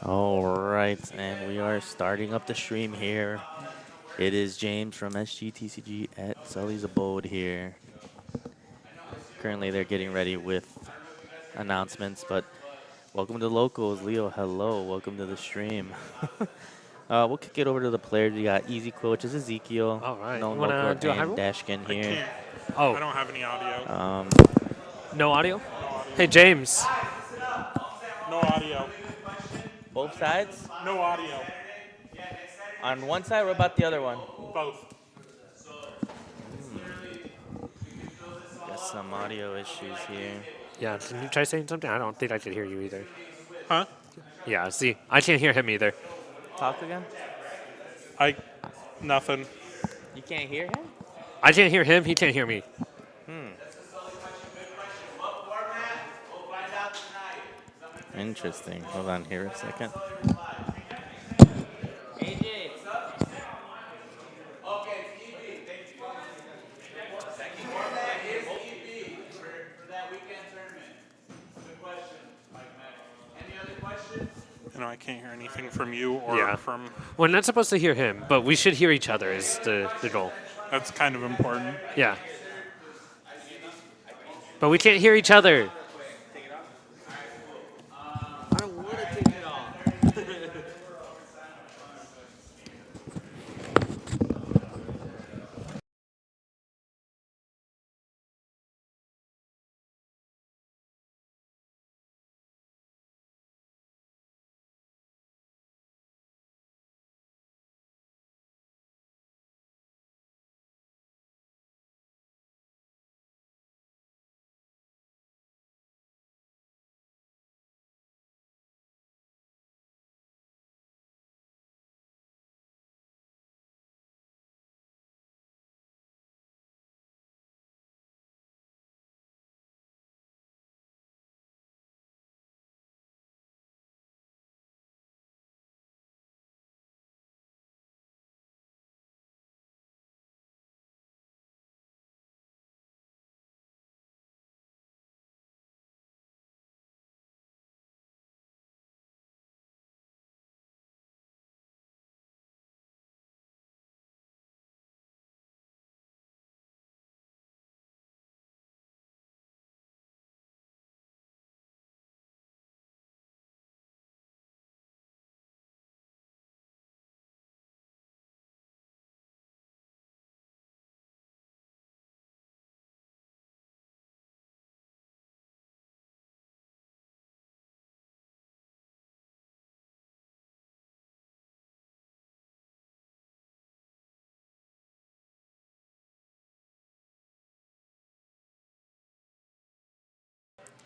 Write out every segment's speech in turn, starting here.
All right, and we are starting up the stream here. It is James from SGTCG at Sully's Abode here. Currently, they're getting ready with announcements, but welcome to the locals. Leo, hello. Welcome to the stream. We'll kick it over to the players. We got Easy Quill, which is Ezekiel, All right. You known want local, to do a high and roll? Dashkin I here. can't. Oh, I don't have any audio. no audio? No Hey, audio. James. No audio. Both sides? No audio. On one side, what about the other one? Both. Got some audio issues here. Yeah, can you try saying something? I don't think I could hear you either. Huh? Yeah, see, I can't hear him either. Talk again? Nothing. You can't hear him? I can't hear him, he can't hear me. Interesting. Hold on here a second. I can't hear anything from you or Yeah. from. We're not supposed to hear him, but we should hear each other is the goal. That's kind of important. Yeah. But we can't hear each other. I don't want to take it off.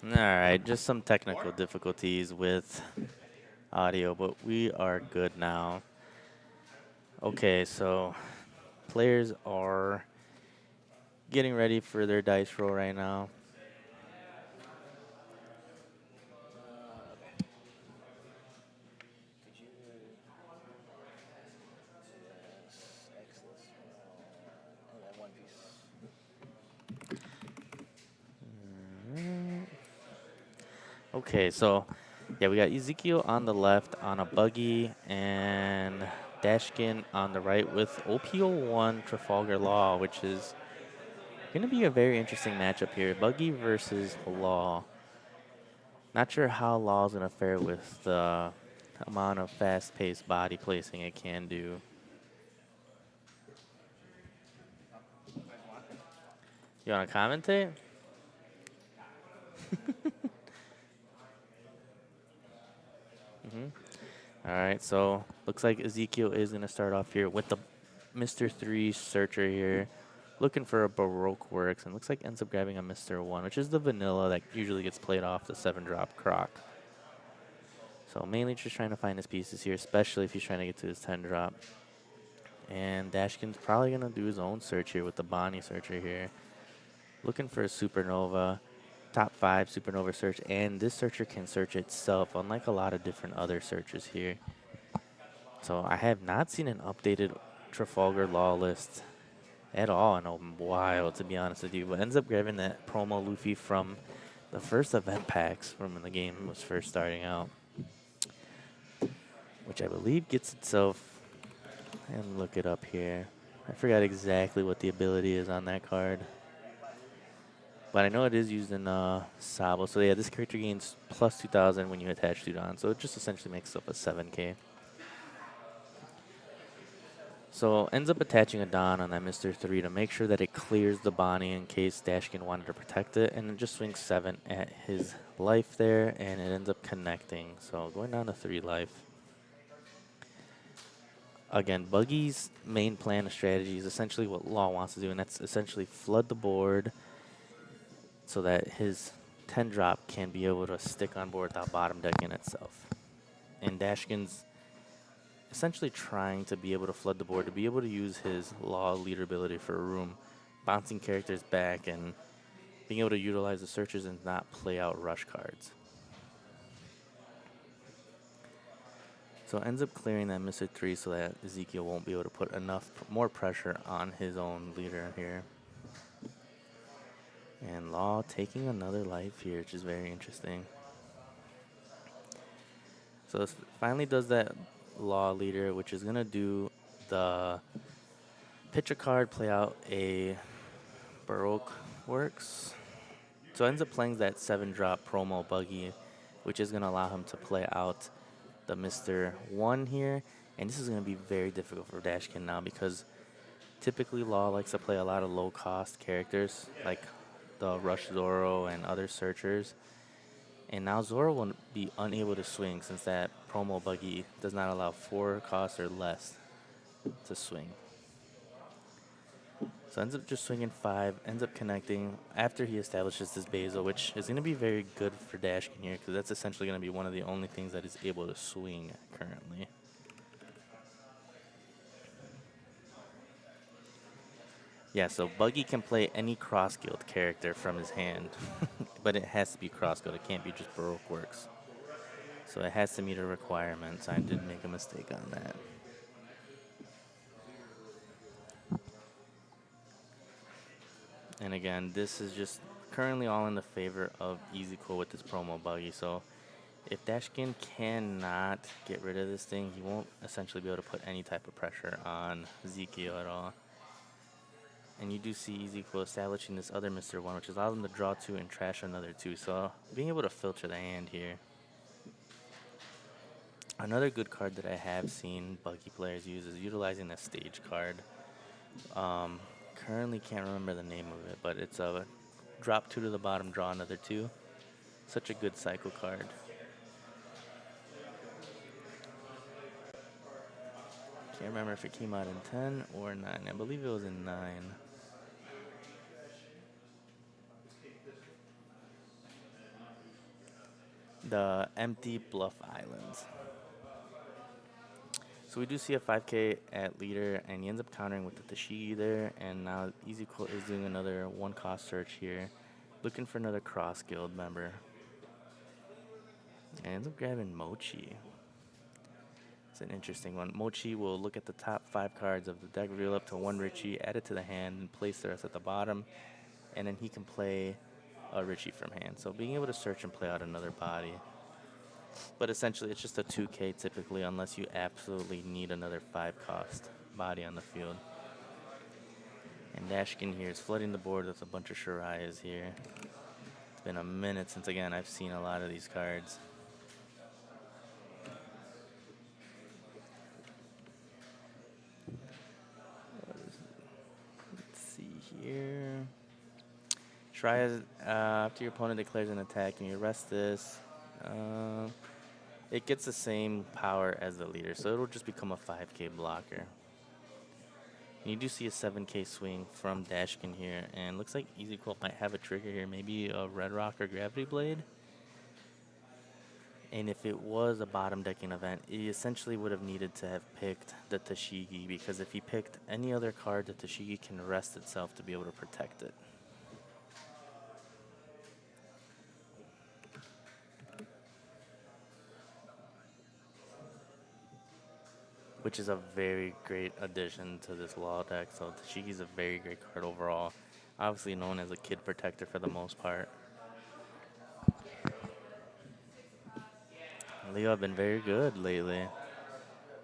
All right, just some technical difficulties with audio, but we are good now. Okay, so players are getting ready for their dice roll right now. Okay, so yeah, we got Ezekiel on the left on a buggy and Dashkin on the right with OP10 Trafalgar Law, which is going to be a very interesting matchup here. Buggy versus Law. Not sure how Law's going to fare with the amount of fast-paced body placing it can do. You want to commentate? All right, so looks like Ezekiel is going to start off here with the Mr. 3 Searcher here. Looking for a Baroque Works, and looks like ends up grabbing a Mr. 1, which is the vanilla that usually gets played off the 7-drop Croc. So mainly just trying to find his pieces here, especially if he's trying to get to his 10-drop. And Dashkin's probably going to do his own search here with the Bonnie Searcher here. Looking for a Supernova, top 5 Supernova search, and this searcher can search itself, unlike a lot of different other searches here. So I have not seen an updated Trafalgar Law list at all in a while, to be honest with you, but ends up grabbing that promo Luffy from the first event packs from when the game was first starting out. which I believe gets itself, and look it up here. I forgot exactly what the ability is on that card. But I know it is used in Sabo. So yeah, this character gains plus 2,000 when you attach Sudan. So it just essentially makes up a 7k. So ends up attaching a Don on that Mr. 3 to make sure that it clears the Bonnie in case Dashkin wanted to protect it. And it just swings 7 at his life there, and it ends up connecting. So going down to 3 life. Again, Buggy's main plan of strategy is essentially what Law wants to do, and that's essentially flood the board so that his 10 drop can be able to stick on board without bottom decking itself. And Dashkin's essentially trying to be able to flood the board to be able to use his Law leader ability for a room, bouncing characters back and being able to utilize the searches and not play out rush cards. So ends up clearing that Mr. 3 so that Ezekiel won't be able to put more pressure on his own leader here. And Law taking another life here, which is very interesting. So this finally does that Law leader, which is going to do the pitch a card, play out a Baroque Works. So ends up playing that 7-drop promo Buggy, which is going to allow him to play out the Mr. 1 here. And this is going to be very difficult for Dashkin now because typically Law likes to play a lot of low-cost characters like the Rush Zoro and other searchers. And now Zoro will be unable to swing since that promo Buggy does not allow 4 costs or less to swing. So ends up just swinging 5, ends up connecting after he establishes this Basil, which is going to be very good for Dashkin here because that's essentially going to be one of the only things that is able to swing currently. Yeah, so Buggy can play any cross-guild character from his hand, but it has to be cross-guild. It can't be just Baroque Works. So it has to meet a requirement, so I did make a mistake on that. And again, this is just currently all in the favor of Ezekiel with this promo Buggy. So if Dashkin cannot get rid of this thing, he won't essentially be able to put any type of pressure on Ezekiel at all. And you do see Ezekiel establishing this other Mr. 1, which allows him to draw 2 and trash another 2. So being able to filter the hand here. Another good card that I have seen Buggy players use is utilizing the stage card. Currently can't remember the name of it, but it's a drop 2 to the bottom, draw another 2. Such a good cycle card. Can't remember if it came out in 10 or 9. I believe it was in 9. The Empty Bluff Islands. So we do see a 5k at leader, and he ends up countering with the Tashigi there, and now Ezekiel is doing another 1-cost search here, looking for another cross guild member. And ends up grabbing Mochi. It's an interesting one. Mochi will look at the top 5 cards of the deck, reveal up to 1 Richie, add it to the hand, and place the rest at the bottom, and then he can play a Richie from hand. So being able to search and play out another body. But essentially, it's just a 2k typically, unless you absolutely need another 5-cost body on the field. And Dashkin here is flooding the board with a bunch of Shirayas here. It's been a minute since, again, I've seen a lot of these cards. Let's see here. Shirayas, after your opponent declares an attack and you arrest this, it gets the same power as the leader, so it'll just become a 5k blocker. And you do see a 7k swing from Dashkin here, and looks like Ezekiel might have a trigger here, maybe a Red Rock or Gravity Blade. And if it was a bottom decking event, he essentially would have needed to have picked the Tashigi, because if he picked any other card, the Tashigi can arrest itself to be able to protect it. Which is a very great addition to this Law deck. So Tashigi's a very great card overall. Obviously known as a kid protector for the most part. Leo have been very good lately.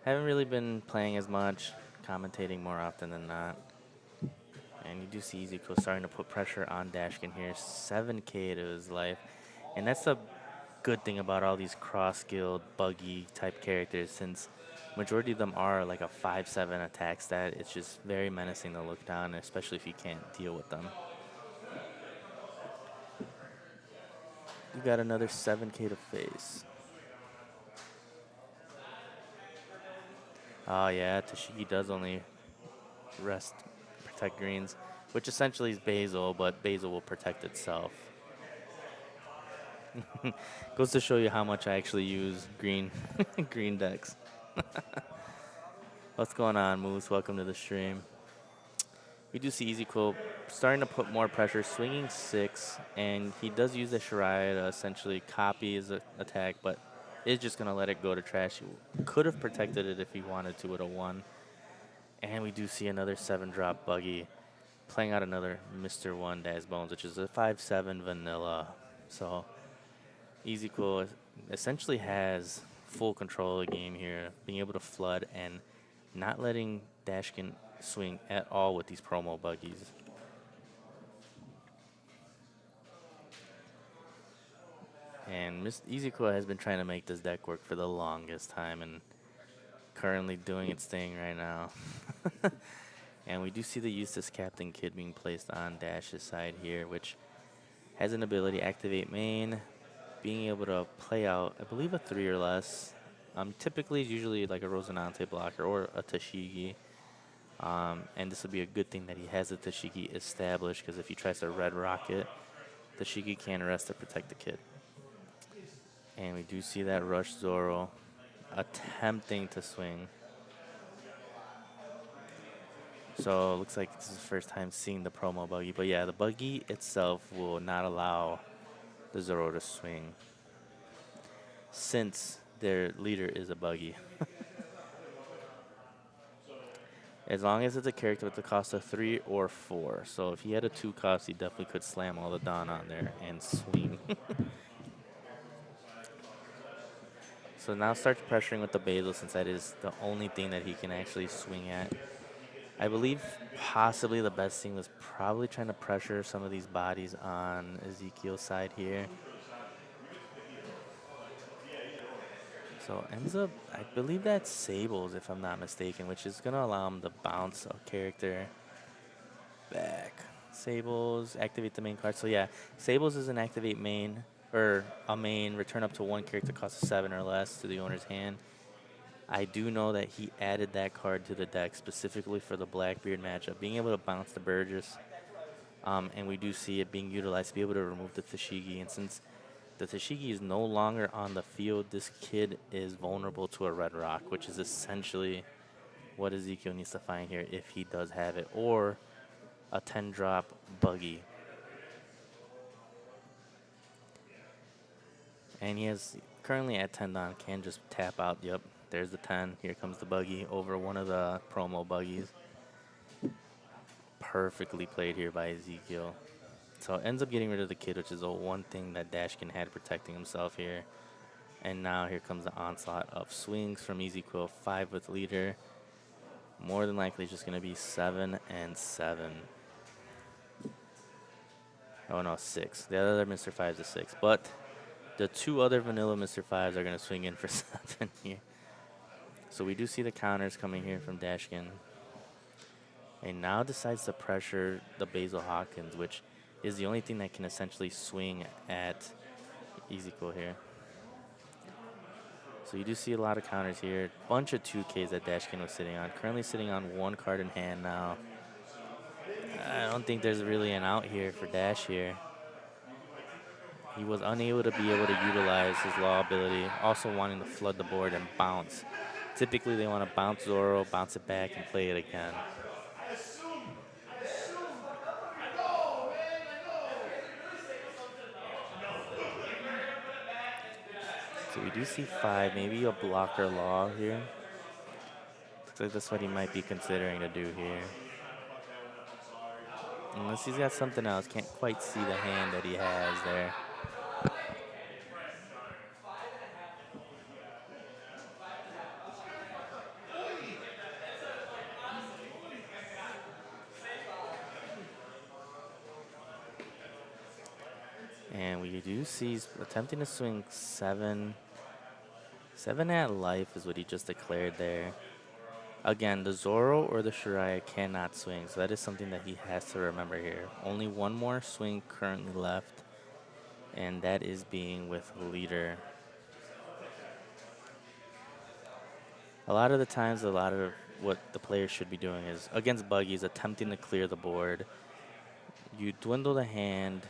Haven't really been playing as much, commentating more often than not. And you do see Ezekiel starting to put pressure on Dashkin here. 7K to his life. And that's the good thing about all these cross-skilled, buggy type characters, since majority of them are like a 5-7 attack stat. It's just very menacing to look down, especially if you can't deal with them. You got another 7K to face. Oh yeah, Tashigi does only rest, protect greens, which essentially is Basil, but Basil will protect itself. Goes to show you how much I actually use green green decks. What's going on, Moose? Welcome to the stream. We do see Ezekiel starting to put more pressure, swinging 6, and he does use the Shariah to essentially copy his attack, but is just going to let it go to trash. He could have protected it if he wanted to with a 1. And we do see another 7-drop buggy playing out another Mr. 1 Daz Bones, which is a 5-7 vanilla. So Ezekiel essentially has full control of the game here, being able to flood and not letting Dashkin swing at all with these promo buggies. And Ezekiel has been trying to make this deck work for the longest time and currently doing its thing right now. And we do see the Eustace Captain Kid being placed on Dash's side here, which has an ability activate main, being able to play out, I believe, a 3 or less. Typically, it's usually like a Rosinante blocker or a Tashigi. And this would be a good thing that he has the Tashigi established, because if he tries to red rocket, Tashigi can rest to protect the kid. And we do see that Rush Zoro attempting to swing. So it looks like this is the first time seeing the promo buggy. But yeah, the buggy itself will not allow the Zoro to swing, since their leader is a buggy. As long as it's a character with the cost of 3 or 4. So if he had a 2 cost, he definitely could slam all the Dawn on there and swing. So now starts pressuring with the Basil, since that is the only thing that he can actually swing at. I believe possibly the best thing was probably trying to pressure some of these bodies on Ezekiel's side here. So ends up, I believe that's Sables, if I'm not mistaken, which is going to allow him to bounce a character back. Sables, activate the main card. So yeah, Sables is an activate main, or a main, return up to 1 character cost of 7 or less to the owner's hand. I do know that he added that card to the deck specifically for the Blackbeard matchup, being able to bounce the Burgess. And we do see it being utilized to be able to remove the Tashigi. And since the Tashigi is no longer on the field, this kid is vulnerable to a Red Rock, which is essentially what Ezekiel needs to find here if he does have it, or a 10-drop buggy. And he is currently at 10 down, can just tap out. Yep, there's the 10. Here comes the buggy over one of the promo buggies. Perfectly played here by Ezekiel. So ends up getting rid of the kid, which is the one thing that Dashkin had protecting himself here. And now here comes the onslaught of swings from Ezekiel. 5 with leader. More than likely just going to be 7 and 7. Oh no, 6. The other Mr. 5 is a 6. But the 2 other vanilla Mr. 5s are going to swing in for 7 here. So we do see the counters coming here from Dashkin. And now decides to pressure the Basil Hawkins, which is the only thing that can essentially swing at Ezekiel here. So you do see a lot of counters here. Bunch of 2Ks that Dashkin was sitting on. Currently sitting on 1 card in hand now. I don't think there's really an out here for Dash here. He was unable to be able to utilize his law ability, also wanting to flood the board and bounce. Typically they want to bounce Zoro, bounce it back, and play it again. So we do see 5, maybe a blocker law here. Looks like that's what he might be considering to do here. Unless he's got something else. Can't quite see the hand that he has there. do see he's attempting to swing 7. 7 at life is what he just declared there. Again, the Zoro or the Shiraya cannot swing, so that is something that he has to remember here. Only one more swing currently left, and that is being with leader. A lot of the times, a lot of what the players should be doing is, against buggies, attempting to clear the board. You dwindle the hand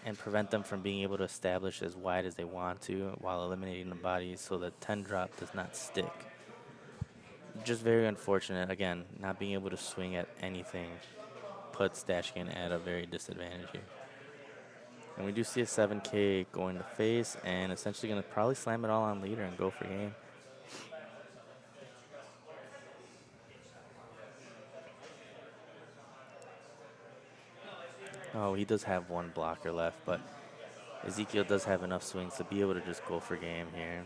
and prevent them from being able to establish as wide as they want to while eliminating the bodies so the 10 drop does not stick. Just very unfortunate. Again, not being able to swing at anything puts Dashkin at a very disadvantage here. And we do see a 7K going to face and essentially going to probably slam it all on leader and go for game. Oh, he does have one blocker left, but Ezekiel does have enough swings to be able to just go for game here.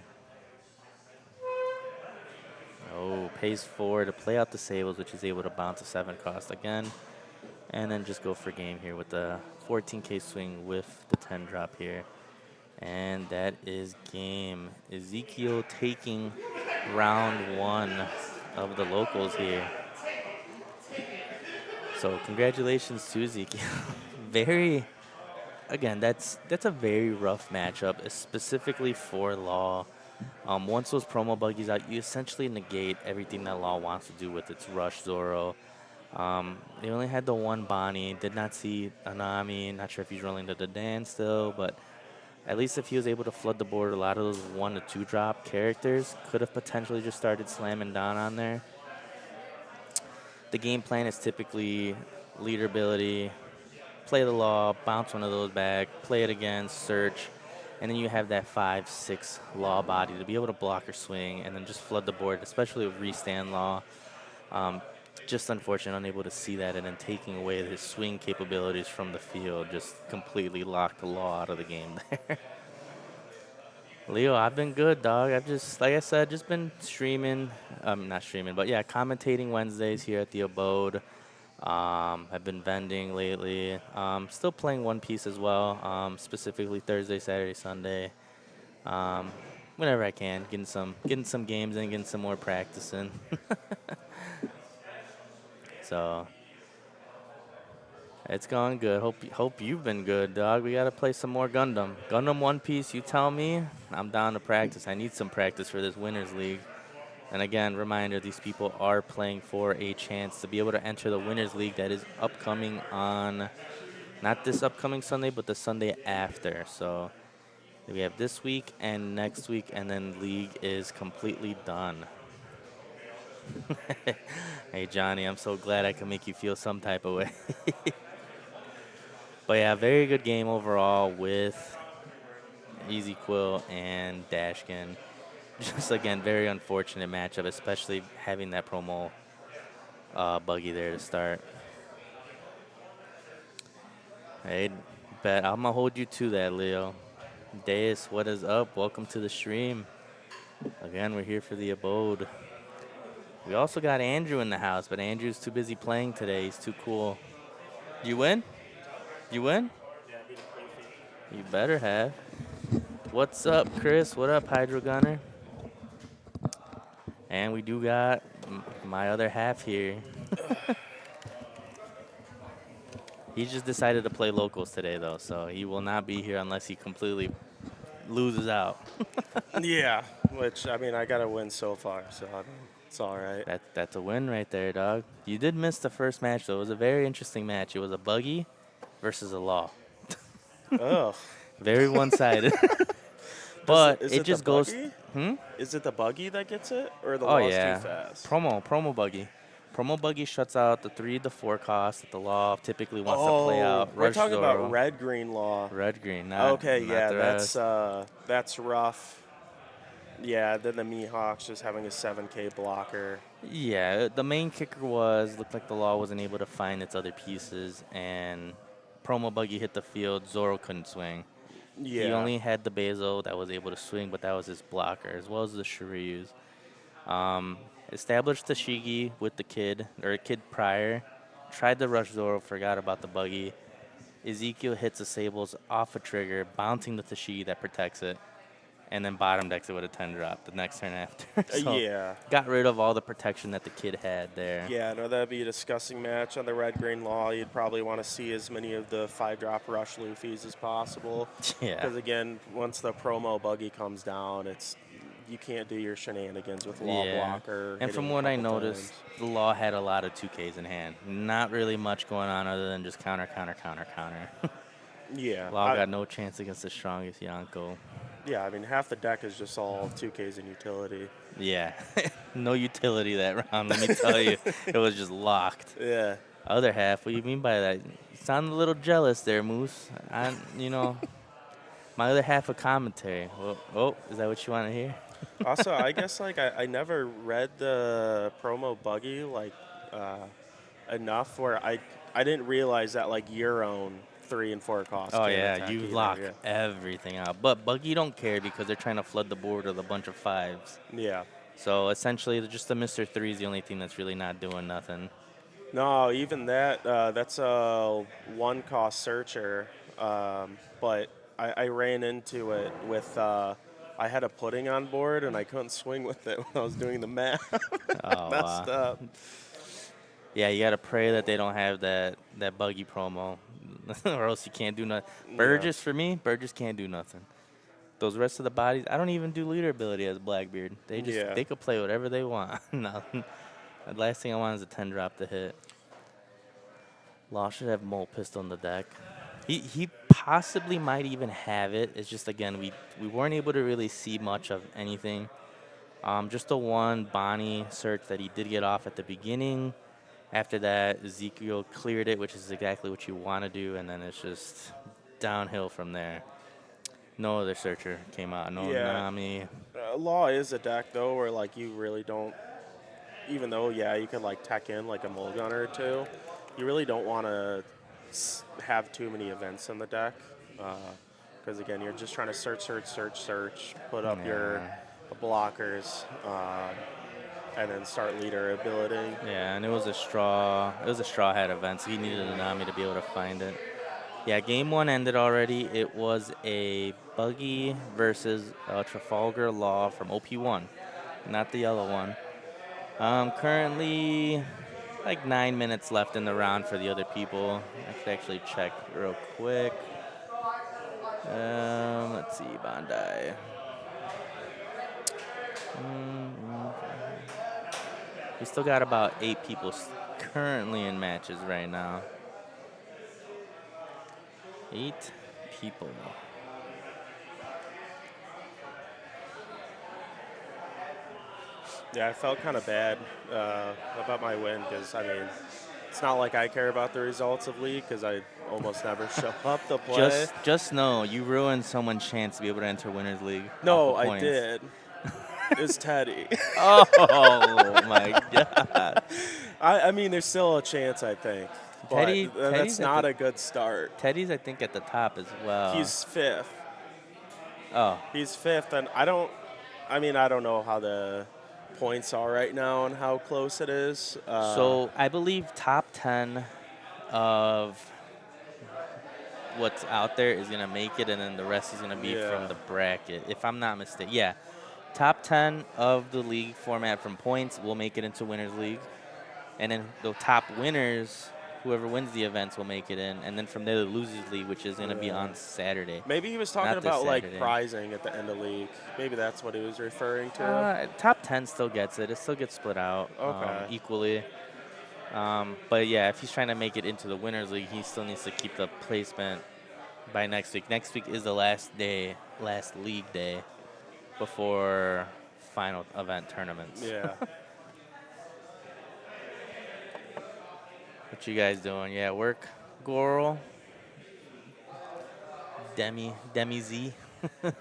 Oh, pays 4 to play out the Sables, which is able to bounce a 7 cost again. And then just go for game here with the 14K swing with the 10 drop here. And that is game. Ezekiel taking round 1 of the locals here. So congratulations to Ezekiel. Again, that's a very rough matchup, specifically for Law. Once those promo buggies out, you essentially negate everything that Law wants to do with its Rush Zoro. They only had the one Bonnie, did not see Anami, not sure if he's rolling to the Dan still, but at least if he was able to flood the board, a lot of those 1 to 2 drop characters could have potentially just started slamming down on there. The game plan is typically leader ability, play the Law, bounce one of those back, play it again, search, and then you have that 5-6 Law body to be able to block or swing and then just flood the board, especially with restand Law. Just unfortunate, unable to see that, and then taking away his swing capabilities from the field, just completely locked the Law out of the game there. Leo, I've been good, dog. I've just, like I said, just been streaming. Not streaming, but yeah, commentating Wednesdays here at the Abode. I've been vending lately. Still playing One Piece as well, specifically Thursday, Saturday, Sunday. Whenever I can, getting some games in, getting some more practice in. So it's going good. Hope you've been good, dog. We gotta play some more Gundam. Gundam One Piece. You tell me. I'm down to practice. I need some practice for this Winners League. And again, reminder: these people are playing for a chance to be able to enter the Winners League that is upcoming on not this upcoming Sunday, but the Sunday after. So we have this week and next week, and then league is completely done. Hey, Johnny, I'm so glad I can make you feel some type of way. But yeah, very good game overall with Easy Quill and Dashkin. Just, again, very unfortunate matchup, especially having that promo buggy there to start. Hey, bet I'm going to hold you to that, Leo. Deus, what is up? Welcome to the stream. Again, we're here for the Abode. We also got Andrew in the house, but Andrew's too busy playing today. He's too cool. You win? You win? You better have. What's up, Chris? What up, Hydro Gunner? And we do got my other half here. He just decided to play locals today, though, so he will not be here unless he completely loses out. Yeah, which, I mean, I got to win so far, so I mean, it's all right. That's a win right there, dog. You did miss the first match, though. It was a very interesting match. It was a buggy versus a Law. Ugh. Very one-sided. But Is it just the goes... buggy? Is it the buggy that gets it, or the Oh, Law's yeah. too fast? Promo buggy. Promo buggy shuts out the 3 to 4 cost that the Law typically wants to play out. We're Rush talking Zoro. about red-green Law. Red-green, not Okay, not yeah, the rest. that's rough. Yeah, then the Mihawks just having a 7K blocker. Yeah, the main kicker looked like the Law wasn't able to find its other pieces, and promo buggy hit the field. Zoro couldn't swing. Yeah. He only had the Bezo that was able to swing, but that was his blocker, as well as the Shiryus. Established the Shigi with the Kid, or Kid prior. Tried the Rush Zoro, forgot about the buggy. Ezekiel hits a Sables off a trigger, bouncing the Tashi that protects it, and then bottom decks it with a 10 drop the next turn after. So Yeah. got rid of all the protection that the kid had there. Yeah, no, that'd be a disgusting match on the red-green law. You'd probably want to see as many of the 5-drop rush Luffys as possible. Yeah. Because, again, once the promo buggy comes down, you can't do your shenanigans with law blocker. And from hitting what a I couple noticed, times. the law had a lot of 2Ks in hand. Not really much going on other than just counter, counter, counter, counter. Yeah. Law got no chance against the strongest Yonko. Yeah, I mean, half the deck is just all 2Ks in utility. Yeah. No utility that round, let me tell you. It was just locked. Yeah. Other half, what do you mean by that? You sound a little jealous there, Moose. My other half of commentary. Well, is that what you want to hear? Also, I guess, like, I never read the promo buggy, like, enough where I didn't realize that, like, your own 3 and 4 costs. Oh, can't yeah, attack you either, lock yeah. everything out. But Buggy don't care because they're trying to flood the board with a bunch of 5s. Yeah. So essentially, just the Mr. 3 is the only team that's really not doing nothing. No, even that, that's a 1-cost searcher. But I ran into it with, I had a pudding on board and I couldn't swing with it when I was doing the math. Oh, Messed up. Yeah, you got to pray that they don't have that Buggy promo, or else you can't do nothing. Burgess, for me, Burgess can't do nothing. Those rest of the bodies, I don't even do leader ability as Blackbeard. They could play whatever they want. Nothing. The last thing I want is a 10 drop to hit. Law should have Mole Pistol in the deck. He possibly might even have it. It's just, again, we weren't able to really see much of anything. Just the one Bonnie search that he did get off at the beginning. After that, Ezekiel cleared it, which is exactly what you want to do, and then it's just downhill from there. No other searcher came out. No Nami. Law is a deck, though, where, like, you really don't, even though, yeah, you could, like, tech in, like, a Mole Gunner or two, you really don't want to have too many events in the deck. Because, again, you're just trying to search, put up your blockers, and then start leader ability. Yeah, and it was a straw hat event, so he needed a Nami to be able to find it. Yeah, game 1 ended already. It was a Buggy versus Trafalgar Law from OP10, not the yellow one. Currently, like 9 minutes left in the round for the other people. I could actually check real quick. Let's see, Bandai. We still got about 8 people currently in matches right now. 8 people. Yeah, I felt kind of bad about my win because, I mean, it's not like I care about the results of League because I almost never show up to play. Just know you ruined someone's chance to be able to enter Winners League. No, off of I points. did. It's Teddy. Oh my God. I mean, there's still a chance, I think. But Teddy's that's at not the- a good start. Teddy's, I think, at the top as well. He's 5th. Oh, He's 5th, and I don't know how the points are right now and how close it is. so I believe top 10 of what's out there is going to make it, and then the rest is going to be from the bracket, if I'm not mistaken. Yeah, top 10 of the league format from points will make it into Winners League. And then the top winners, whoever wins the events, will make it in. And then from there, the Losers League, which is going to be on Saturday. Maybe he was talking Not this about like Saturday. prizing at the end of League. Maybe that's what he was referring to. Top 10 still gets it. It still gets split out equally. But yeah, if he's trying to make it into the Winners League, he still needs to keep the placement by next week. Next week is the last league day before final event tournaments. Yeah. What you guys doing? Yeah, work, Goral, Demi Z,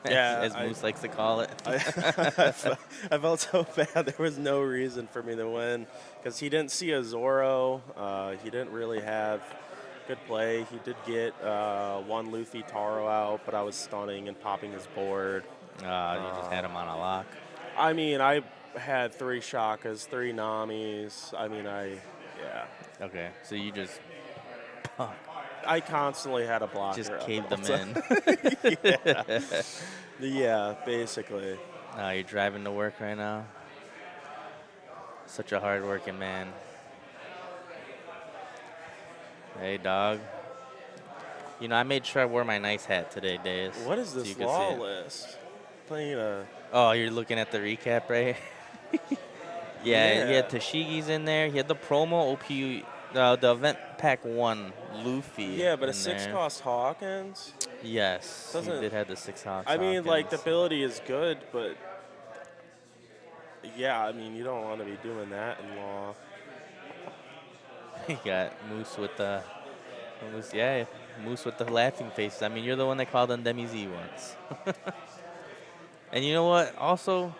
as Moose likes to call it. I felt so bad. There was no reason for me to win because he didn't see a Zoro. He didn't really have good play. He did get one Luffy Taro out, but I was stunning and popping his board. You just had him on a lock. I mean, I had 3 Shakas, 3 Namis. I mean, yeah. Okay, so you just I constantly had a blocker. Just up caved the them whole in. time. Yeah, basically. Oh, you're driving to work right now? Such a hard-working man. Hey, dog. You know, I made sure I wore my nice hat today, Days. What is so you this could see law it. list? Playing a. Oh, you're looking at the recap right here? Yeah, he had Yeah. Tashigi's in there. He had the promo OP, the event pack 1 Luffy Yeah, but a in there. cost Hawkins. Yes, he Doesn't. did have the 6 Hawks. I mean, like the Hawkins. ability is good, but yeah, I mean you don't want to be doing that in law. He got Moose with the Moose with the laughing faces. I mean, you're the one that called on Demi Z once. And you know what? Also,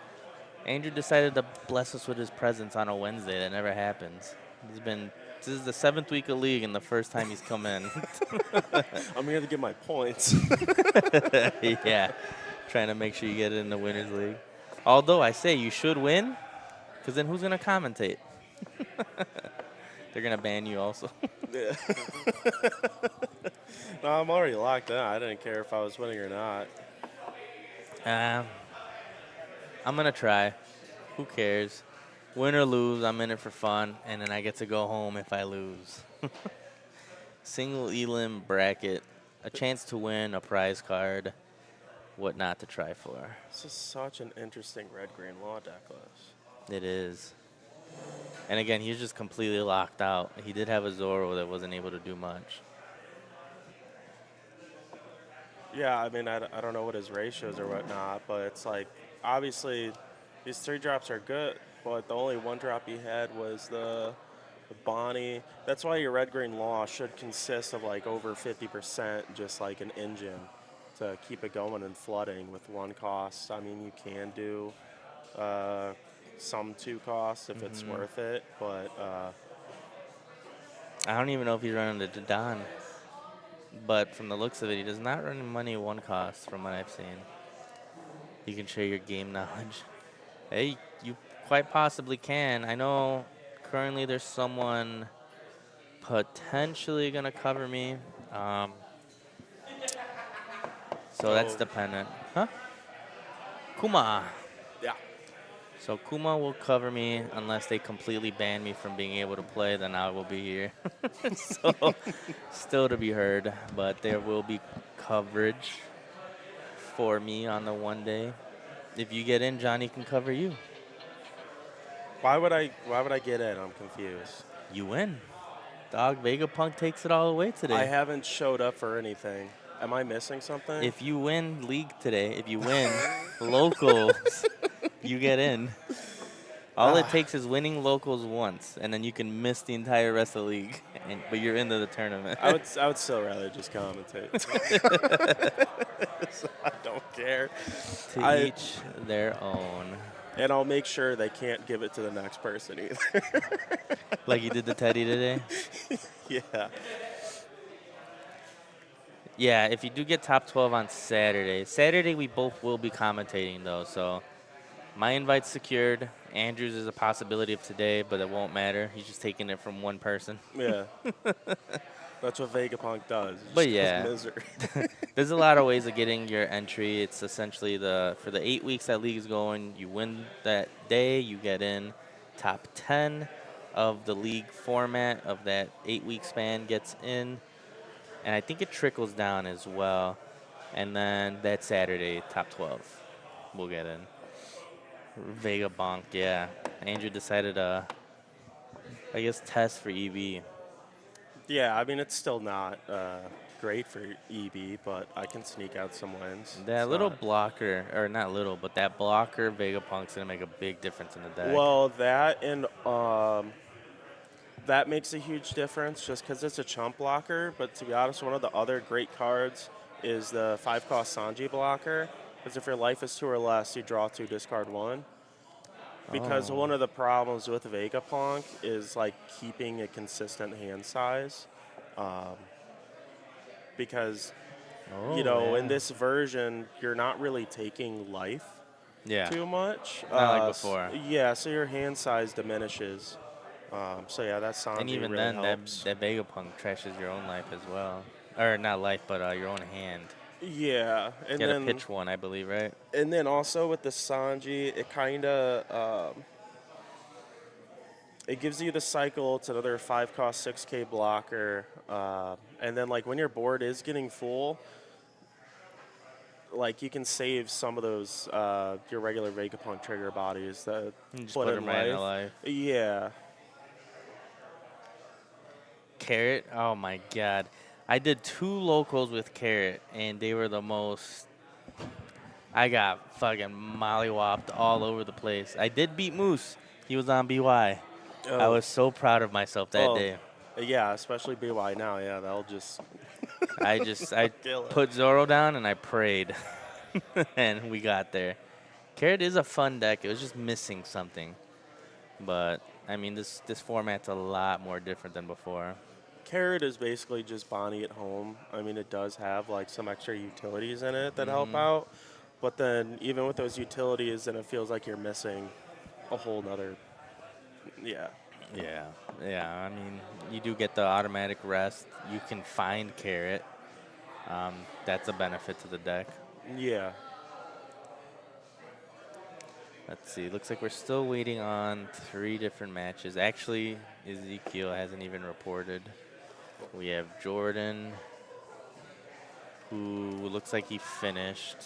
Andrew decided to bless us with his presence on a Wednesday. That never happens. This is the 7th week of league and the first time he's come in. I'm here to get my points. Yeah, trying to make sure you get it in the winners league. Although I say you should win, because then who's gonna commentate? They're gonna ban you also. Yeah. No, I'm already locked in. I didn't care if I was winning or not. I'm gonna try. Who cares? Win or lose, I'm in it for fun, and then I get to go home if I lose. Single elim bracket, a chance to win, a prize card, what not to try for. This is such an interesting red-green law deck list. It is. And again, he's just completely locked out. He did have a Zoro that wasn't able to do much. Yeah, I mean, I don't know what his ratios or whatnot, but it's like, obviously, these 3 drops are good, but the only 1 drop he had was the Bonnie. That's why your red-green law should consist of like over 50% just like an engine to keep it going and flooding with 1 cost. I mean, you can do some 2 costs if it's worth it, but I don't even know if he's running the Don. But from the looks of it, he does not run money 1 cost from what I've seen. You can share your game knowledge. Hey, you quite possibly can. I know currently there's someone potentially going to cover me. So that's dependent. Huh? Kuma. yeah. So Kuma will cover me unless they completely ban me from being able to play, then I will be here. So still to be heard, but there will be coverage for me on the 1 day. If you get in, Johnny can cover you. Why would I get in? I'm confused. You win. Dog, Vegapunk takes it all away today. I haven't showed up for anything. Am I missing something? If you win league today, if you win locals, you get in. All it takes is winning locals once, and then you can miss the entire rest of the league, but you're into the tournament. I would still rather just commentate. So I don't care. To each their own. And I'll make sure they can't give it to the next person either. Like you did the Teddy today? Yeah. Yeah, if you do get top 12 on Saturday we both will be commentating, though, so my invite's secured. Andrew's is a possibility of today, but it won't matter. He's just taking it from one person. Yeah. That's what Vegapunk does. He But just yeah. goes misery. There's a lot of ways of getting your entry. It's essentially for the 8 weeks that league is going, you win that day, you get in. Top 10 of the league format of that 8-week span gets in. And I think it trickles down as well. And then that Saturday, top 12 will get in. Vegapunk, yeah. Andrew decided to, I guess, test for EB. Yeah, I mean, it's still not great for EB, but I can sneak out some wins. That It's little not- blocker, or not little, but that blocker Vegapunk's going to make a big difference in the deck. Well, that and that makes a huge difference just because it's a chump blocker. But to be honest, one of the other great cards is the 5-cost Sanji blocker. Because if your life is 2 or less, you draw 2, discard 1. Because one of the problems with Vegapunk is like keeping a consistent hand size. Because, in this version, you're not really taking life yeah. too much. Not like before. Yeah, so your hand size diminishes So yeah, that Sanji And even really then, helps. that Vegapunk trashes your own life as well. Or not life, but your own hand. Yeah, You gotta pitch one, I believe, right? and then also with the Sanji, it kind of it gives you the cycle. It's another 5 cost 6K blocker, and then like when your board is getting full, like you can save some of those your regular Vegapunk trigger bodies that You just put put in them right life. into life. Yeah, Carrot, oh my god. I did 2 locals with Carrot, and they were the most. I got fucking mollywopped all over the place. I did beat Moose. He was on BY. I oh, was so proud of myself that oh, day. yeah, especially BY now. Yeah, they'll just I kill it. put Zoro down and I prayed, and we got there. Carrot is a fun deck. It was just missing something, but I mean this format's a lot more different than before. Carrot is basically just Bonnie at home. I mean, it does have like some extra utilities in it that help Hmm. out, but then even with those utilities, then it feels like you're missing a whole nother. Yeah, Yeah, yeah. I mean, you do get the automatic rest. You can find Carrot. That's a benefit to the deck. yeah. Let's see. Looks like we're still waiting on 3 different matches. Actually, Ezekiel hasn't even reported. We have Jordan, who looks like he finished,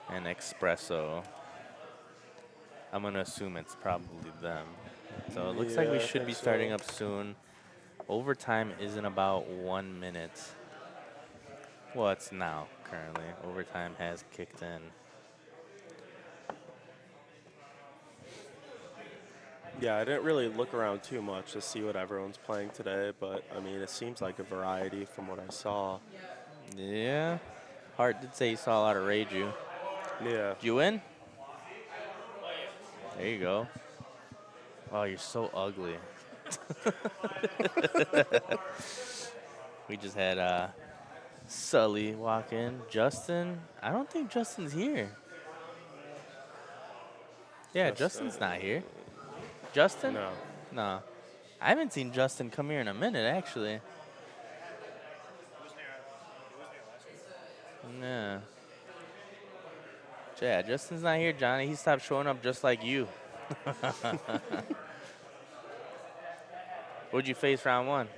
and Espresso. I'm going to assume it's probably them. So it looks like we Yeah, I should think be starting so. up soon. Overtime is in about 1 minute. Well, it's now, currently. Overtime has kicked in. Yeah, I didn't really look around too much to see what everyone's playing today, but I mean, it seems like a variety from what I saw. Yeah. Hart did say he saw a lot of Reiju. Yeah. Did you win? There you go. Oh, you're so ugly. We just had Sully walk in. Justin? I don't think Justin's here. Yeah, Just Justin's not here. Justin? no. No. I haven't seen Justin come here in a minute, actually. Yeah. Yeah, Justin's not here, Johnny. He stopped showing up just like you. What'd you face round 1?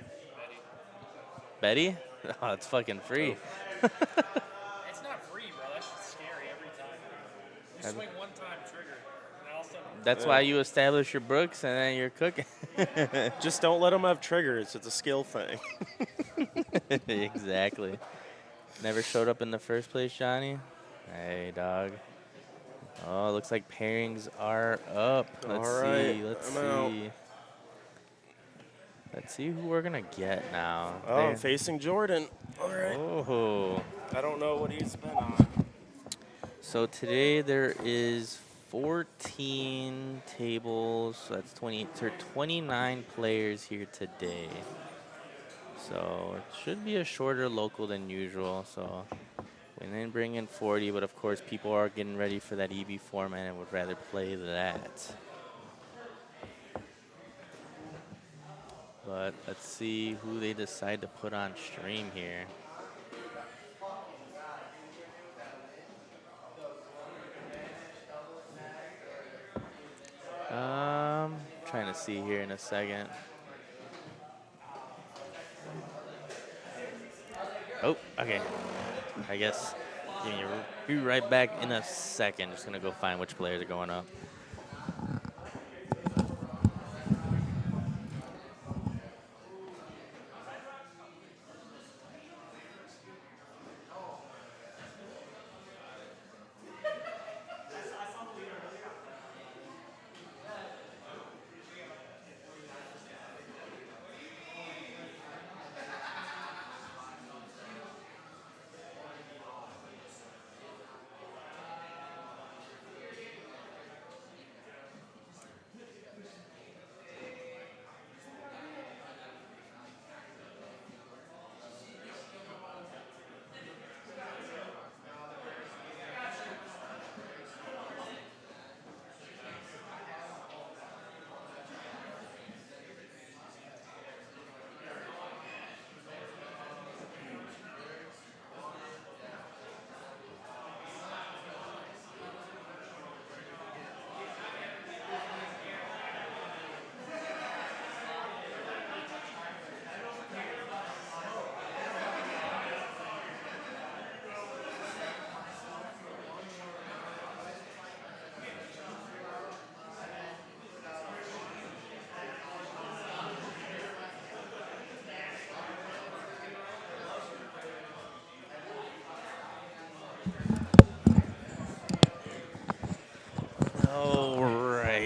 Betty? Oh, it's fucking free. It's not free, bro. That shit's scary every time. You swing one time, trigger, and then all of a sudden. That's why you establish your brooks and then you're cooking. Just don't let them have triggers. It's a skill thing. Exactly. Never showed up in the first place, Johnny. Hey, dog. Oh, looks like pairings are up. Let's All right, see. Let's I'm out. see. Let's see who we're gonna get now. Oh, I'm facing Jordan. All right. Oh. I don't know what he's been on. So today there is 14 tables. So that's 29 players here today. So it should be a shorter local than usual. So we didn't bring in 40, but of course people are getting ready for that EB format and would rather play that. But let's see who they decide to put on stream here. Trying to see here in a second. Oh, okay. I guess be right back in a second. Just gonna go find which players are going up.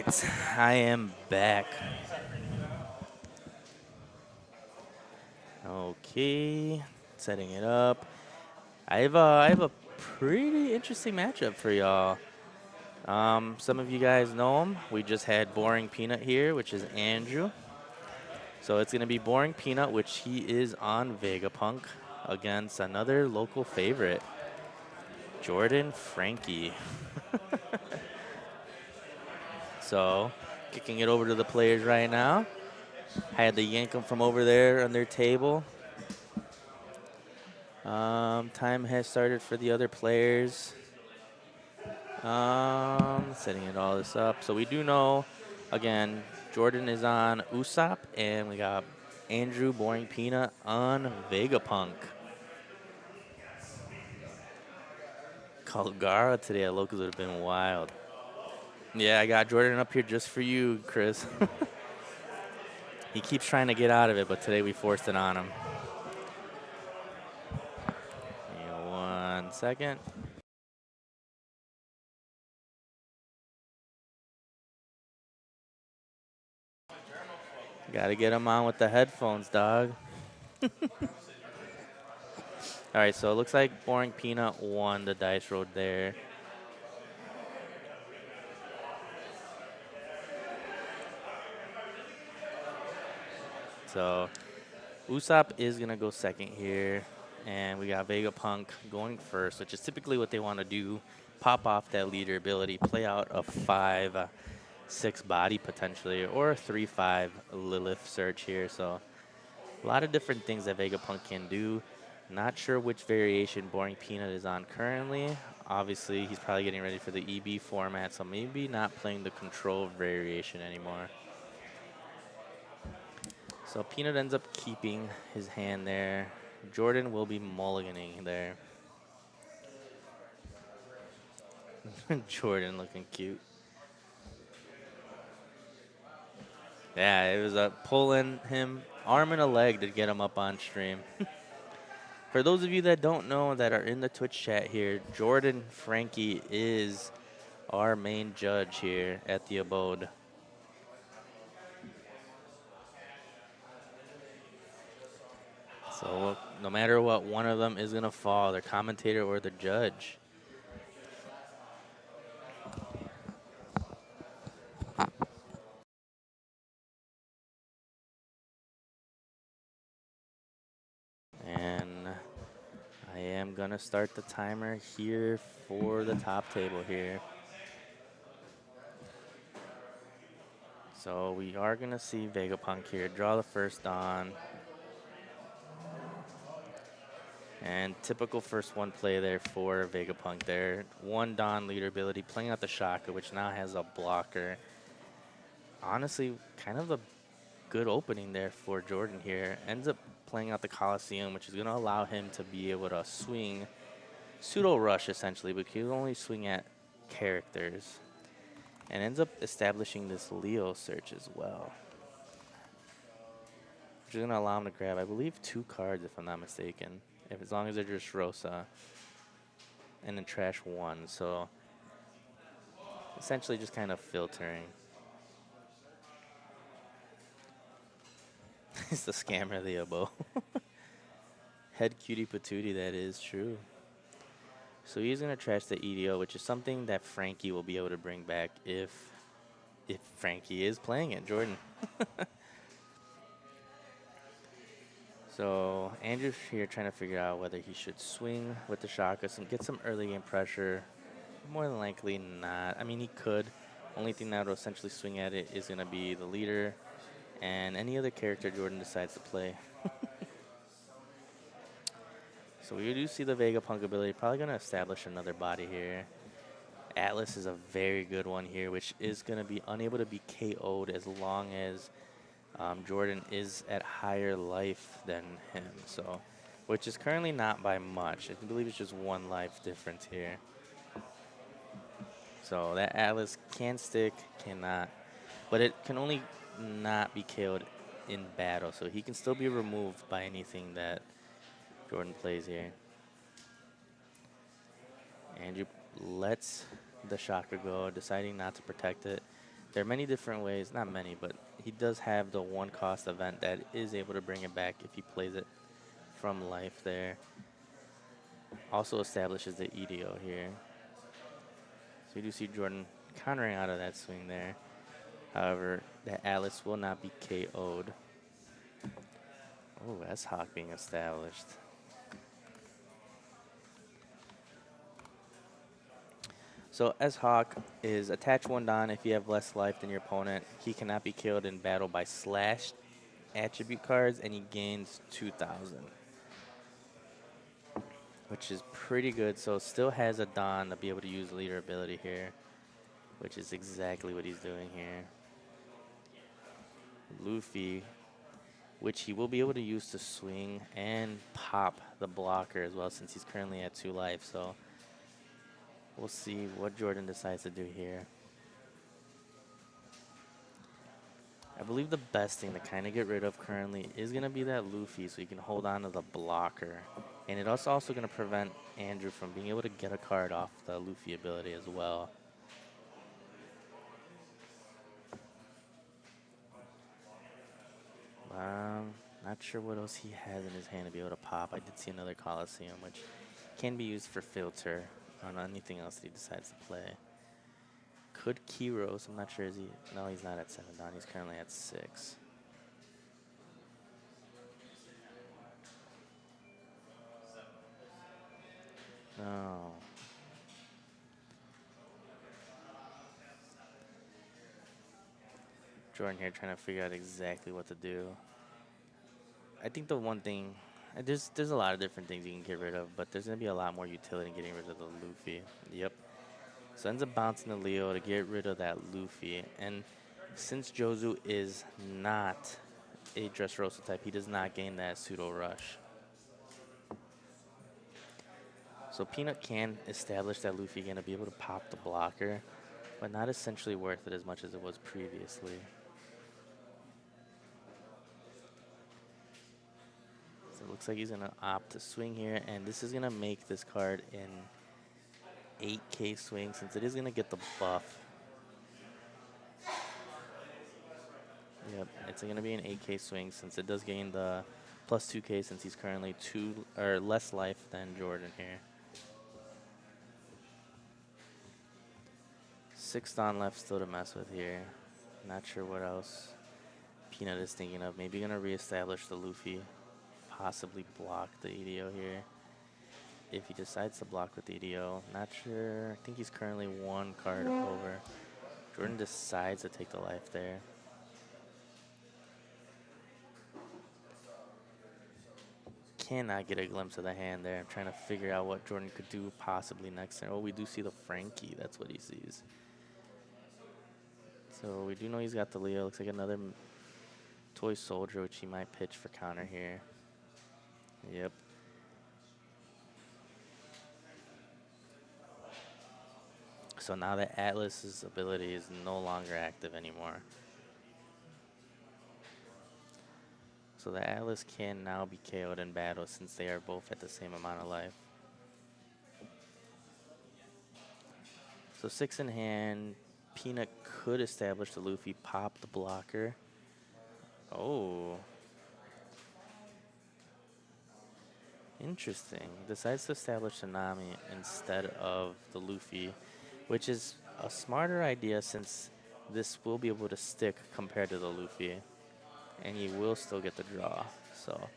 right, I am back. Okay, setting it up. I have a pretty interesting matchup for y'all. Some of you guys know him. We just had Boring Peanut here, which is Andrew. So it's gonna be Boring Peanut, which he is on Vegapunk, against another local favorite, Jordan Frankie. So, kicking it over to the players right now. Had to yank them from over there on their table. Time has started for the other players. Setting it all this up. So we do know, again, Jordan is on Usopp, and we got Andrew Boring Peanut on Vegapunk. Kalgara today at Locals would have been wild. Yeah, I got Jordan up here just for you, Chris. He keeps trying to get out of it, but today we forced it on him. Hang on 1 second. Got to get him on with the headphones, dog. All right, so it looks like Boring Peanut won the dice roll there. So Usopp is going to go second here. And we got Vegapunk going first, which is typically what they want to do. Pop off that leader ability, play out a 5-6 body potentially, or a 3-5 Lilith search here. So a lot of different things that Vegapunk can do. Not sure which variation Boring Peanut is on currently. Obviously, he's probably getting ready for the EB format, so maybe not playing the control variation anymore. So Peanut ends up keeping his hand there. Jordan will be mulliganing there. Jordan looking cute. Yeah, it was pulling him arm and a leg to get him up on stream. For those of you that don't know that are in the Twitch chat here, Jordan Frankie is our main judge here at the Abode. So no matter what, one of them is going to fall, the commentator or the judge. And I am going to start the timer here for the top table here. So we are going to see Vegapunk here draw the first Dawn. And typical first one play there for Vegapunk there. One Dawn leader ability, playing out the Shaka, which now has a blocker. Honestly, kind of a good opening there for Jordan here. Ends up playing out the Coliseum, which is going to allow him to be able to swing pseudo rush essentially, but he'll only swing at characters. And ends up establishing this Leo search as well, which is going to allow him to grab, I believe, 2 cards if I'm not mistaken, as long as they're just Rosa, and then trash 1. So essentially just kind of filtering. It's the scammer of the Abo. Head cutie patootie, that is true. So he's going to trash the EDO, which is something that Frankie will be able to bring back if Frankie is playing it, Jordan. So Andrew's here trying to figure out whether he should swing with the Shakas and get some early game pressure. More than likely not. I mean, he could. Only thing that will essentially swing at it is going to be the leader and any other character Jordan decides to play. So we do see the Vegapunk ability. Probably going to establish another body here. Atlas is a very good one here, which is going to be unable to be KO'd as long as Jordan is at higher life than him. So, which is currently not by much. I believe it's just 1 life difference here. So that Atlas can stick, cannot. But it can only not be KO'd in battle. So he can still be removed by anything that Jordan plays here. Andrew lets the Shaka go, deciding not to protect it. There are many different ways, not many, but he does have the one cost event that is able to bring it back if he plays it from life there. Also establishes the EDO here. So you do see Jordan countering out of that swing there. However, the Atlas will not be KO'd. Oh, S-Hawk being established. So S-Hawk is attach 1 Don if you have less life than your opponent. He cannot be killed in battle by slashed attribute cards, and he gains 2,000. Which is pretty good. So still has a Don to be able to use leader ability here, which is exactly what he's doing here. Luffy, which he will be able to use to swing and pop the blocker as well, since he's currently at 2 life. So we'll see what Jordan decides to do here. I believe the best thing to kind of get rid of currently is going to be that Luffy, so you can hold on to the blocker. And it's also going to prevent Andrew from being able to get a card off the Luffy ability as well. Not sure what else he has in his hand to be able to pop. I did see another Coliseum, which can be used for filter on anything else that he decides to play. Could Kiros, I'm not sure, is he? No, he's not at 7 Don, he's currently at 6. No. Jordan here trying to figure out exactly what to do. I think the one thing, there's a lot of different things you can get rid of, but there's going to be a lot more utility in getting rid of the Luffy. Yep. So ends up bouncing the Leo to get rid of that Luffy. And since Jozu is not a Dressrosa type, he does not gain that pseudo rush. So Peanut can establish that Luffy again to be able to pop the blocker, but not essentially worth it as much as it was previously. So it looks like he's going to opt to swing here, and this is going to make this card an 8K swing since it is going to get the buff. Yep, it's going to be an 8K swing since it does gain the plus 2K since he's currently less life than Jordan here. 6 Don left still to mess with here. Not sure what else Peanut is thinking of. Maybe going to reestablish the Luffy. Possibly block the EDO here. If he decides to block with the EDO. Not sure. I think he's currently 1 card over. Jordan decides to take the life there. Cannot get a glimpse of the hand there. I'm trying to figure out what Jordan could do possibly next turn. Oh, we do see the Frankie. That's what he sees. So we do know he's got the Leo. Looks like another Toy Soldier, which he might pitch for counter here. Yep. So now that Atlas's ability is no longer active anymore. So the Atlas can now be KO'd in battle since they are both at the same amount of life. So 6 in hand. Peanut could establish the Luffy, pop the blocker. Oh. Interesting. Decides to establish Tsunami instead of the Luffy, which is a smarter idea since this will be able to stick compared to the Luffy. And he will still get the draw. So,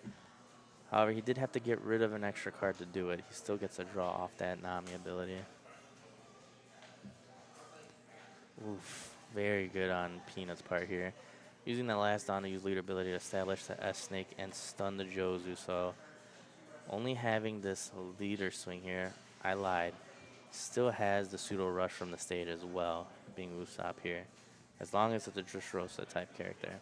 however, he did have to get rid of an extra card to do it. He still gets a draw off that Nami ability. Oof, very good on Peanut's part here. Using the last Don to use leader ability to establish the S-Snake and stun the Jozu. So, only having this leader swing here, I lied. Still has the pseudo rush from the stage as well, being Usopp here. As long as it's a Dressrosa type character.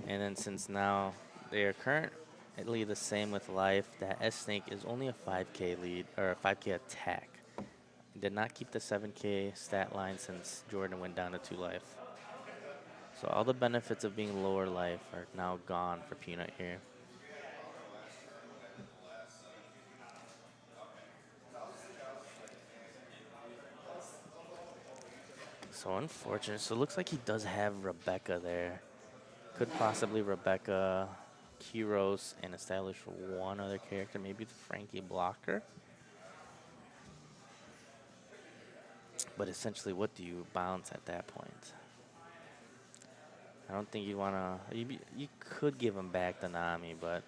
And then since now they are currently the same with life, that S-Snake is only a 5K lead, or a 5K attack. Did not keep the 7K stat line since Jordan went down to 2 life. So all the benefits of being lower life are now gone for Peanut here. So unfortunate. So it looks like he does have Rebecca there. Could possibly Rebecca, Kiros, and establish one other character, maybe the Frankie blocker. But essentially, what do you bounce at that point? I don't think you want to. You could give him back the Nami, but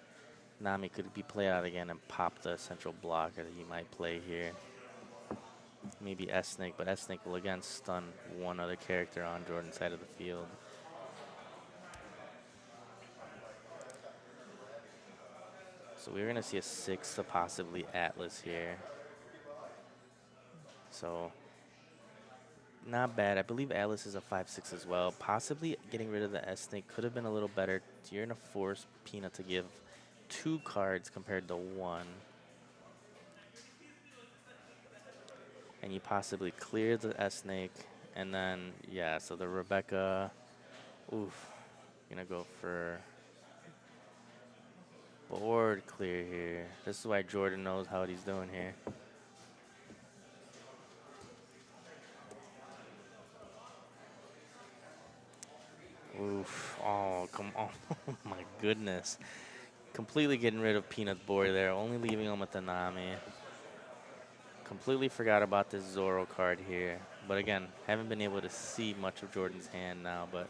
Nami could be played out again and pop the central blocker that he might play here. Maybe S-Snake, but S-Snake will again stun one other character on Jordan's side of the field. So we're going to see a 6 to possibly Atlas here. So not bad. I believe Atlas is a 5-6 as well. Possibly getting rid of the S-Snake could have been a little better. You're going to force Peanut to give 2 cards compared to 1. And you possibly clear the S-Snake. And then, yeah, so the Rebecca, oof, gonna go for board clear here. This is why Jordan knows how he's doing here. Oof, oh, come on, oh my goodness. Completely getting rid of Peanut's board there, only leaving him with the Nami. Completely forgot about this Zoro card here. But again, haven't been able to see much of Jordan's hand now, but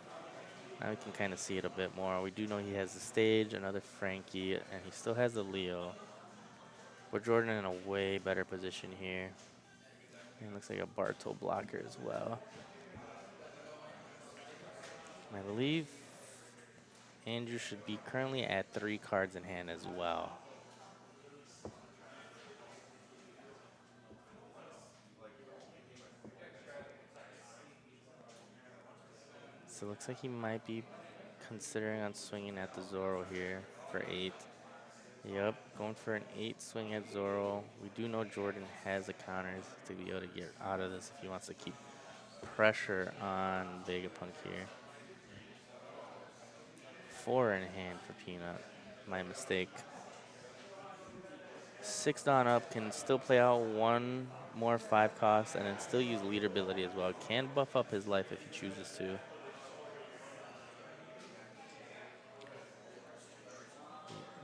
now we can kind of see it a bit more. We do know he has the stage, another Frankie, and he still has the Leo. But Jordan in a way better position here. And looks like a Bartol blocker as well. I believe Andrew should be currently at 3 cards in hand as well. So it looks like he might be considering on swinging at the Zoro here for 8. Yep, going for an 8 swing at Zoro. We do know Jordan has the counters to be able to get out of this if he wants to keep pressure on Vegapunk here. 4 in hand for Peanut. My mistake. 6 Dawn up can still play out 1 more 5 cost and then still use leader ability as well. Can buff up his life if he chooses to.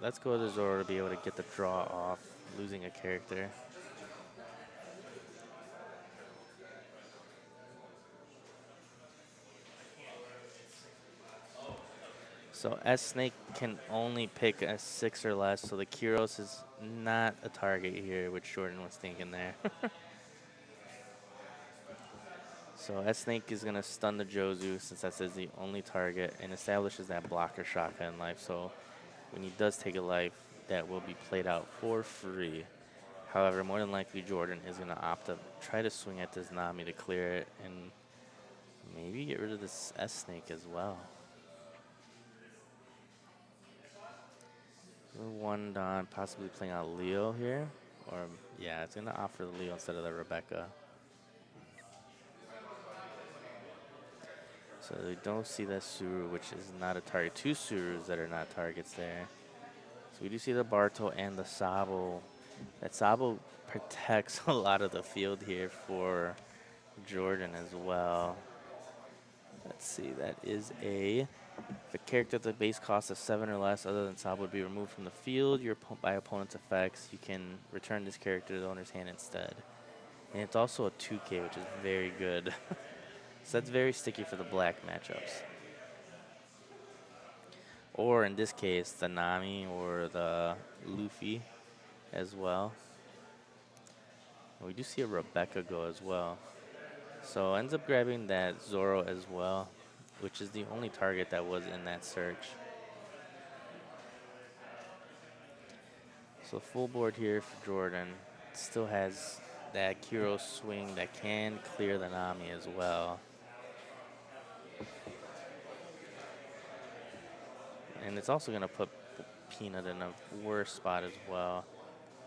Let's go to Zoro to be able to get the draw off, losing a character. So S-Snake can only pick a 6 or less, so the Kiros is not a target here, which Jordan was thinking there. So S-Snake is going to stun the Jozu, since that is the only target, and establishes that blocker shotgun life. So when he does take a life, that will be played out for free. However, more than likely, Jordan is going to opt to try to swing at this Nami to clear it, and maybe get rid of this S-Snake as well. 1 Dawn, possibly playing out Leo here. Or, yeah, it's going to opt for the Leo instead of the Rebecca. So we don't see that Suru, which is not a target. 2 Surus that are not targets there. So we do see the Bartol and the Sabo. That Sabo protects a lot of the field here for Jordan as well. Let's see, that is a... If a character at the base cost of 7 or less other than Sabo would be removed from the field by opponent's effects, you can return this character to the owner's hand instead. And it's also a 2K, which is very good. So that's very sticky for the black matchups. Or in this case, the Nami or the Luffy as well. And we do see a Rebecca go as well. So ends up grabbing that Zoro as well, which is the only target that was in that search. So full board here for Jordan. Still has that Kiro swing that can clear the Nami as well. And it's also going to put Peanut in a worse spot as well.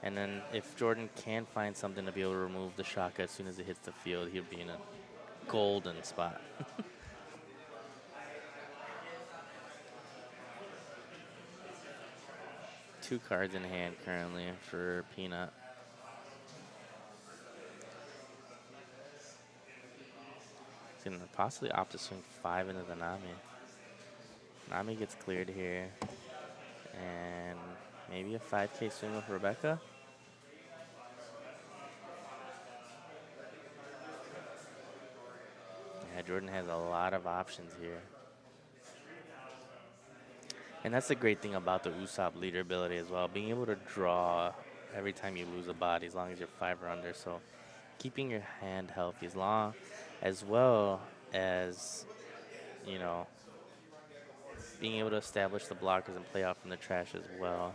And then if Jordan can find something to be able to remove the Shaka as soon as it hits the field, he'll be in a golden spot. 2 cards in hand currently for Peanut. can possibly opt to swing 5 into the Nami. Nami gets cleared here. And maybe a 5K swing with Rebecca. Yeah, Jordan has a lot of options here. And that's the great thing about the Usopp leader ability as well, being able to draw every time you lose a body as long as you're 5 or under. So keeping your hand healthy as well as, you know, being able to establish the blockers and play out from the trash as well.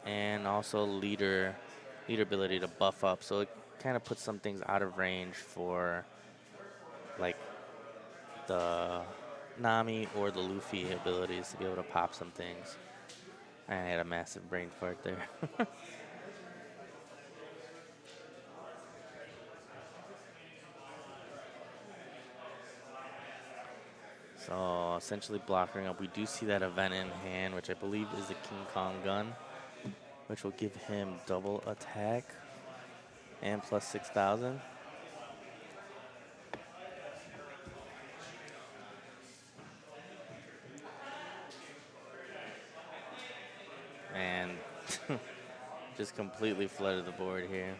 And also leader ability to buff up. So it kind of puts some things out of range for like the Nami or the Luffy abilities to be able to pop some things. I had a massive brain fart there. So essentially blocking up. We do see that event in hand, which I believe is the King Kong gun, which will give him double attack and plus 6,000. And just completely flooded the board here.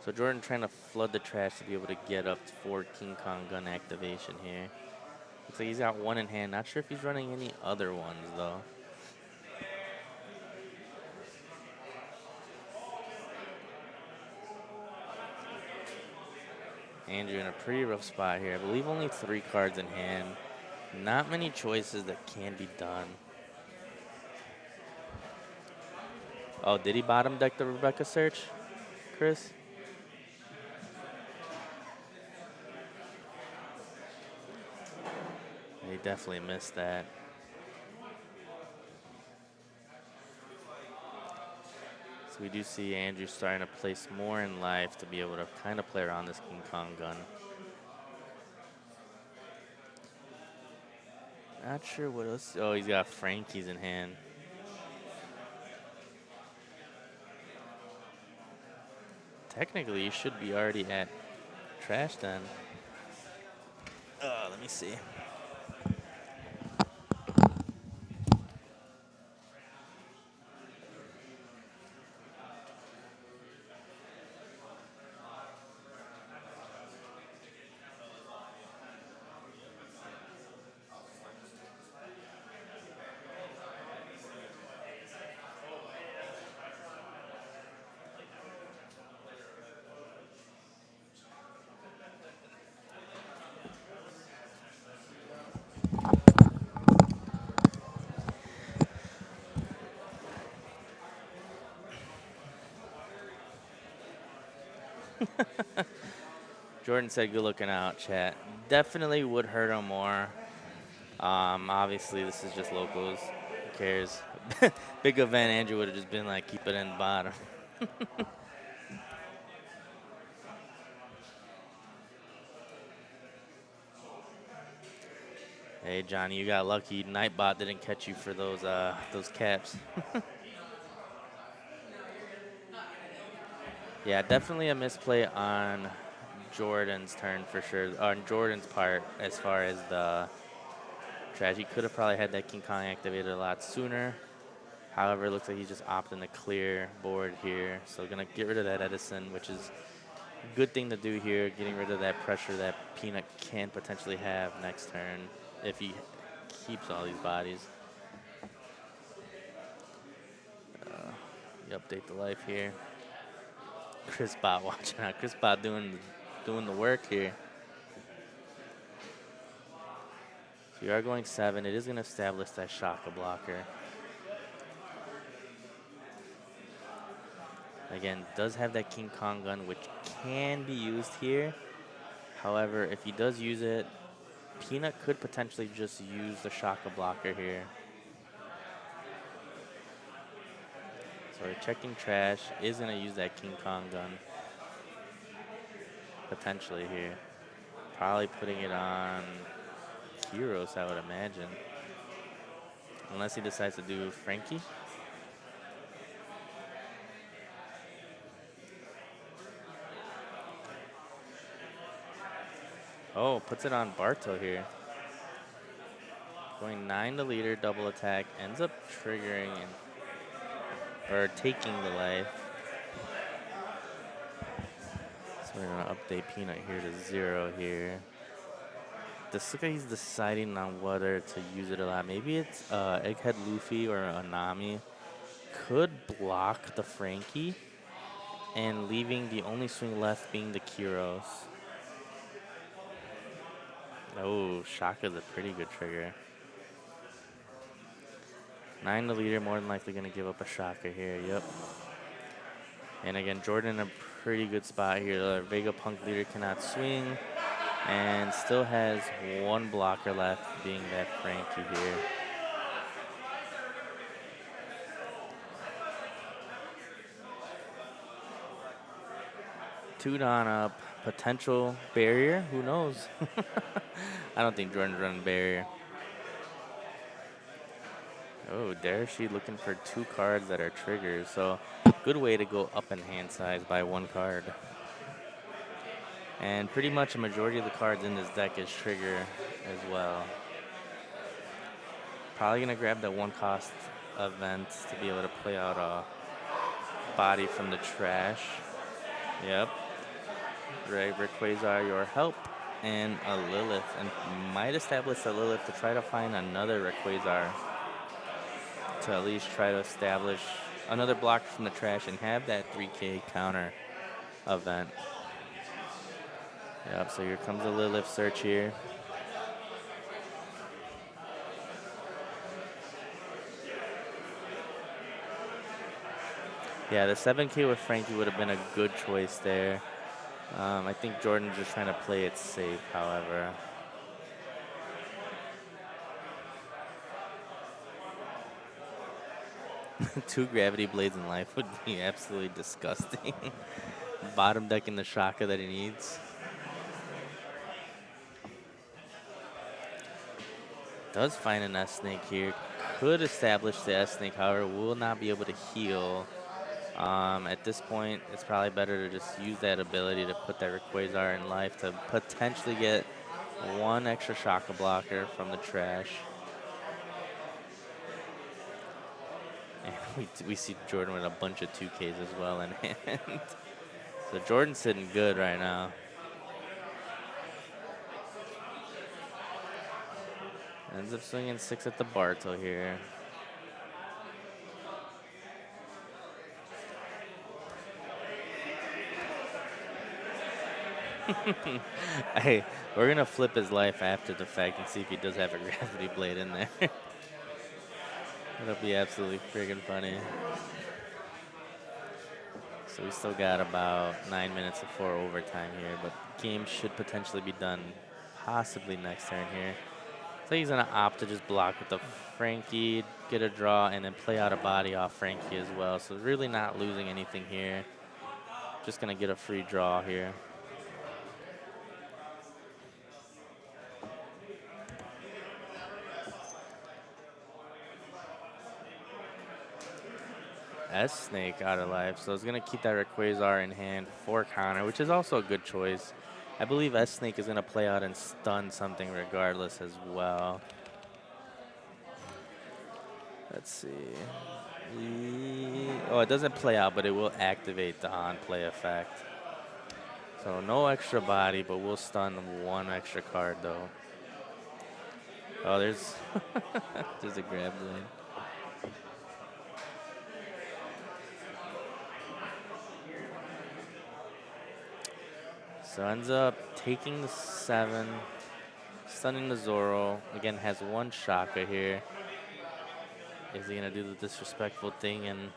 So Jordan trying to flood the trash to be able to get up for King Kong gun activation here. Looks like he's got one in hand. Not sure if he's running any other ones though. Andrew in a pretty rough spot here. I believe only 3 cards in hand. Not many choices that can be done. Oh, did he bottom deck the Rebecca search, Chris? He definitely missed that. So we do see Andrew starting to place more in life to be able to kind of play around this King Kong gun. Not sure what else. Oh, he's got Frankie's in hand. Technically, you should be already at trash then. Let me see. Jordan said, good looking out, chat. Definitely would hurt him more. Obviously, this is just locals. Who cares? Big event, Andrew would have just been like, keep it in the bottom. Hey, Johnny, you got lucky. Nightbot didn't catch you for those caps. Yeah, definitely a misplay on Jordan's turn for sure. On Jordan's part, as far as the trash. He could have probably had that King Kong activated a lot sooner. However, it looks like he's just opting to clear board here. So going to get rid of that Edison, which is a good thing to do here, getting rid of that pressure that Peanut can potentially have next turn if he keeps all these bodies. You update the life here. Chris Bot watching out. Chris Bot doing the work here. So we are going 7. It is going to establish that Shaka blocker. Again, does have that King Kong gun, which can be used here. However, if he does use it, Peanut could potentially just use the Shaka blocker here. So we're checking trash. Is going to use that King Kong gun. Potentially here. Probably putting it on Kyros, I would imagine. Unless he decides to do Frankie. Oh, puts it on Barto here. Going 9 to leader, double attack, ends up triggering or taking the life. So we're gonna update Peanut here to 0 here. This looks like he's deciding on whether to use it a lot. Maybe it's Egghead Luffy or a Nami. Could block the Frankie and leaving the only swing left being the Kyros. Oh, Shaka's a pretty good trigger. 9 the leader, more than likely going to give up a Shaka here. Yep. And again, Jordan in a pretty good spot here. The Vegapunk leader cannot swing and still has one blocker left, being that Frankie here. Two Don up, potential barrier, who knows? I don't think Jordan's running barrier. Oh, Darashi looking for 2 cards that are triggers, so good way to go up in hand size by 1 card. And pretty much a majority of the cards in this deck is trigger as well. Probably gonna grab that 1 cost event to be able to play out a body from the trash. Yep. Right, Rayquaza, your help, and a Lilith, and might establish a Lilith to try to find another Rayquaza to at least try to establish another block from the trash and have that 3K counter event. Yep, so here comes the Lilith search here. Yeah, the 7K with Frankie would have been a good choice there. I think Jordan's just trying to play it safe, however. Two Gravity Blades in life would be absolutely disgusting. Bottom decking the Shaka that he needs. Does find an S-Snake here. Could establish the S-Snake, however, will not be able to heal. At this point, it's probably better to just use that ability to put that Rayquaza in life to potentially get 1 extra Shaka blocker from the trash. And we see Jordan with a bunch of 2Ks as well in hand. So Jordan's sitting good right now. Ends up swinging 6 at the Barto here. Hey, we're gonna flip his life after the fact and see if he does have a Gravity Blade in there. That'll be absolutely friggin' funny. So we still got about 9 minutes before overtime here, but game should potentially be done possibly next turn here. So he's gonna opt to just block with the Frankie, get a draw, and then play out a body off Frankie as well. So really not losing anything here. Just gonna get a free draw here. S-Snake out of life, so it's going to keep that Rayquaza in hand for counter, which is also a good choice. I believe S-Snake is going to play out and stun something regardless as well. Let's see. Oh, it doesn't play out, but it will activate the on-play effect. So no extra body, but we'll stun 1 extra card, though. Oh, there's a grab lane. So ends up taking the 7, stunning the Zoro. Again, has 1 Shaka here. Is he gonna do the disrespectful thing and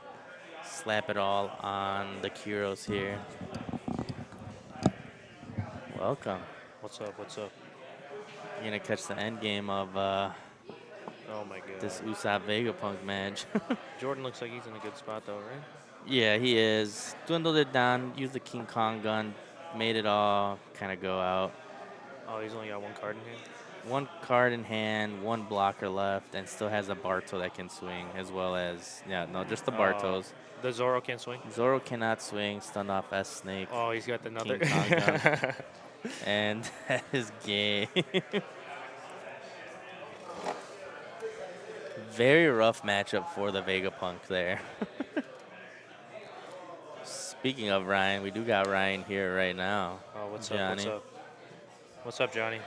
slap it all on the Kyros here? Welcome. What's up? What's up? You're gonna catch the end game of Oh my god. this Usopp Vegapunk match. Jordan looks like he's in a good spot though, right? Yeah, he is. Dwindled it down, used the King Kong gun, made it all kind of go out. Oh, he's only got 1 card in hand. 1 card in hand, 1 blocker left, and still has a Barto that can swing, as well as, yeah, no, just the Bartos. The Zoro can't swing. Zoro cannot swing, stunned off S-Snake. Oh, he's got another. King Kong gun. And that is game. Very rough matchup for the Vegapunk there. Speaking of Ryan, we do got Ryan here right now. Oh, what's Johnny. up? What's up? What's up, Johnny?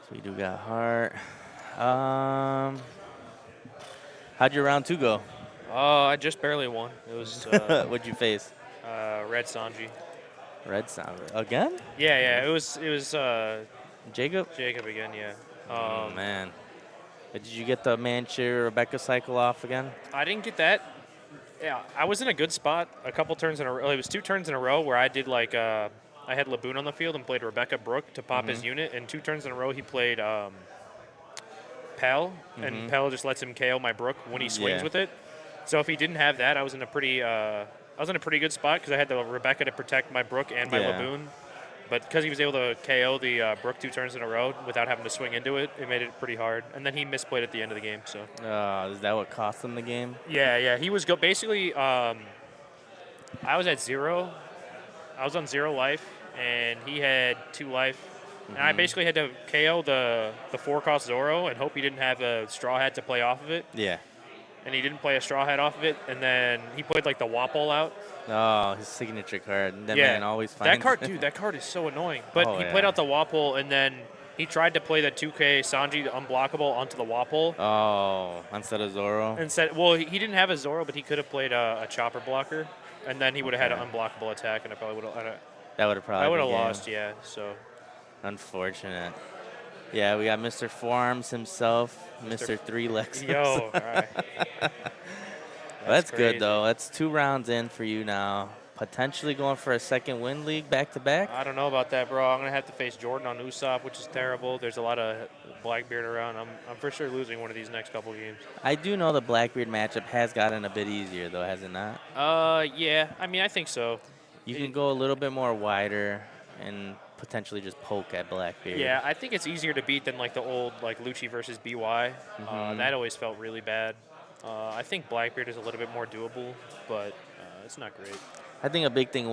So we do got Hart. How'd your round 2 go? I just barely won. It was What'd you face? Red Sanji. Red Sound again? Yeah. It was Jacob? Jacob again. Yeah. Oh man. Did you get the Manchu Rebecca cycle off again? I didn't get that. Yeah, I was in a good spot a couple turns in a row. It was 2 turns in a row where I did like I had Laboon on the field and played Rebecca Brook to pop his unit, and 2 turns in a row he played Pell, and Pell just lets him KO my Brook when he swings with it. So if he didn't have that, I was in a pretty good spot because I had the Rebecca to protect my Brook and my Laboon. But because he was able to KO the Brook 2 turns in a row without having to swing into it, it made it pretty hard. And then he misplayed at the end of the game. So. Is that what cost him the game? Yeah. He was basically. I was at 0. I was on 0 life, and he had 2 life. And I basically had to KO the 4-cost Zoro and hope he didn't have a Straw Hat to play off of it. Yeah. And he didn't play a Straw Hat off of it, and then he played like the Wapol out. Oh, his signature card. That man always finds that card, dude. That card is so annoying. But he played out the Wapol, and then he tried to play the 2K Sanji unblockable onto the Wapol. Oh, instead of Zoro. Well, he didn't have a Zoro, but he could have played a chopper blocker, and then he would have had an unblockable attack, and I probably would have. That would have probably. I would have lost. Yeah. So. Unfortunate. Yeah, we got Mr. Forearms himself, Mr. 3 Lexus. Yo, all right. That's good, though. That's 2 rounds in for you now. Potentially going for a second win league back-to-back. I don't know about that, bro. I'm going to have to face Jordan on Usopp, which is terrible. There's a lot of Blackbeard around. I'm for sure losing one of these next couple games. I do know the Blackbeard matchup has gotten a bit easier, though, has it not? Yeah. I mean, I think so. You can go a little bit more wider and potentially just poke at Blackbeard. Yeah, I think it's easier to beat than like the old like Lucci versus BY. That always felt really bad. I think Blackbeard is a little bit more doable, but it's not great. I think a big thing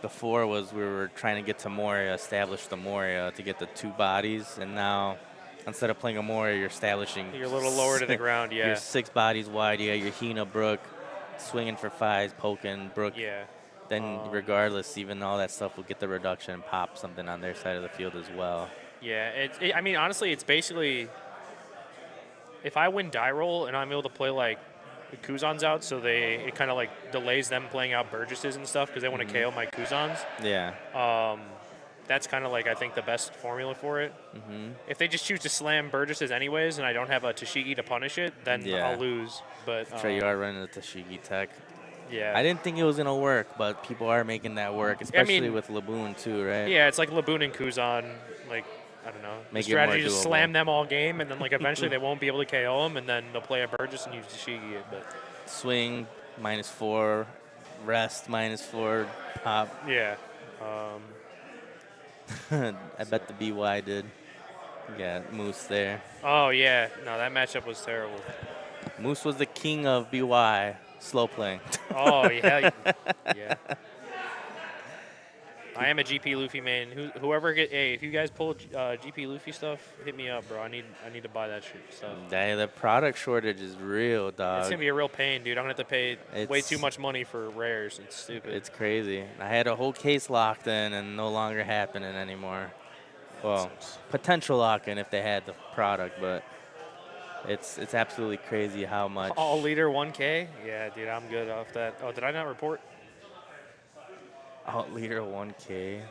before was we were trying to get to Moria, establish the Moria to get the 2 bodies, and now instead of playing a Moria, you're establishing. You're a little lower to the ground, yeah. You're 6 bodies wide. You got your Hina Brook swinging for 5s, poking Brook. Yeah. Then regardless, even all that stuff will get the reduction and pop something on their side of the field as well. Yeah, I mean, honestly, it's basically if I win die roll and I'm able to play like Kuzans out, so it kind of like delays them playing out Burgesses and stuff because they want to KO my Kuzans. Yeah. That's kind of like I think the best formula for it. If they just choose to slam Burgesses anyways, and I don't have a Tashigi to punish it, then I'll lose. But Trey, you are running the Tashigi tech. Yeah. I didn't think it was gonna work, but people are making that work, especially with Laboon too, right? Yeah, it's like Laboon and Kuzan, like. I don't know. Make the strategy it more is doable. slam them all game, and then like eventually they won't be able to KO them, and then they'll play a Burgess and use Tashigi it. But swing -4, rest -4, pop. Yeah. I bet the BY did. Yeah, Moose there. Oh yeah, no, that matchup was terrible. Moose was the king of BY, slow playing. Oh yeah, yeah. I am a GP Luffy main. If you guys pull GP Luffy stuff, hit me up, bro. I need to buy that shit stuff. The product shortage is real, dog. It's gonna be a real pain, dude. I'm gonna have to pay way too much money for rares. It's stupid. It's crazy. I had a whole case locked in and no longer happening anymore. Well, potential lock-in if they had the product, but it's absolutely crazy how much. All leader 1K? Yeah, dude, I'm good off that. Oh, did I not report? Alt leader 1K.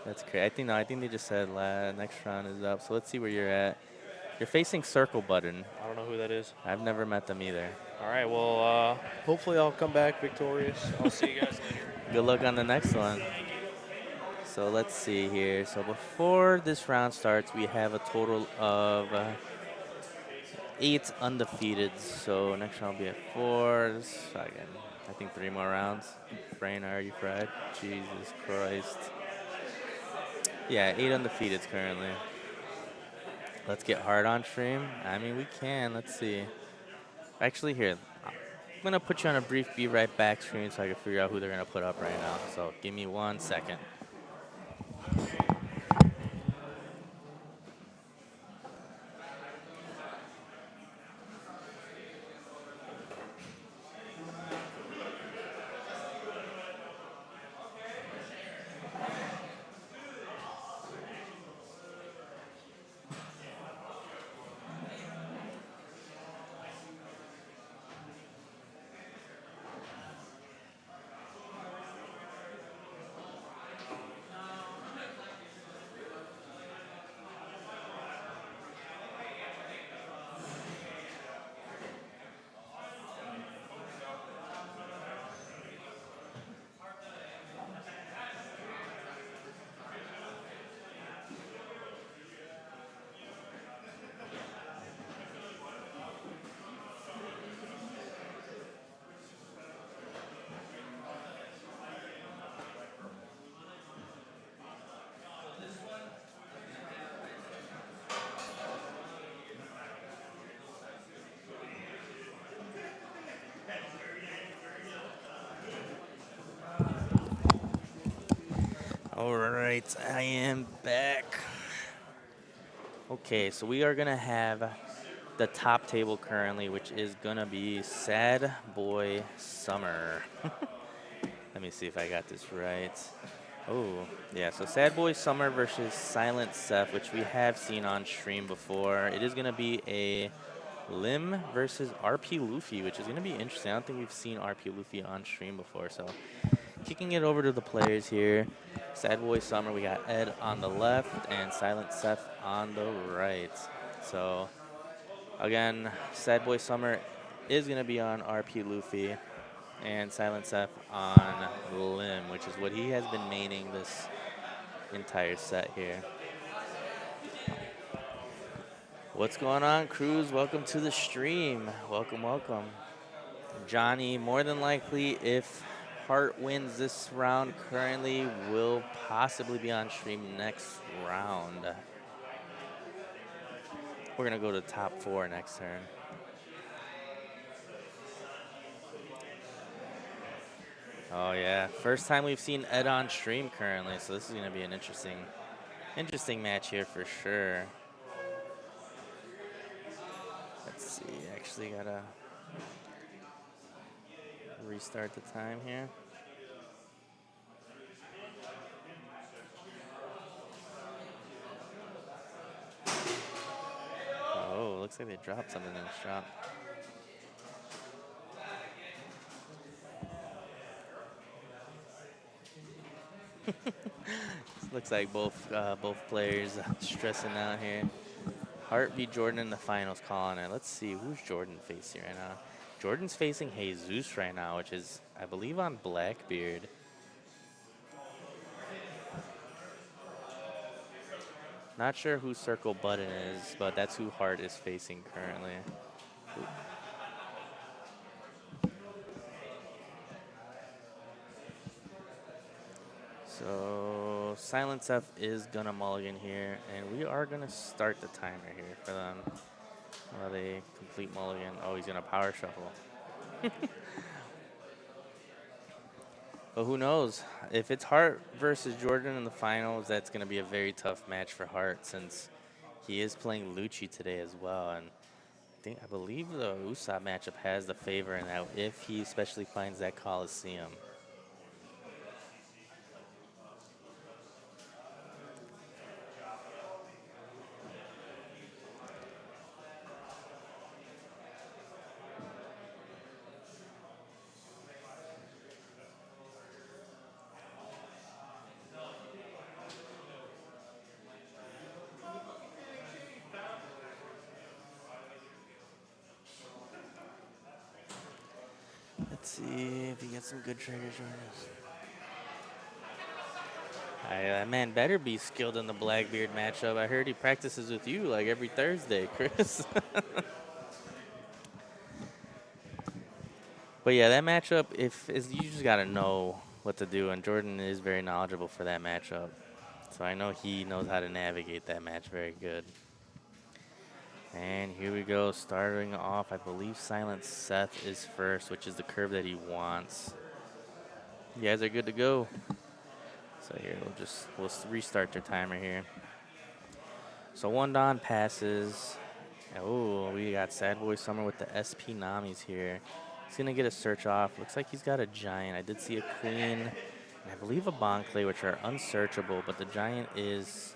That's crazy. I think they just said next round is up. So let's see where you're at. You're facing Circle Button. I don't know who that is. I've never met them either. All right, well, hopefully I'll come back victorious. I'll see you guys later. Good luck on the next one. So let's see here. So before this round starts, we have a total of 8 undefeated. So next round will be at 4. Again, I think 3 more rounds. Brain, are you fried? Jesus Christ. Yeah, 8 undefeateds currently. Let's get hard on stream. I mean, we can. Let's see. Actually, here. going to put you on a brief be right back screen so I can figure out who they're going to put up right now. So give me 1 second. All right, I am back. Okay, so we are going to have the top table currently, which is going to be Sad Boy Summer. Let me see if I got this right. Oh, yeah, so Sad Boy Summer versus Silent Seth, which we have seen on stream before. It is going to be a Lim versus RP Luffy, which is going to be interesting. I don't think we've seen RP Luffy on stream before, so kicking it over to the players here. Sad Boy Summer, we got Ed on the left and Silent Seth on the right. So, again, Sad Boy Summer is going to be on RP Luffy and Silent Seth on Lim, which is what he has been maining this entire set here. What's going on, Cruz? Welcome to the stream. Welcome, welcome. Johnny, more than likely, if Hart wins this round currently, will possibly be on stream next round. We're going to go to top 4 next turn. Oh, yeah. First time we've seen Ed on stream currently, so this is going to be an interesting match here for sure. Let's see. Actually got to restart the time here. Oh, looks like they dropped something in the shop. Looks like both players stressing out here. Hart v. Jordan in the finals calling it. Let's see, who's Jordan facing right now? Jordan's facing Jesus right now, which is, I believe, on Blackbeard. Not sure who Circle Button is, but that's who Hart is facing currently. So Silent Seth is gonna mulligan here, and we are gonna start the timer here for them while they complete mulligan. Oh, he's gonna power shuffle. But who knows? If it's Hart versus Jordan in the finals, that's gonna be a very tough match for Hart since he is playing Lucci today as well. And I believe the Usopp matchup has the favor in that if he especially finds that Coliseum. Let's see if he gets some good triggers on this. That man better be skilled in the Blackbeard matchup. I heard he practices with you like every Thursday, Chris. But yeah, that matchup, you just got to know what to do, and Jordan is very knowledgeable for that matchup. So I know he knows how to navigate that match very good. And here we go, starting off, I believe Silent Seth is first, which is the curve that he wants. You guys are good to go. So here, we'll restart the timer here. So one Don passes. Oh, we got Sad Boy Summer with the SP Namis here. He's going to get a search off. Looks like he's got a Giant. I did see a Queen, and I believe a Bonclay, which are unsearchable, but the Giant is,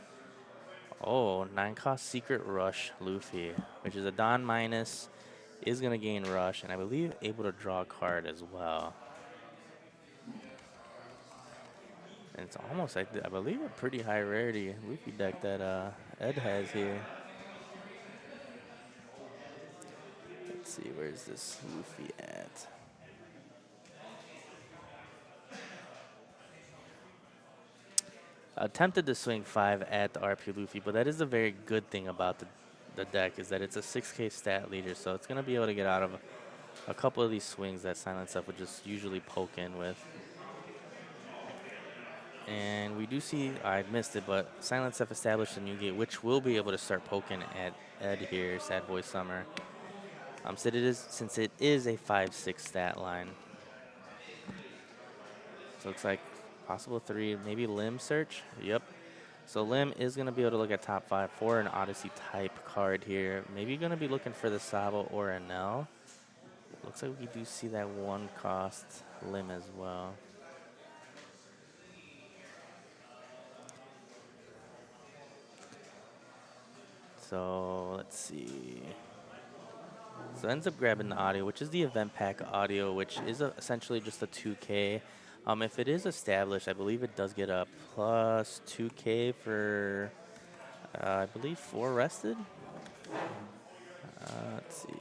9-cost Secret Rush Luffy, which is a Don minus, is going to gain Rush, and I believe able to draw a card as well. And it's almost, I believe, a pretty high rarity Luffy deck that Ed has here. Let's see, where's this Luffy at? Attempted to swing 5 at the RP Luffy, but that is a very good thing about the deck, is that it's a 6K stat leader, so it's going to be able to get out of a couple of these swings that Silent Seth would just usually poke in with. And we do see, I missed it, but Silent Seth established a new gate, which will be able to start poking at Ed here, Sad Boy Summer. Since it is a 5-6 stat line. So it looks like possible 3, maybe Limb search. Yep. So Limb is going to be able to look at top 5 for an Odyssey type card here. Maybe going to be looking for the Sabo or Enel. Looks like we do see that 1-cost Limb as well. So let's see. So ends up grabbing the audio, which is the event pack audio, which is essentially just a 2K. If it is established, I believe it does get a plus 2K for, I believe, 4 rested. Let's see.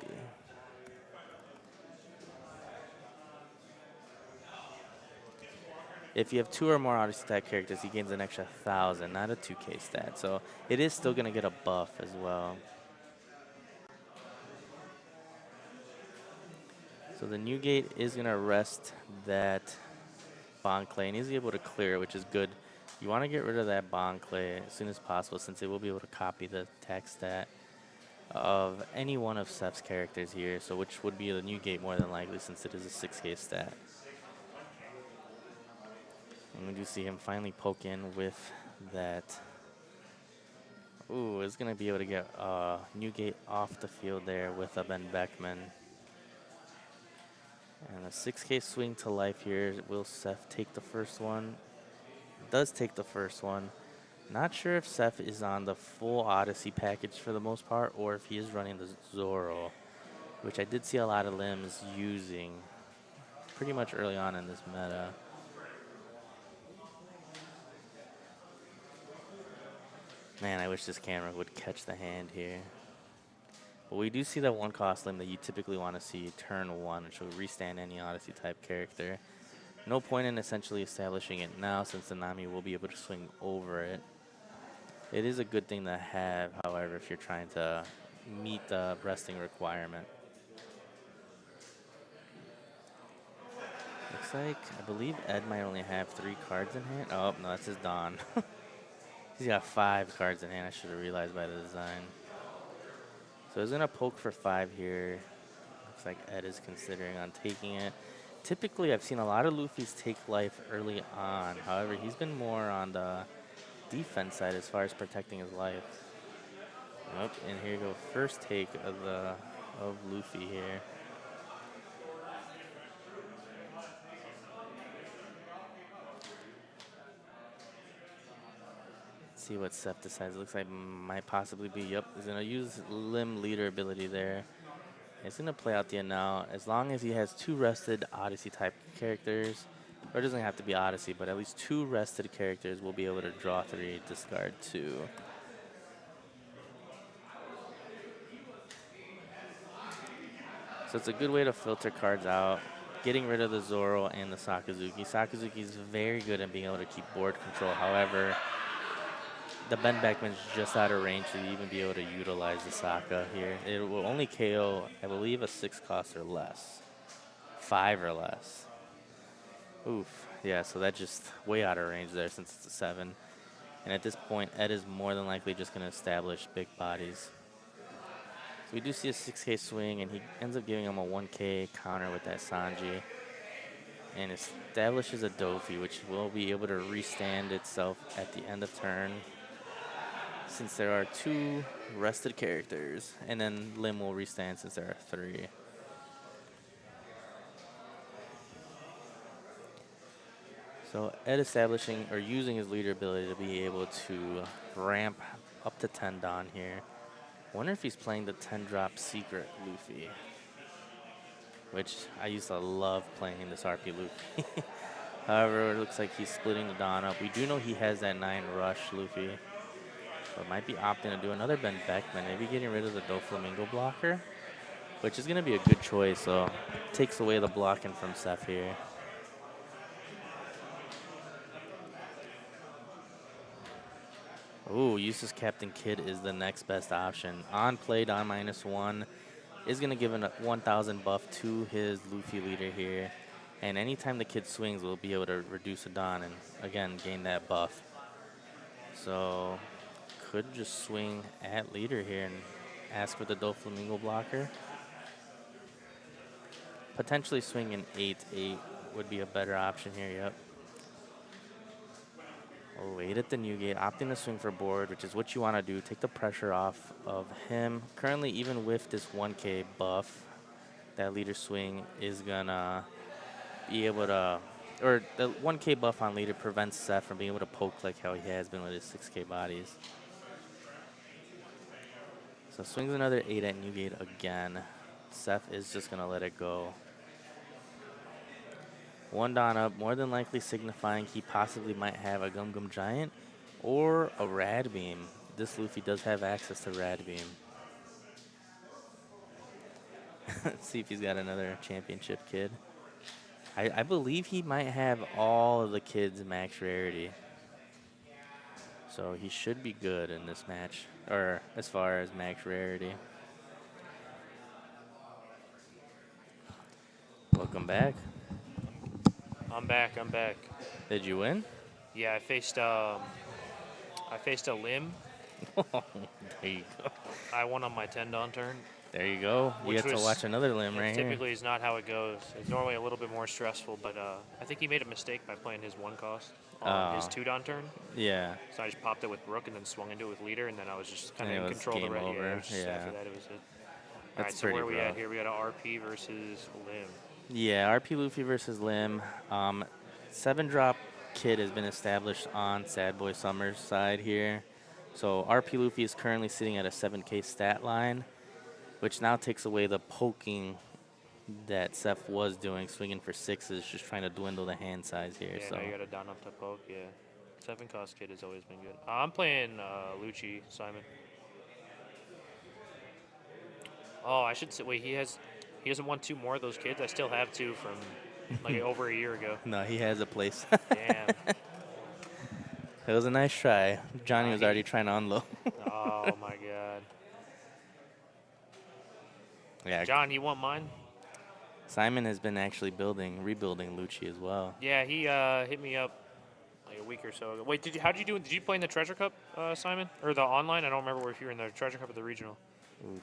If you have 2 or more Odyssey type characters, he gains an extra 1,000, not a 2K stat. So it is still going to get a buff as well. So the new gate is going to rest that Bonclay, and he's able to clear it, which is good. You want to get rid of that Bonclay as soon as possible, since it will be able to copy the attack stat of any one of Seth's characters here, so which would be the new gate more than likely, since it is a 6K stat. And we do see him finally poke in with that. Ooh, is going to be able to get new gate off the field there with a Ben Beckman. And a 6K swing to life here. Will Seth take the first one? Does take the first one. Not sure if Seth is on the full Odyssey package for the most part, or if he is running the Zoro, which I did see a lot of limbs using pretty much early on in this meta. Man, I wish this camera would catch the hand here. But we do see that 1-cost limb that you typically want to see turn 1, which will restand any Odyssey type character. No point in essentially establishing it now, since the Nami will be able to swing over it. It is a good thing to have, however, if you're trying to meet the resting requirement. Looks like, I believe Ed might only have 3 cards in hand. Oh, no, that's his Don. He's got 5 cards in hand. I should have realized by the design. So he's going to poke for 5 here. Looks like Ed is considering on taking it. Typically, I've seen a lot of Luffy's take life early on. However, he's been more on the defense side as far as protecting his life. Nope, and here you go. First take of Luffy here. See what Seth decides. Looks like might possibly be, yep, he's going to use Limb Leader ability there. He's going to play out the Enel. As long as he has 2 rested Odyssey type characters, or it doesn't have to be Odyssey, but at least 2 rested characters will be able to draw 3, discard 2. So it's a good way to filter cards out, getting rid of the Zoro and the Sakazuki. Sakazuki is very good at being able to keep board control. However, the Ben Beckman's just out of range to even be able to utilize the Sokka here. It will only KO, I believe, a 6-cost or less. 5 or less. Oof. Yeah, so that's just way out of range there since it's a 7. And at this point, Ed is more than likely just going to establish big bodies. So we do see a 6K swing, and he ends up giving him a 1K counter with that Sanji. And establishes a Dofi, which will be able to restand itself at the end of turn, since there are 2 rested characters. And then Lim will restand since there are 3. So Ed establishing or using his leader ability to be able to ramp up to 10 Don here. Wonder if he's playing the 10 drop secret Luffy, which I used to love playing this RP Luffy. However, it looks like he's splitting the Don up. We do know he has that 9 rush Luffy, but might be opting to do another Ben Beckman, maybe getting rid of the Doflamingo blocker, which is going to be a good choice. So takes away the blocking from Seth here. Ooh, uses Captain Kid is the next best option. On play, Don -1 is going to give a 1,000 buff to his Luffy leader here. And anytime the kid swings, we'll be able to reduce a Don and, again, gain that buff. So, could just swing at leader here and ask for the Doflamingo blocker. Potentially swing an 8-8 would be a better option here, yep. Oh, 8 at the new gate, opting to swing for board, which is what you want to do. Take the pressure off of him. Currently, even with this 1K buff, that leader swing is going to be able to, or the 1K buff on leader prevents Seth from being able to poke like how he has been with his 6K bodies. So swings another 8 at Newgate again. Seth is just going to let it go. 1 Don up, more than likely signifying he possibly might have a Gum Gum Giant or a Rad Beam. This Luffy does have access to Rad Beam. Let's see if he's got another championship kid. I believe he might have all of the kids max rarity. So he should be good in this match, or as far as max rarity. Welcome back. I'm back. Did you win? Yeah, I faced a Lim. There you go. I won on my 10 Don turn. There you go. You Which get to was- watch another limb right here. Typically is not how it goes. It's normally a little bit more stressful, but I think he made a mistake by playing his 1 cost on his 2 Don turn. Yeah. So I just popped it with Brook and then swung into it with leader, and then I was just kind And of it in was control of the game red. over. Yeah, it was just Yeah. after that, it was it. All That's right, so where are we pretty at rough. here? We got a RP versus Lim. Yeah, RP Luffy versus Lim. 7 drop kid has been established on Sad Boy Summer's side here. So RP Luffy is currently sitting at a 7K stat line, which now takes away the poking that Seth was doing, swinging for 6s, just trying to dwindle the hand size here. Yeah, so now you got a Don up to poke. Yeah, 7 cost kid has always been good. I'm playing Lucci, Simon. Oh, I should say. Wait, he hasn't won 2 more of those kids. I still have 2 from like over a year ago. no, he has a place. Damn. It was a nice try. Johnny was he- already trying to unload. Oh my God. Yeah, John, you want mine? Simon has been actually rebuilding Lucci as well. Yeah, he hit me up like a week or so ago. Wait, how did you do? Did you play in the Treasure Cup, Simon, or the online? I don't remember if you were in the Treasure Cup or the regional. Oof.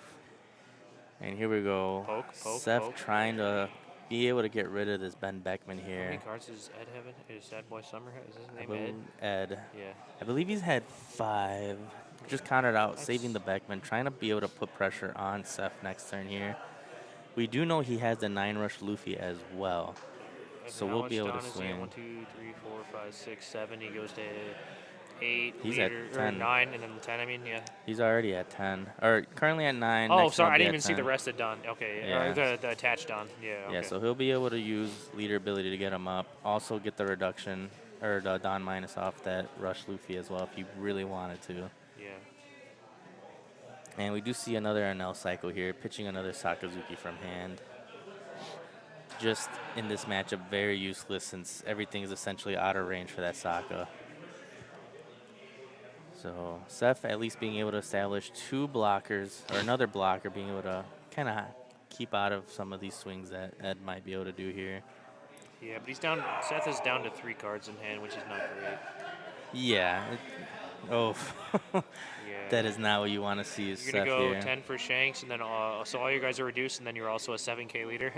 And here we go. Poke, Seth poke. trying to be able to get rid of this Ben Beckman How here. many cards does Ed have? Is Sad Boy Summer? Is his I name believe Ed? Ed. Yeah. I believe he's had 5. Just counted out, saving the Beckman, trying to be able to put pressure on Seth next turn here. We do know he has the 9 rush Luffy as well. And So how we'll much be able Don to is he at? swing. 1, 2, 3, 4, 5, 6, 7. He goes to 8. He's at leader, or 10. 9, and then 10. I mean, yeah. He's already at 10, or currently at 9. Oh, next sorry, he'll I be didn't at even see 10. the rest of Don. Okay, Yeah. or the attached Don. Yeah. Okay. Yeah, so he'll be able to use leader ability to get him up. Also get the reduction, or the Don minus off that rush Luffy as well if he really wanted to. Yeah. And we do see another NL cycle here, pitching another Sakazuki from hand. Just in this matchup, very useless since everything is essentially out of range for that Sokka. So Seth at least being able to establish 2 blockers, or another blocker being able to kind of keep out of some of these swings that Ed might be able to do here. Yeah, but he's down. Seth is down to 3 cards in hand, which is not great. Yeah, Oh, Yeah. that is not what you want to see. Is You're Seth gonna go here. 10 for Shanks, and then so all your guys are reduced, and then you're also a 7K leader.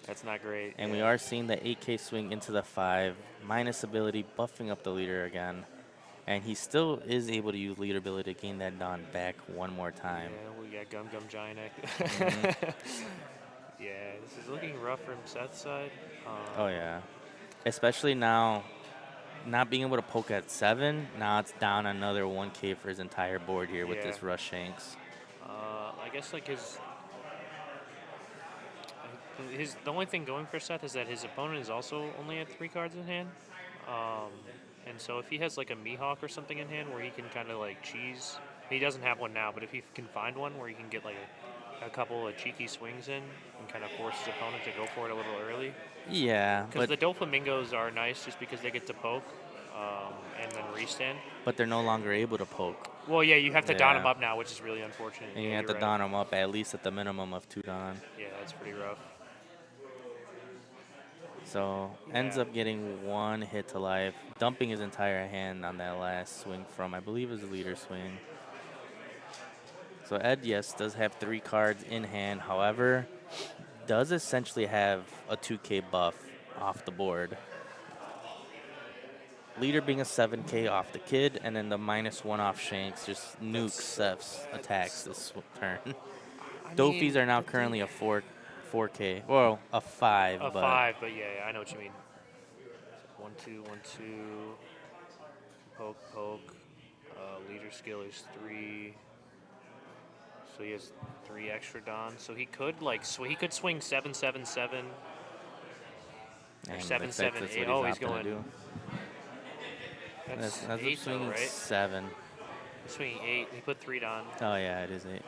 That's not great. And yeah. we are seeing the 8K swing into the 5, minus ability, buffing up the leader again. And he still is able to use leader ability to gain that Dawn back one more time. Yeah, we got Gum Gum Giant. Mm-hmm. Yeah, this is looking rough from Seth's side. Oh, yeah. Especially now, not being able to poke at 7, now it's down another 1K for his entire board here with Yeah. this Rush Shanks. I guess like the only thing going for Seth is that his opponent is also only at 3 cards in hand. And so if he has like a Mihawk or something in hand where he can kind of like cheese, he doesn't have one now, but if he can find one where he can get like a couple of cheeky swings in and kind of force his opponent to go for it a little early. Yeah, Because but the Doflamingos are nice just because they get to poke and then restand. they're no longer able to poke. Well, yeah, you have to don Yeah. them up now, which is really unfortunate. And yeah, you have to you're don them up at least at the minimum of 2 Dawn. Yeah, that's pretty rough. So ends Yeah. up getting 1 hit to life, dumping his entire hand on that last swing from, I believe, his leader swing. So Ed, yes, does have 3 cards in hand. However, does essentially have a 2K buff off the board. Leader being a 7K off the kid, and then the -1 off Shanks just nukes Seth's attacks this turn. Dofies are now currently a 4K. Well, a 5. A but 5, but yeah, I know what you mean. 1, 2, 1, 2. Poke, poke. Leader skill is 3. So he has 3 extra Don. So he could like he could swing 7, 7, 7. Or and 7, looks like 7, that's 8. what Oh, he's opting to going. do. That's That's 8 though, swinging right? 7. He's swinging 8. He put 3 Don. Oh yeah, it is 8.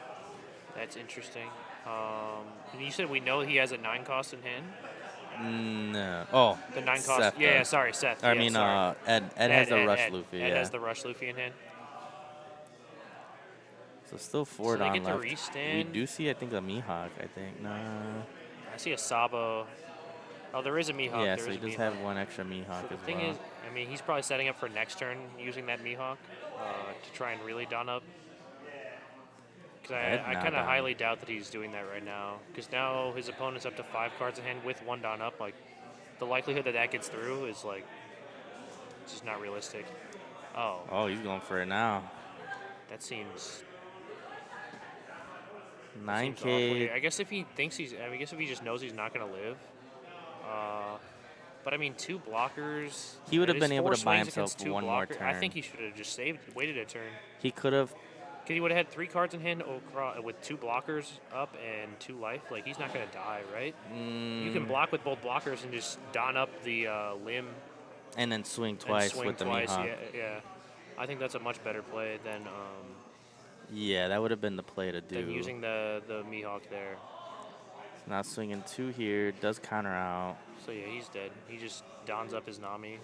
That's interesting. And you said we know he has a 9 cost in hand? No. Oh, The 9 cost. Seth Yeah, does. sorry, Seth. I yeah, mean, sorry. Ed has the Rush Ed. Luffy. Ed Yeah. has the Rush Luffy in hand. So still 4 So they Dawn get to left. We restand. do see, I think, a Mihawk. I think. No. I see a Sabo. Oh, there is a Mihawk. Yeah, there so he is a does Mihawk. have 1 extra Mihawk So the as thing well. is, I mean, he's probably setting up for next turn using that Mihawk to try and really don up. Because Ed I not kind of down. highly doubt that he's doing that right now. Because now his opponent's up to 5 cards in hand with 1 don up. Like, the likelihood that that gets through is like, it's just not realistic. Oh, Oh, he's going for it now. that seems. 9K. I guess if he thinks he's, I guess if he just knows he's not going to live. But I mean, 2 blockers. He would have it been is able 4 to buy swings himself against 2 one more blockers. I turn. think he should have just waited a turn. He could have. Because he would have had 3 cards in hand with 2 blockers up and 2 life. Like, he's not going to die, right? You can block with both blockers and just don up the limb And then swing and twice swing with the twice. Mihawk. Yeah. I think that's a much better play than Yeah, that would have been the play to do. using the Mihawk there. Now swinging 2 here, does counter out. So yeah, he's dead. He just dons up his Nami.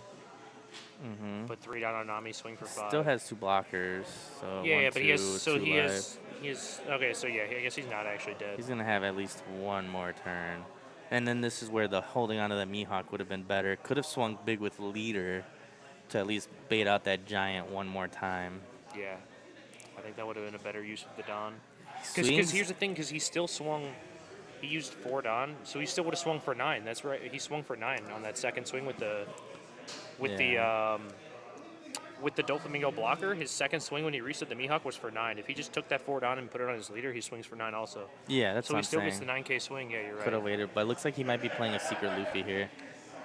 Mm-hmm. Put 3 down on Nami, swing for 5. Still has 2 blockers. So Yeah, 1, but 2, he has. So 2 he life. has. Okay, so yeah, I guess he's not actually dead. He's gonna have at least 1 more turn. And then this is where the holding onto the Mihawk would have been better. Could have swung big with leader to at least bait out that giant 1 more time. Yeah, I think that would have been a better use of the Don. Swings- Because here's the thing, because he still swung. He used 4 Don, so he still would have swung for 9. That's right. He swung for 9 on that second swing with the Doflamingo blocker. His second swing when he reset the Mihawk was for 9. If he just took that 4 Don and put it on his leader, he swings for 9 also. Yeah, that's So what he I'm still saying. gets the 9K swing. Yeah, you're right. Could have waited, but it looks like he might be playing a secret Luffy here.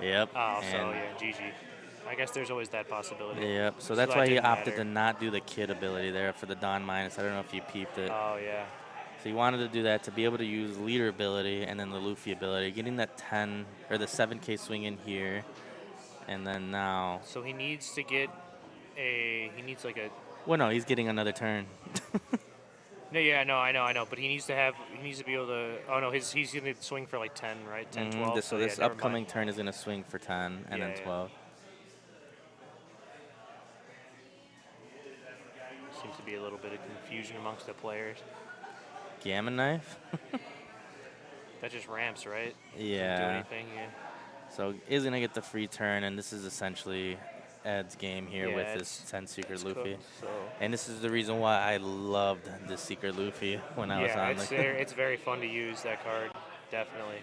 Yep. Oh, so and- yeah, GG. I guess there's always that possibility. Yep. So So that's that why he didn't opted matter. to not do the kid ability there for the Don minus. I don't know if you peeped it. Oh yeah. So he wanted to do that to be able to use leader ability and then the Luffy ability, getting that 10 or the 7K swing in here, and then now. So he needs to get he needs like a. Well, no, he's getting another turn. No, yeah, no, I know, but he needs to be able to. Oh no, he's gonna swing for like 10, right? 10, 12. So yeah, this never upcoming mind. turn is gonna swing for 10 and Yeah, then yeah. 12. Seems to be a little bit of confusion amongst the players. Gamma knife. That just ramps, right? Doesn't do Yeah. anything, yeah. So is gonna get the free turn, and this is essentially Ed's game here Yeah, with it's- this 10 Secret it's Luffy. cooked, so. And this is the reason why I loved this Secret Luffy when I was Yeah, on it's the very, it's very fun to use, that card. Definitely.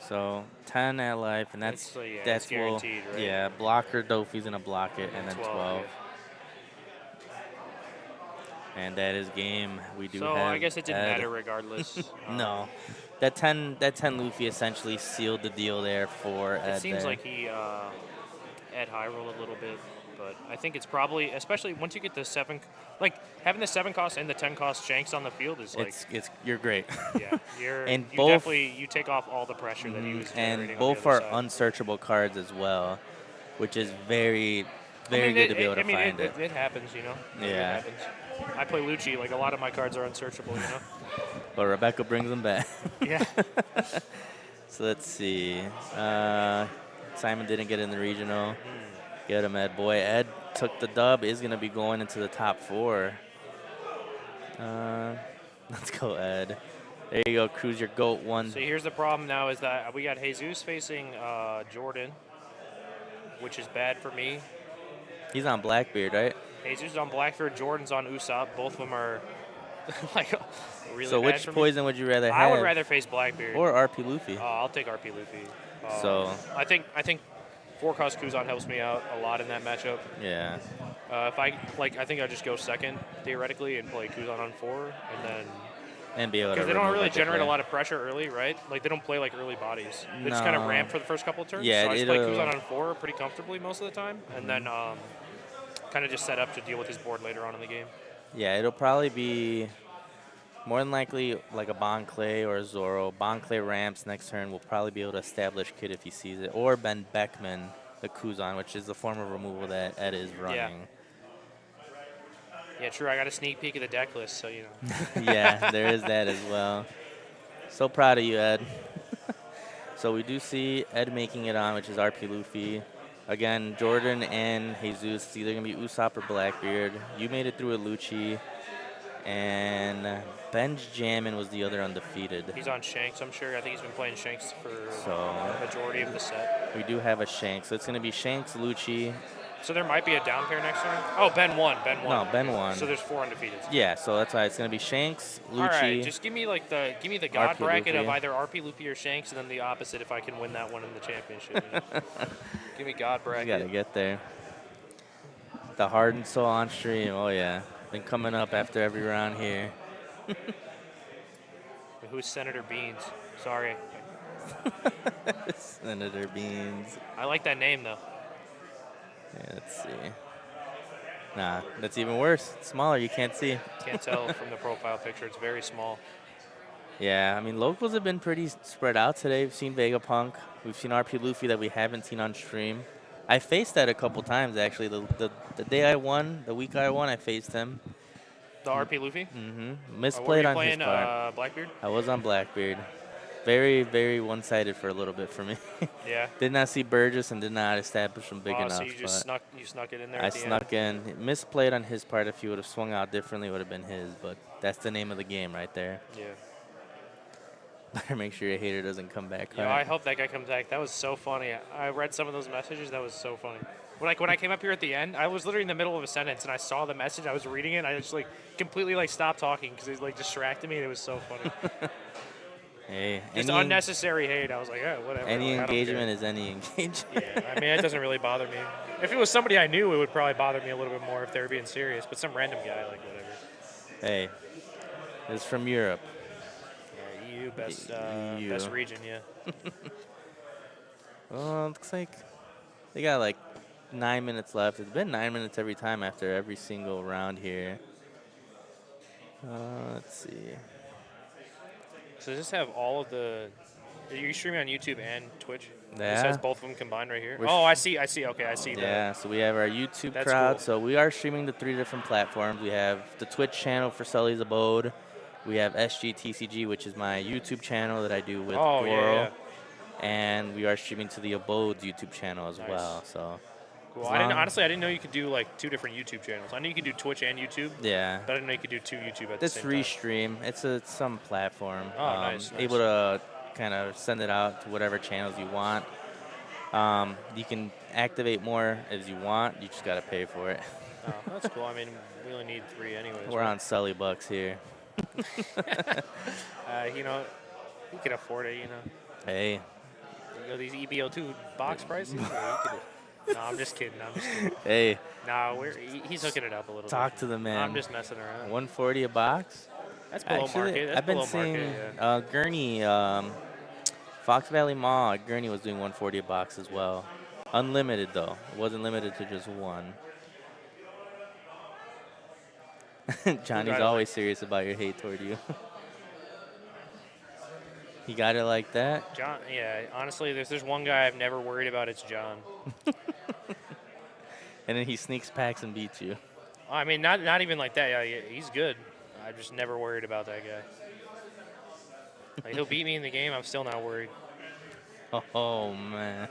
So 10 at life, and that's It's, yeah, that's it's guaranteed, right? yeah, blocker Dofi's gonna block it, and then 12. yeah. And that is game. We do So have I guess it didn't Ed. matter regardless. No, that 10 Luffy essentially sealed the deal there for Ed. It seems there. like he Ed high rolled a little bit, but I think it's probably, especially once you get the 7, like having the 7 cost and the 10 cost Shanks on the field is like, it's you're great. yeah, and you both definitely you take off all the pressure that he was generating. and on both the are other side. unsearchable cards as well, which is very good to be able to find it. It happens, you know. Yeah. It happens. I play Lucci. Like a lot of my cards are unsearchable, you know. But Rebecca brings them back. Yeah. So let's see. Simon didn't get in the regional. Get him, Ed. Boy, Ed took the dub. Is going to be going into the top 4. Let's go, Ed. There you go. Cruise your GOAT one. So here's the problem now is that we got Jesus facing Jordan, which is bad for me. He's on Blackbeard, right? Jesus is on Blackbeard, Jordan's on Usopp. Both of them are like really So bad which for me. poison would you rather have? I would rather face Blackbeard. Or RP Luffy. I'll take RP Luffy. So I think 4-cost Kuzan helps me out a lot in that matchup. yeah. If I think I'll just go second theoretically and play Kuzan on 4, and then And be able to because they don't remove really like they generate a play. lot of pressure early, right? Like they don't play like early bodies. They just kind of No. ramp for the first couple of turns. Yeah, so I just play it'll- Kuzan on 4 pretty comfortably most of the time, and then kind of just set up to deal with his board later on in the game. Yeah, it'll probably be more than likely like a Bon Clay or a Zoro. Bon Clay ramps next turn. Will probably be able to establish Kid if he sees it. Or Ben Beckman, the Kuzan, which is the form of removal that Ed is running. Yeah, true. I got a sneak peek of the deck list, so you know. Yeah, there is that as well. So proud of you, Ed. So we do see Ed making it on, which is RP Luffy. Again, Jordan and Jesus. It's either going to be Usopp or Blackbeard. You made it through a Lucci. And Ben's Jammin was the other undefeated. He's on Shanks, I'm sure. I think he's been playing Shanks for So the majority of the set. we do have a Shanks. So it's going to be Shanks, Lucci. So there might be a down pair next turn. Oh, Ben won. No, Ben won. So there's 4 undefeated. Yeah, so that's why it's going to be Shanks, Lucci. All right, just give me the god RP bracket of Luffy. either RP Luffy or Shanks, and then the opposite if I can win that one in the championship. You know? Give me god You bracket. got to get there. The Heart and Soul on stream. Oh, yeah. Been coming up after every round here. Who's Senator Beans? Sorry, Senator Beans. I like that name though. Yeah, let's see. Nah, that's even worse. It's smaller. You can't see. Can't tell from the profile picture. It's very small. Yeah, I mean, locals have been pretty spread out today. We've seen Vegapunk. We've seen RP Luffy that we haven't seen on stream. I faced that a couple times, actually. The day I won, the week I won, I faced him. The RP Luffy. Mm-hmm. Were Misplayed you on playing his part. Blackbeard? I was on Blackbeard. Very, very one-sided for a little bit for me. Yeah. Did not see Burgess and did not establish him big Oh, enough. so you just but snuck it in there. I at the snuck in. Misplayed on his part. If he would have swung out differently, it would have been his. But that's the name of the game right there. End. Yeah. Better make sure your hater doesn't come back. Yeah, All I right. hope that guy comes back. That was so funny. I read some of those messages. That was so funny. When I came up here at the end, I was literally in the middle of a sentence and I saw the message. I was reading it. And I just completely stopped talking because it distracted me. And it was so funny. Hey, Just any, unnecessary hate. I was like, oh, whatever. any Like, I don't engagement care. is any engagement. Yeah, I mean, it doesn't really bother me. If it was somebody I knew, it would probably bother me a little bit more if they were being serious. But some random guy, like whatever. Hey, it's from Europe. Yeah, EU best EU. best region, yeah. Well, it looks like they got like 9 minutes left. It's been 9 minutes every time after every single round here. Let's see. So does this have all of the? Are you streaming on YouTube and Twitch? Yeah. This has both of them combined right here. We're Oh, I see. Okay, I see. Yeah, so we have our YouTube That's crowd. cool. So we are streaming to 3 different platforms. We have the Twitch channel for Sully's Abode. We have SGTCG, which is my YouTube channel that I do with Oh, yeah, Goro. yeah. And we are streaming to the Abode's YouTube channel as Nice. well. So Cool. as I long- didn't know you could do like 2 different YouTube channels. I knew you could do Twitch and YouTube, yeah, but I didn't know you could do 2 YouTube at the this same time. restream. It's some platform. Oh, nice, Able to kind of send it out to whatever channels you want. You can activate more as you want. You just got to pay for it. Oh, that's cool. I mean, we only need 3 anyways. We're on Sully bucks here. You know, you can afford it, you know. Hey, You know, these EBO2 box prices? Yeah, you could, no, I'm just kidding. I'm just kidding. hey, No, he's hooking it up a little talk bit. to the man. I'm just messing around. 140 a box? That's below Actually, market. That's I've been below seeing market, yeah. Gurney, Fox Valley Mall at Gurney was doing 140 a box as well. Unlimited, though. It wasn't limited to just one. Johnny's always serious about your hate toward you. You got it like that? John, yeah, honestly, there's one guy I've never worried about. It's John. And then he sneaks packs and beats you. I mean, not even like that. Yeah, he's good. I'm just never worried about that guy. Like, he'll beat me in the game. I'm still not worried. Oh man.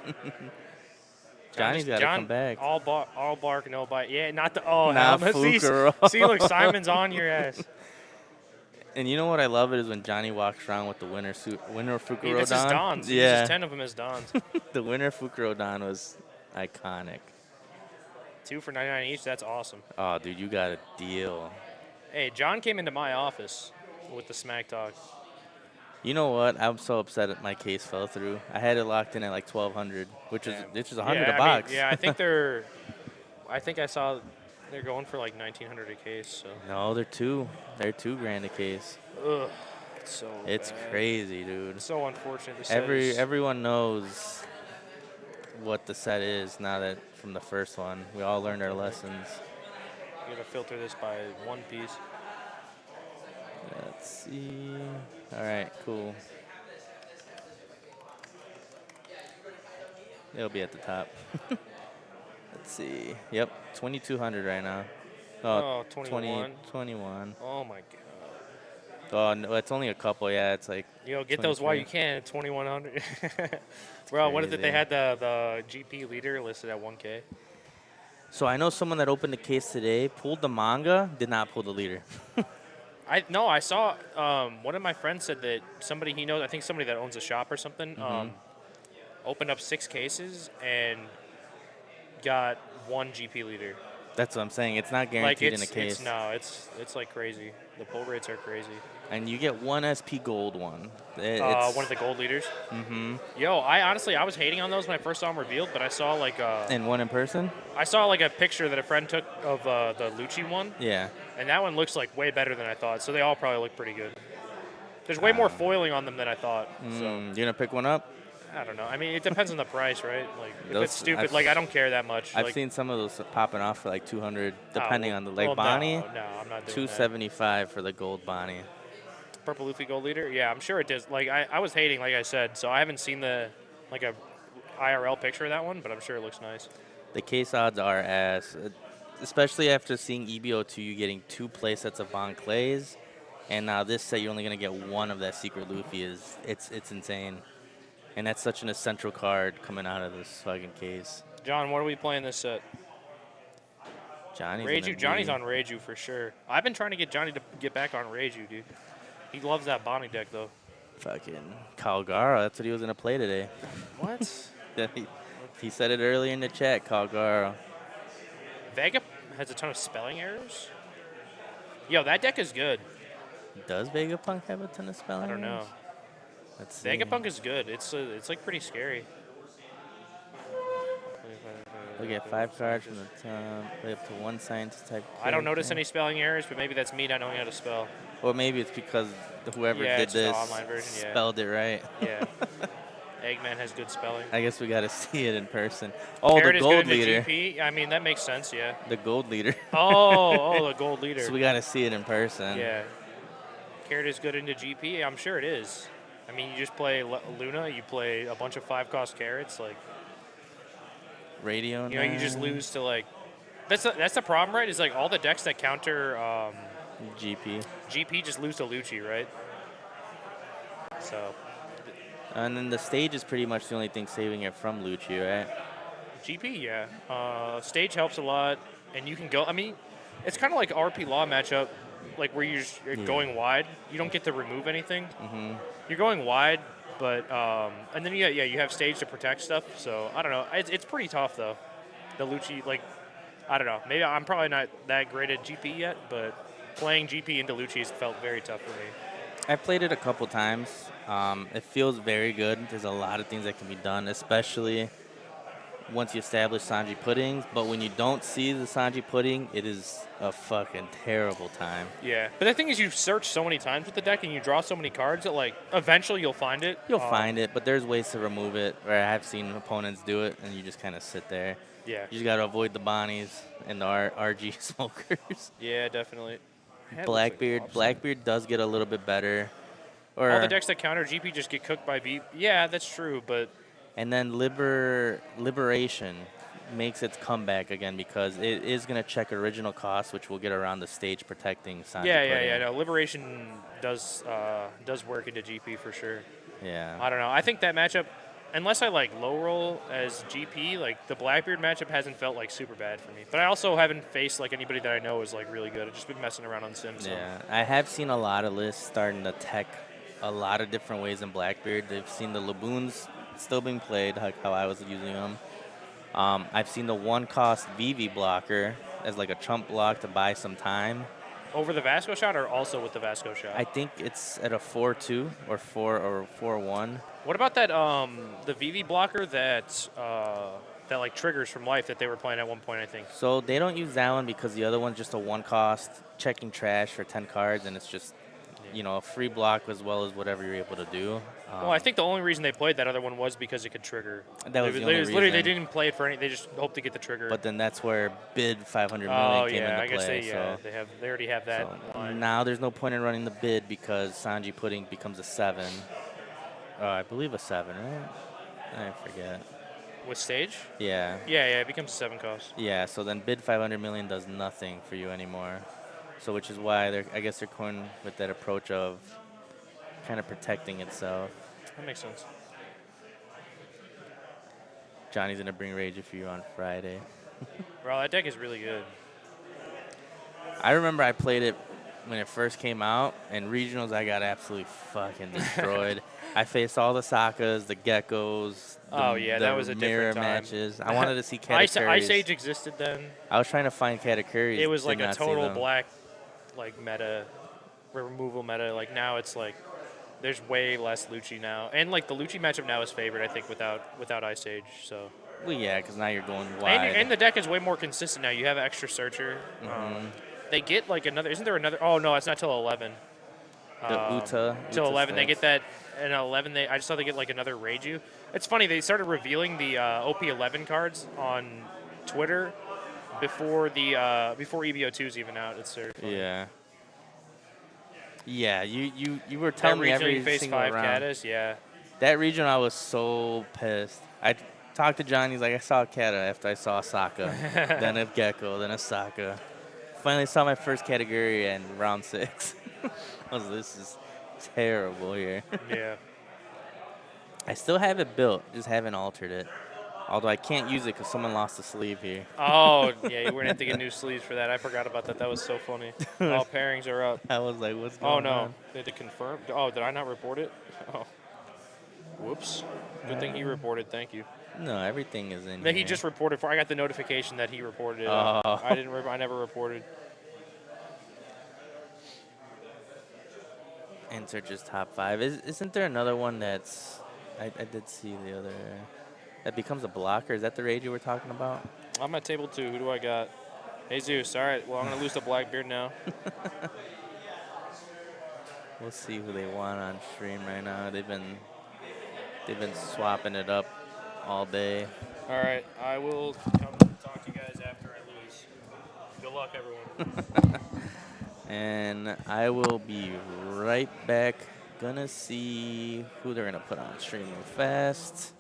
Johnny's got to come back. All bark, no bite. Yeah, not the. Oh, Not hell, Fukuro. see, look, Simon's on your ass. And you know what I love it is when Johnny walks around with the winner Fukuro Hey, this is Don. Don's. Yeah. Just 10 of them as Don's. The winner Fukuro Don was iconic. 2 for 99 each. That's awesome. Oh, dude, you got a deal. Hey, John came into my office with the smack talk. You know what? I'm so upset that my case fell through. I had it locked in at like 1,200, which is $100 a box. I think I saw they're going for like 1,900 a case. So. No, they're two. They're $2,000 a case. Ugh, it's It's bad. crazy, dude. It's so unfortunate. The set is- Everyone knows what the set is now that from the first one. We all learned our lessons. You gotta filter this by one piece. Let's see. All right, cool. It'll be at the top. Let's see. Yep, 2,200 right now. Oh, 21. 21. Oh my god. Oh, no, it's only a couple. Yeah, it's like. Yo, get those while 23. you can at 2,100. Bro, what is it? They crazy. had the GP leader listed at 1K. So I know someone that opened the case today, pulled the manga, did not pull the leader. I saw one of my friends said that somebody he knows, I think somebody that owns a shop or something, opened up 6 cases and got 1 GP leader. That's what I'm saying. It's not Like guaranteed in a case. It's like crazy. The pull rates are crazy. And you get 1 SP gold one. One of the gold leaders. Mm-hmm. Yo, I was hating on those when I first saw them revealed, but I saw like And 1 in person? a picture that a friend took of the Lucci one, Yeah. and that one looks like way better than I thought. So they all probably look pretty good. There's way more foiling on them than I thought. So You gonna pick one up? I don't know. I mean, it depends on the price, right? Like if Those- it's stupid, I've- like I don't care that much. I've like, seen some of those popping off for like 200, depending well- on the like well, Bonnie. No, I'm not doing 275 for the gold Bonnie. that. Purple Luffy Gold Leader. Yeah, I'm sure it does. Like I was hating, like I said, so I haven't seen the like a IRL picture of that one, but I'm sure it looks nice. The case odds are ass, especially after seeing EBO2, you getting 2 play sets of Bon Clays, and now this set you're only gonna get 1 of that secret Luffy. It's insane, and that's such an essential card coming out of this fucking case. John, what are we playing this set? Johnny's Johnny's on Reiju for sure. I've been trying to get Johnny to get back on Reiju, dude. He loves that Bonnie deck though. fucking Calgara. That's what he was gonna play today. What? He said it earlier in the chat. Calgara. Vega has a ton of spelling errors. Yo, that deck is good. Does Vegapunk have a ton of spelling? I don't know. errors? Let's see. Vegapunk is good. It's like pretty scary. Look at 5 cards from the top. Play up to 1 science type. I don't notice character. any spelling errors, but maybe that's me not knowing how to spell. Or maybe it's because whoever Yeah, did it's just this the online version, yeah. spelled it right. Yeah. Eggman has good spelling. I guess we got to see it in person. Oh, Carrot the is gold good into leader. GP. I mean, that makes sense, yeah. The gold leader. Oh, the gold leader. So we got to see it in person. Yeah. Carrot is good into GP. I'm sure it is. I mean, you just play Luna. You play a bunch of 5-cost carrots. Like, Radio. you know, you just 9, lose to like. That's the problem, right? Is like all the decks that counter GP. GP just lose to Lucci, right? So And then the stage is pretty much the only thing saving it from Lucci, right? GP, yeah. Stage helps a lot, and you can go. I mean, it's kind of like RP Law matchup, like where you're Yeah. going wide. You don't get to remove anything. Mm-hmm. You're going wide, But and then you have stage to protect stuff. So I don't know. It's pretty tough though. The Lucci, like, I don't know. Maybe I'm probably not that great at GP yet, but playing GP into Lucci's felt very tough for me. I played it a couple times. It feels very good. There's a lot of things that can be done, especially once you establish Sanji puddings. But when you don't see the Sanji pudding, it is a fucking terrible time. Yeah, but the thing is, you search so many times with the deck and you draw so many cards that, like, eventually you'll find it. You'll find it, but there's ways to remove it. Or I have seen opponents do it, and you just kind of sit there. Yeah. You just got to avoid the Bonnies and the RG smokers. Yeah, definitely. Blackbeard does get a little bit better. Or All the decks that counter GP just get cooked by B. Yeah, that's true, but and then Liberation makes its comeback again because it is going to check original cost, which will get around the stage protecting Sanji pudding. No, Liberation does work into GP for sure. Yeah. I don't know. I think that matchup, unless I like low roll as GP, like the Blackbeard matchup hasn't felt like super bad for me. But I also haven't faced like anybody that I know is like really good. I've just been messing around on Sims. Yeah, I have seen a lot of lists starting to tech a lot of different ways in Blackbeard. They've seen the Laboons still being played, like how I was using them. I've seen the one-cost VV blocker as like a chump block to buy some time. Over the Vasco shot or also with the Vasco shot? I think it's at a 4-2 or 4-1. What about that the VV blocker that like triggers from life that they were playing at one point, I think? So they don't use that one because the other one's just a one-cost checking trash for 10 cards, and it's just a free block as well as whatever you're able to do. Well, I think the only reason they played that other one was because it could trigger. That was the only literally reason. they didn't play it for any. They just hoped to get the trigger. But then that's where bid 500 million oh came yeah, into I guess play. they already have that line. Now there's no point in running the bid because Sanji pudding becomes a 7. I believe a 7, right? I forget. With stage? Yeah. Yeah, it becomes a 7 cost. Yeah, so then bid 500 million does nothing for you anymore. So which is why I guess they're going with that approach of kind of protecting itself. That makes sense. Johnny's going to bring Rage for you on Friday. Bro, that deck is really good. I remember I played it when it first came out, and regionals I got absolutely fucking destroyed. I faced all the Sakas, the Geckos, that was a mirror different time. matches. I wanted to see Katakuris. Ice Age existed then. I was trying to find Katakuris. It was did like a not see total them. black, like meta, removal meta. Like now it's like there's way less Lucci now, and like the Lucci matchup now is favored, I think, without Ice Age. So. Well, yeah, because now you're going wide. And the deck is way more consistent now. You have extra searcher. They get like another. Isn't there another? Oh no, it's not till 11. The Uta. Till 11, they stacks. get that. And 11, I just saw they get like another Reiju. It's funny, they started revealing the OP11 cards on Twitter before EBO2 is even out. It's Yeah. Yeah, you were telling me region every you face single 5 round. Katas, yeah. That region, I was so pissed. I talked to Johnny. He's like, I saw a Kata after I saw a Saka, then a Gecko, then a Saka. Finally saw my first category in round 6. I was, this is terrible here. Yeah. I still have it built, just haven't altered it. Although I can't use it because someone lost a sleeve here. Oh, yeah, we're going to have to get new sleeves for that. I forgot about that. That was so funny. All pairings are up. I was like, what's going on? Oh, no. They had to confirm. Oh, did I not report it? Oh. Whoops. Good thing he reported. Thank you. No, everything is in No, here. he just reported I got the notification that he reported it. Oh. I never reported. Enter just top 5. Isn't there another one that's... I did see the other... That becomes a blocker. Is that the raid you were talking about? I'm at table 2. Who do I got? Hey, Zeus. All right. Well, I'm going to lose to Blackbeard now. We'll see who they want on stream right now. They've been swapping it up all day. All right. I will come talk to you guys after I lose. Good luck, everyone. And I will be right back. Gonna see who they're gonna put on stream real fast.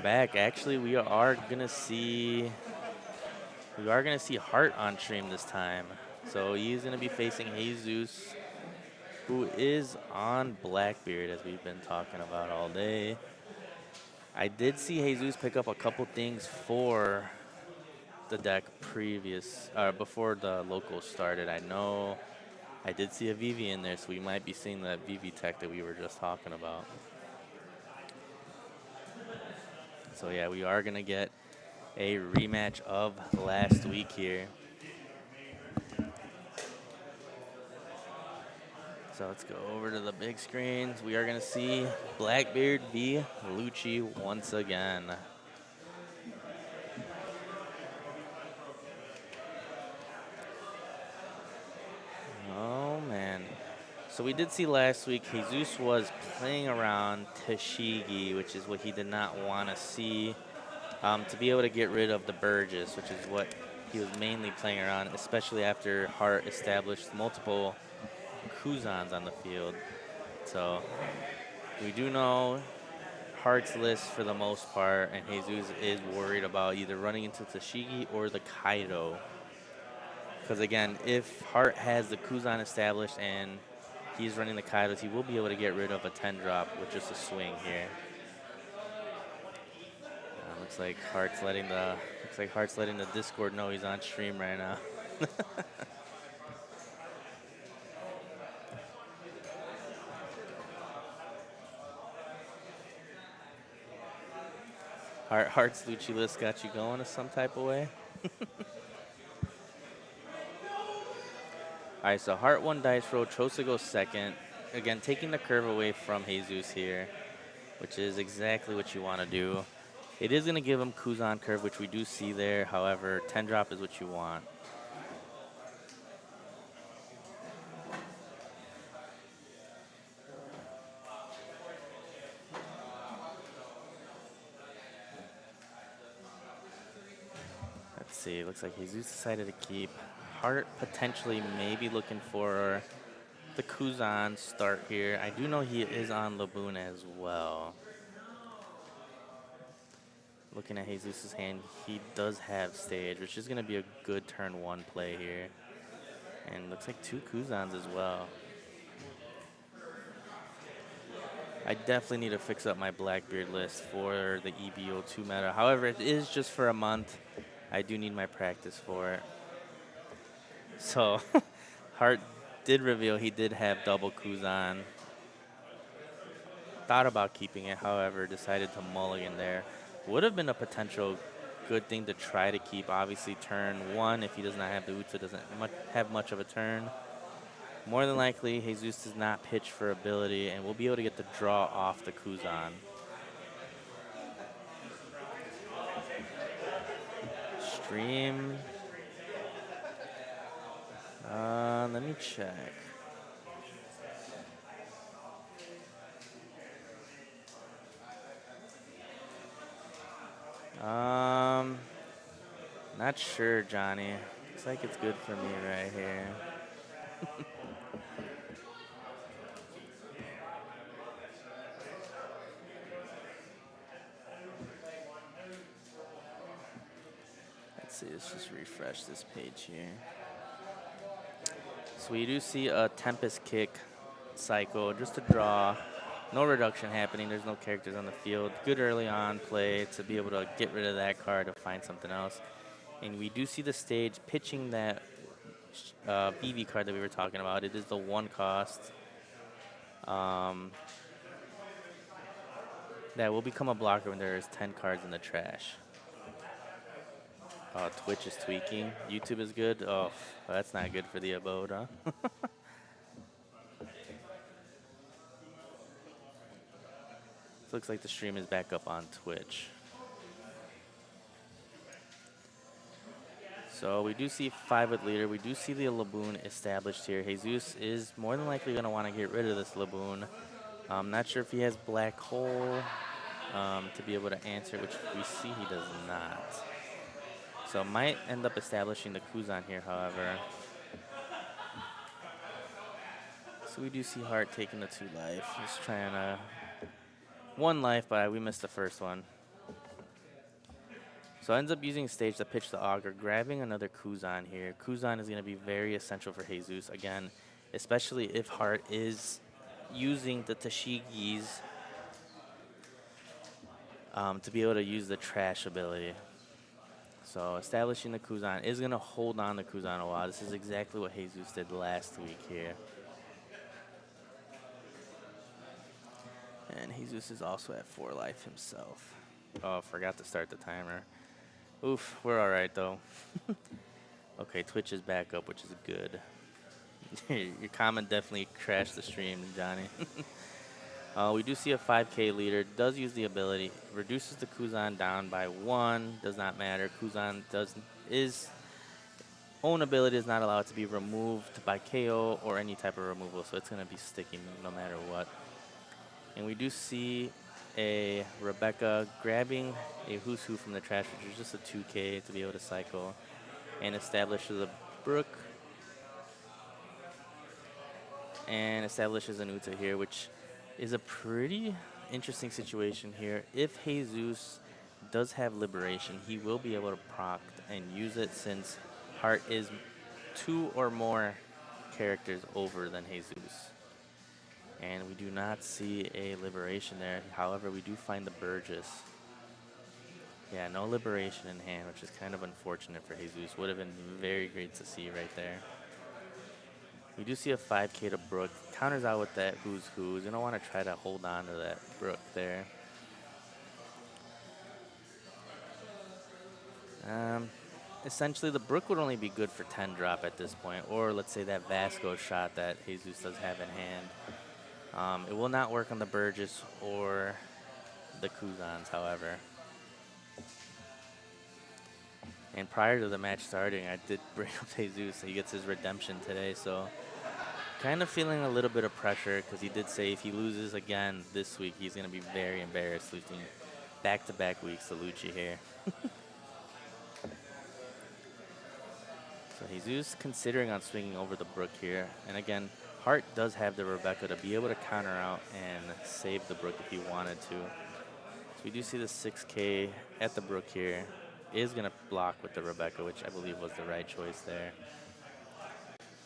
back. Actually, we are gonna see Hart on stream this time. So he's gonna be facing Jesus, who is on Blackbeard, as we've been talking about all day. I did see Jesus pick up a couple things for the deck before the locals started. I know I did see a Vivi in there, so we might be seeing that Vivi tech that we were just talking about. So yeah, we are gonna get a rematch of last week here. So let's go over to the big screens. We are gonna see Blackbeard v. Lucci once again. Oh man. So we did see last week Jesus was playing around Tashigi, which is what he did not want to see, to be able to get rid of the Burgess, which is what he was mainly playing around, especially after Hart established multiple Kuzans on the field. So we do know Hart's list for the most part, and Jesus is worried about either running into Tashigi or the Kaido. Because again, if Hart has the Kuzan established and he's running the Kaidos, he will be able to get rid of a 10 drop with just a swing here. Looks like Hart's letting the Discord know he's on stream right now. Hart's Lucci list got you going in some type of way. All right, so Hart 1 dice roll, Chosa goes second. Again, taking the curve away from Jesus here, which is exactly what you want to do. It is going to give him Kuzan curve, which we do see there. However, 10 drop is what you want. Let's see. Looks like Jesus decided to keep. Hart potentially maybe looking for the Kuzan start here. I do know he is on Laboon as well. Looking at Jesus' hand, he does have stage, which is going to be a good turn 1 play here. And looks like 2 Kuzans as well. I definitely need to fix up my Blackbeard list for the EBO2 meta. However, it is just for a month. I do need my practice for it. So, Hart did reveal he did have double Kuzan. Thought about keeping it, however, decided to mulligan there. Would have been a potential good thing to try to keep. Obviously, turn 1, if he does not have the Utsu, doesn't have much of a turn. More than likely, Jesus does not pitch for ability, and we'll be able to get the draw off the Kuzan. Stream. Let me check. Not sure, Johnny. Looks like it's good for me right here. Let's see, let's just refresh this page here. So we do see a Tempest Kick cycle, just a draw. No reduction happening. There's no characters on the field. Good early on play to be able to get rid of that card to find something else. And we do see the stage pitching that VV card that we were talking about. It is the 1 cost. That will become a blocker when there is 10 cards in the trash. Twitch is tweaking. YouTube is good. Oh, that's not good for the Abode, huh? Looks like the stream is back up on Twitch. So we do see 5 with leader. We do see the Laboon established here. Jesus is more than likely going to want to get rid of this Laboon. I'm not sure if he has Black Hole to be able to answer, which we see he does not. So might end up establishing the Kuzan here, however. So we do see Hart taking the 2 life. Just trying to 1 life, but we missed the first one. So ends up using stage to pitch the auger, grabbing another Kuzan here. Kuzan is going to be very essential for Jesus, again, especially if Hart is using the Tashigis to be able to use the trash ability. So establishing the Kuzan is going to hold on to Kuzan a while. This is exactly what Jesus did last week here. And Jesus is also at 4 life himself. Oh, forgot to start the timer. Oof, we're all right, though. Okay, Twitch is back up, which is good. Your comment definitely crashed the stream, Johnny. We do see a 5K leader. Does use the ability. Reduces the Kuzan down by 1. Does not matter. Kuzan his own ability is not allowed to be removed by KO or any type of removal, so it's going to be sticking no matter what. And we do see a Rebecca grabbing a Who's Who from the trash, which is just a 2K to be able to cycle, and establishes a Brook and establishes an Uta here, which is a pretty interesting situation here. If Jesus does have Liberation, he will be able to proc and use it since Hart is 2 or more characters over than Jesus. And we do not see a Liberation there. However, we do find the Burgess. Yeah, no Liberation in hand, which is kind of unfortunate for Jesus. Would have been very great to see right there. We do see a 5K to Brook. Counters out with that Who's Who. He's going to want to try to hold on to that Brook there. Essentially, the Brook would only be good for 10 drop at this point. Or let's say that Vasco shot that Jesus does have in hand. It will not work on the Burgess or the Kuzans, however. And prior to the match starting, I did bring up Jesus. He gets his redemption today, so kind of feeling a little bit of pressure because he did say if he loses again this week, he's going to be very embarrassed losing back-to-back weeks to Lucci here. So Jesus considering on swinging over the Brook here. And again, Hart does have the Rebecca to be able to counter out and save the Brook if he wanted to. So we do see the 6K at the Brook here. Is going to block with the Rebecca, which I believe was the right choice there.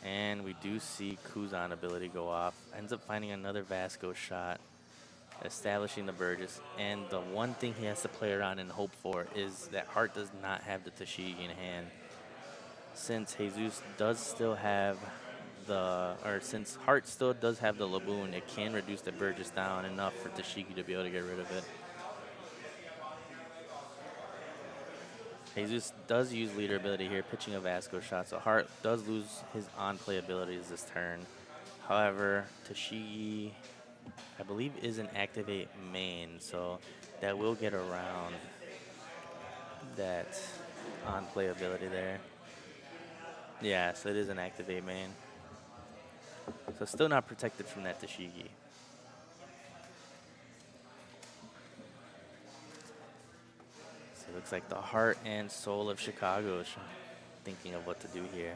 And we do see Kuzan ability go off. Ends up finding another Vasco shot, establishing the Burgess. And the one thing he has to play around and hope for is that Hart does not have the Tashigi in hand. Since Jesus does still have since Hart still does have the Laboon, it can reduce the Burgess down enough for Tashigi to be able to get rid of it. Jesus does use leader ability here, pitching a Vasco shot, so Hart does lose his on-play abilities this turn. However, Tashigi, I believe, is an activate main, so that will get around that on-play ability there. Yeah, so it is an activate main. So still not protected from that Tashigi. So it looks like the heart and soul of Chicago is thinking of what to do here.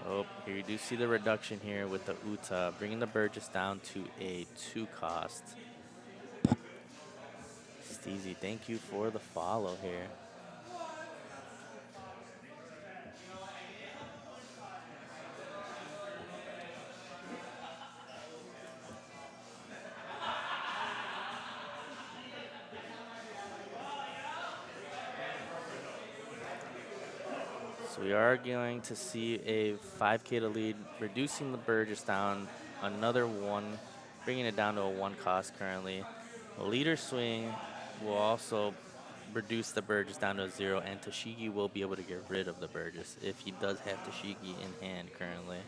Oh, here you do see the reduction here with the Uta, bringing the Burgess down to a 2 cost. Steezy, thank you for the follow here. So we are going to see a 5K to lead, reducing the Burgess down another 1, bringing it down to a 1 cost currently. The leader swing will also reduce the Burgess down to a 0, and Tashigi will be able to get rid of the Burgess if he does have Tashigi in hand currently.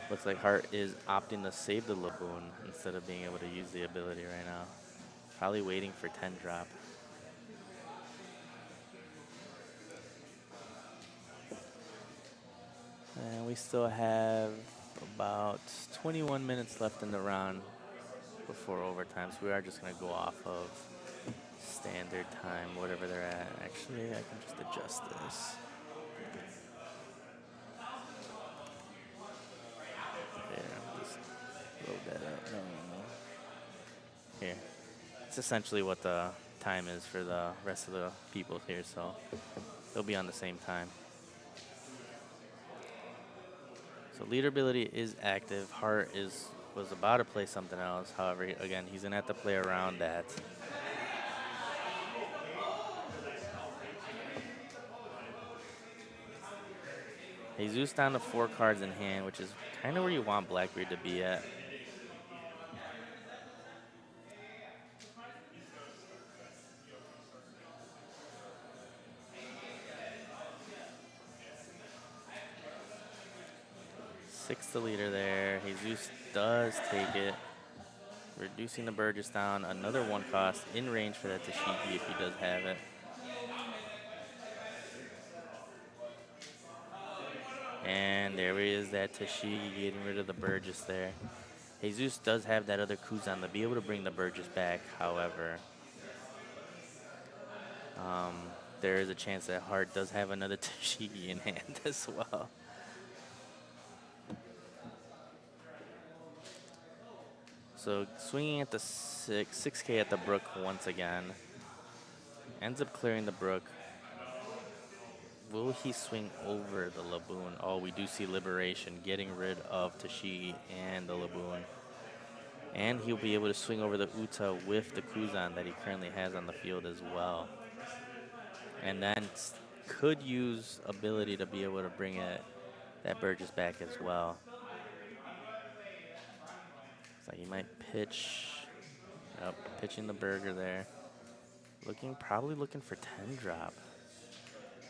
Looks like Hart is opting to save the Laboon instead of being able to use the ability right now. Probably waiting for 10 drop. And we still have about 21 minutes left in the round before overtime, so we are just going to go off of standard time, whatever they're at. Actually, I can just adjust this. There, just a that's essentially what the time is for the rest of the people here, so they'll be on the same time. So leader ability is active. Hart was about to play something else. However, again, he's gonna have to play around that. Jesus down to 4 cards in hand, which is kind of where you want Blackbeard to be at. Six the leader there. Jesus does take it, reducing the Burgess down. Another 1 cost in range for that Tashigi if he does have it. And there is that Tashigi getting rid of the Burgess there. Jesus does have that other Kuzan to be able to bring the Burgess back, however. There is a chance that Hart does have another Tashigi in hand as well. So swinging at the 6K at the Brook once again. Ends up clearing the Brook. Will he swing over the Laboon? Oh, we do see Liberation getting rid of Tashigi and the Laboon. And he'll be able to swing over the Uta with the Kuzan that he currently has on the field as well. And then could use ability to be able to bring that Burgess back as well. So he might pitch. Yep, pitching the burger there. Probably looking for 10 drop.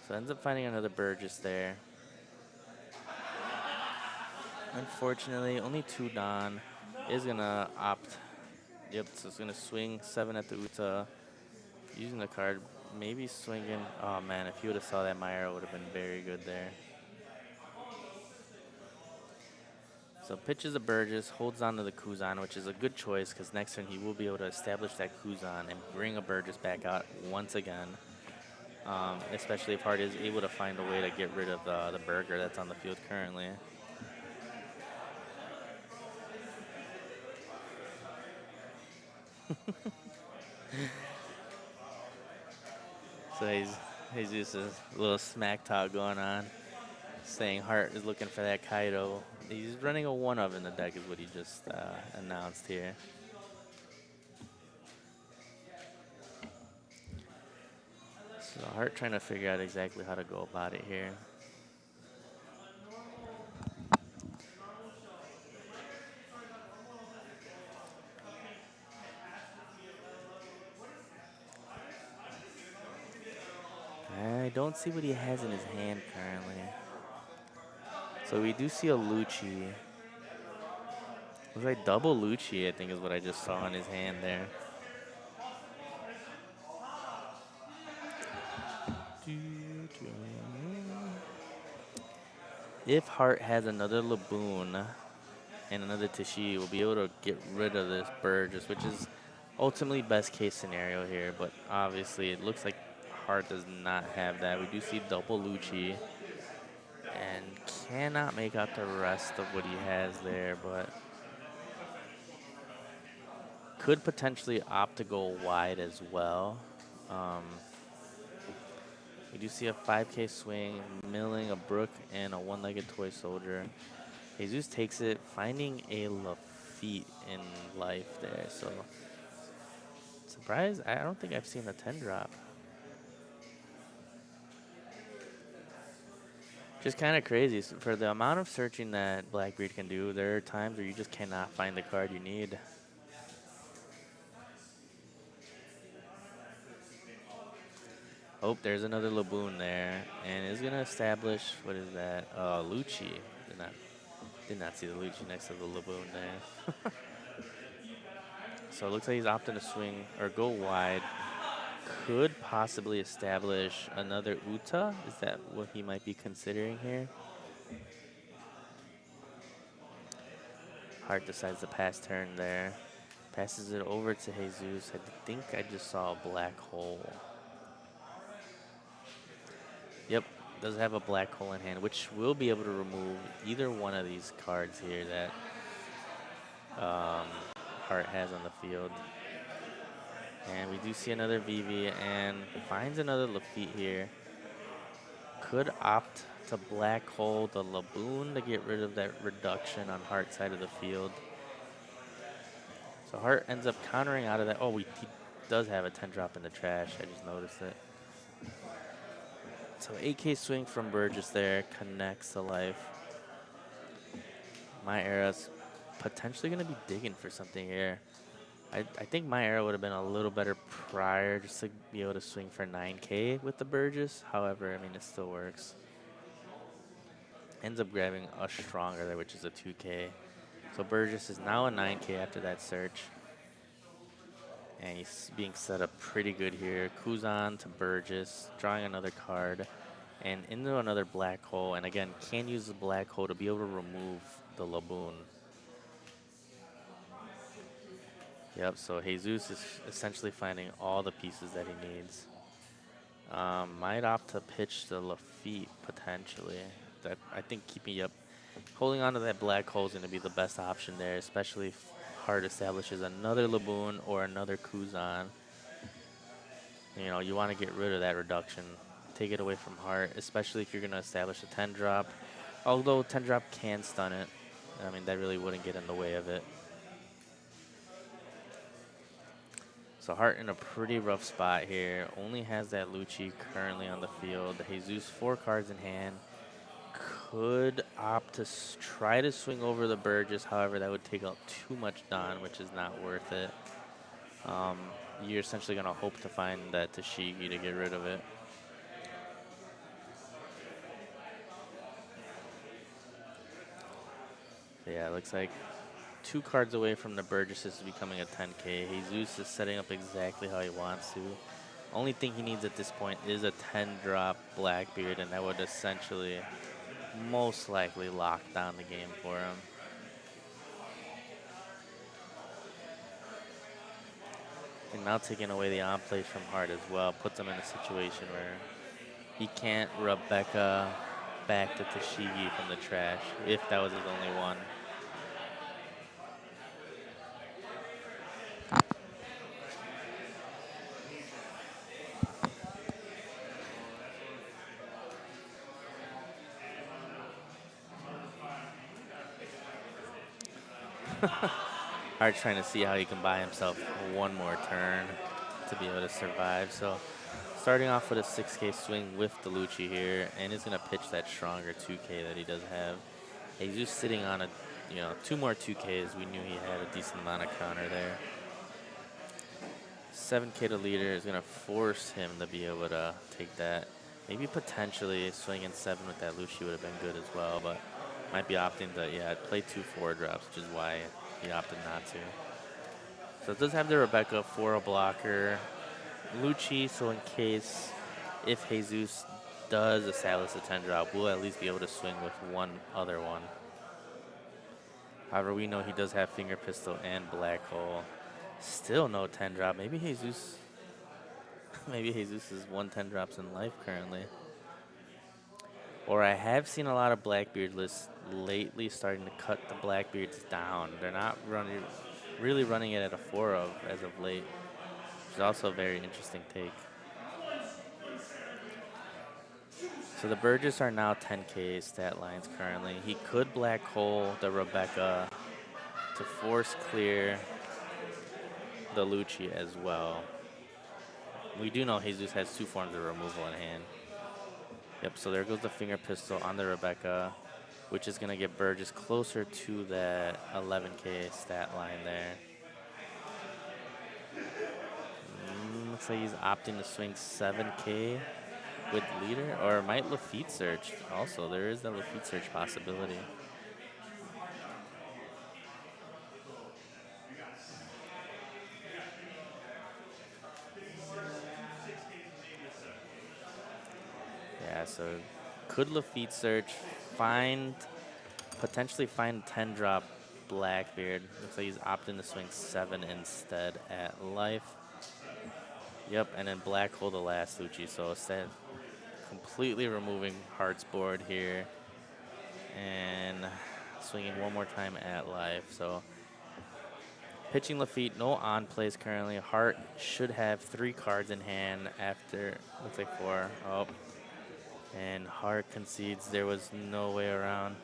So ends up finding another Burgess there. Unfortunately, only 2 Don. Is gonna opt. Yep, so it's gonna swing 7 at the Uta. Using the card, maybe swinging. Oh man, if you would have saw that, Myra would have been very good there. So pitches a Burgess, holds on to the Kuzan, which is a good choice because next turn he will be able to establish that Kuzan and bring a Burgess back out once again. Especially if Hart is able to find a way to get rid of the burger that's on the field currently. So Jesus is a little smack talk going on, saying Hart is looking for that Kaido. He's running a 1-of in the deck is what he just announced here. So Hart trying to figure out exactly how to go about it here. I don't see what he has in his hand currently. So we do see a Lucci. Looks like double Lucci, I think is what I just saw in his hand there. If Hart has another Laboon and another Tashi, we'll be able to get rid of this Burgess, which is ultimately best case scenario here. But obviously, it looks like Hart does not have that. We do see double Lucci and cannot make out the rest of what he has there, but could potentially opt to go wide as well. We do see a 5K swing, milling a Brook and a 1-legged toy soldier. Jesus takes it, finding a Lafitte in life there. So, surprised, I don't think I've seen a 10 drop. Just kind of crazy. For the amount of searching that Blackbeard can do, there are times where you just cannot find the card you need. Oh, there's another Laboon there, and is gonna establish, what is that? Lucci. Did not see the Lucci next to the Laboon there. So it looks like he's opting to swing or go wide. Could possibly establish another Uta. Is that what he might be considering here? Hart decides to pass turn there. Passes it over to Jesus. I think I just saw a black hole. Yep, does have a black hole in hand, which will be able to remove either one of these cards here that Hart has on the field. And we do see another VV and finds another Lafitte here. Could opt to black hole the Laboon to get rid of that reduction on Hart side of the field. So Hart ends up countering out of that. Oh, he does have a 10 drop in the trash. I just noticed it. So AK swing from Burgess there connects the life. My Era's potentially going to be digging for something here. I think my Era would have been a little better prior just to be able to swing for 9K with the Burgess. However, I mean, it still works. Ends up grabbing a stronger there, which is a 2K. So Burgess is now a 9K after that search. And he's being set up pretty good here. Kuzan to Burgess, drawing another card. And into another black hole. And again, can use the black hole to be able to remove the Laboon. Yep, so Jesus is essentially finding all the pieces that he needs. Might opt to pitch the Lafitte potentially. That I think keeping up, holding on to that black hole is going to be the best option there, especially if Hart establishes another Laboon or another Kuzan. You know, you want to get rid of that reduction. Take it away from Hart, especially if you're going to establish a 10 drop. Although 10 drop can stun it. I mean, that really wouldn't get in the way of it. So Hart in a pretty rough spot here. Only has that Lucci currently on the field. Jesus 4 cards in hand. Could opt to try to swing over the Burgess. However, that would take out too much Don, which is not worth it. You're essentially going to hope to find that Tashigi to get rid of it. Yeah, it looks like 2 cards away from the Burgess is becoming a 10K. Jesus is setting up exactly how he wants to. Only thing he needs at this point is a 10 drop Blackbeard, and that would essentially most likely lock down the game for him. And now taking away the on plays from Hart as well puts him in a situation where he can't Rebecca back to Tashigi from the trash if that was his only one. Hart trying to see how he can buy himself one more turn to be able to survive. So starting off with a 6K swing with the Lucci here, and he's going to pitch that stronger 2K that he does have. He's just sitting on a, 2 more 2Ks. We knew he had a decent amount of counter there. 7K to leader is going to force him to be able to take that. Maybe potentially swinging 7 with that Lucci would have been good as well, but might be opting to, play 2 4 drops, which is why he opted not to. So it does have the Rebecca for a blocker. Lucci, so in case if Jesus does establish a 10 drop, we'll at least be able to swing with one other one. However, we know he does have finger pistol and black hole. Still no 10 drop. Maybe Jesus is 1 10 drops in life currently. Or I have seen a lot of Blackbeard lists lately starting to cut the Blackbeards down. They're not really running it at a 4 of as of late, which is also a very interesting take. So the Burgess are now 10K stat lines currently. He could black hole the Rebecca to force clear the Lucci as well. We do know Jesus has 2 forms of removal in hand. Yep, so there goes the finger pistol on the Rebecca, which is going to get Burgess closer to that 11K stat line there. Looks like he's opting to swing 7K with leader, or might Lafitte search also. There is that Lafitte search possibility. Yeah, so could Lafitte search, potentially find 10 drop Blackbeard. Looks like he's opting to swing 7 instead at life. Yep, and then black hole the last Lucci. So instead, completely removing Hart's board here and swinging one more time at life. So Pitching Lafitte, no on plays currently. Hart should have 3 cards in hand after, looks like 4. Oh, and Hart concedes there was no way around.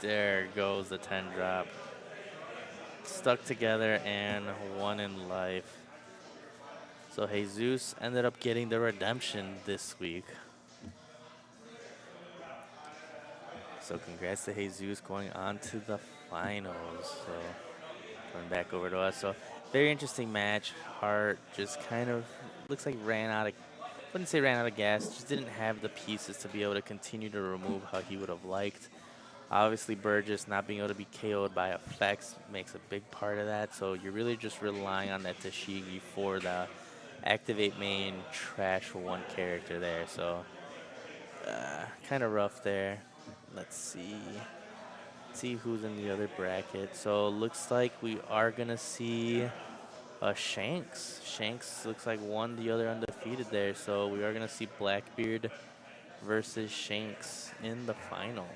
There goes the 10 drop. Stuck together and 1 in life. So Jesus ended up getting the redemption this week. So congrats to Jesus going on to the finals. So going back over to us. So very interesting match. Hart just kind of looks like ran out of, wouldn't say ran out of gas, just didn't have the pieces to be able to continue to remove how he would have liked. Obviously, Burgess not being able to be KO'd by effects makes a big part of that. So you're really just relying on that Tashigi for the activate main trash 1 character there. So kind of rough there. Let's see who's in the other bracket. So looks like we are going to see Shanks. Shanks looks like won the other undefeated there. So we are going to see Blackbeard versus Shanks in the finals.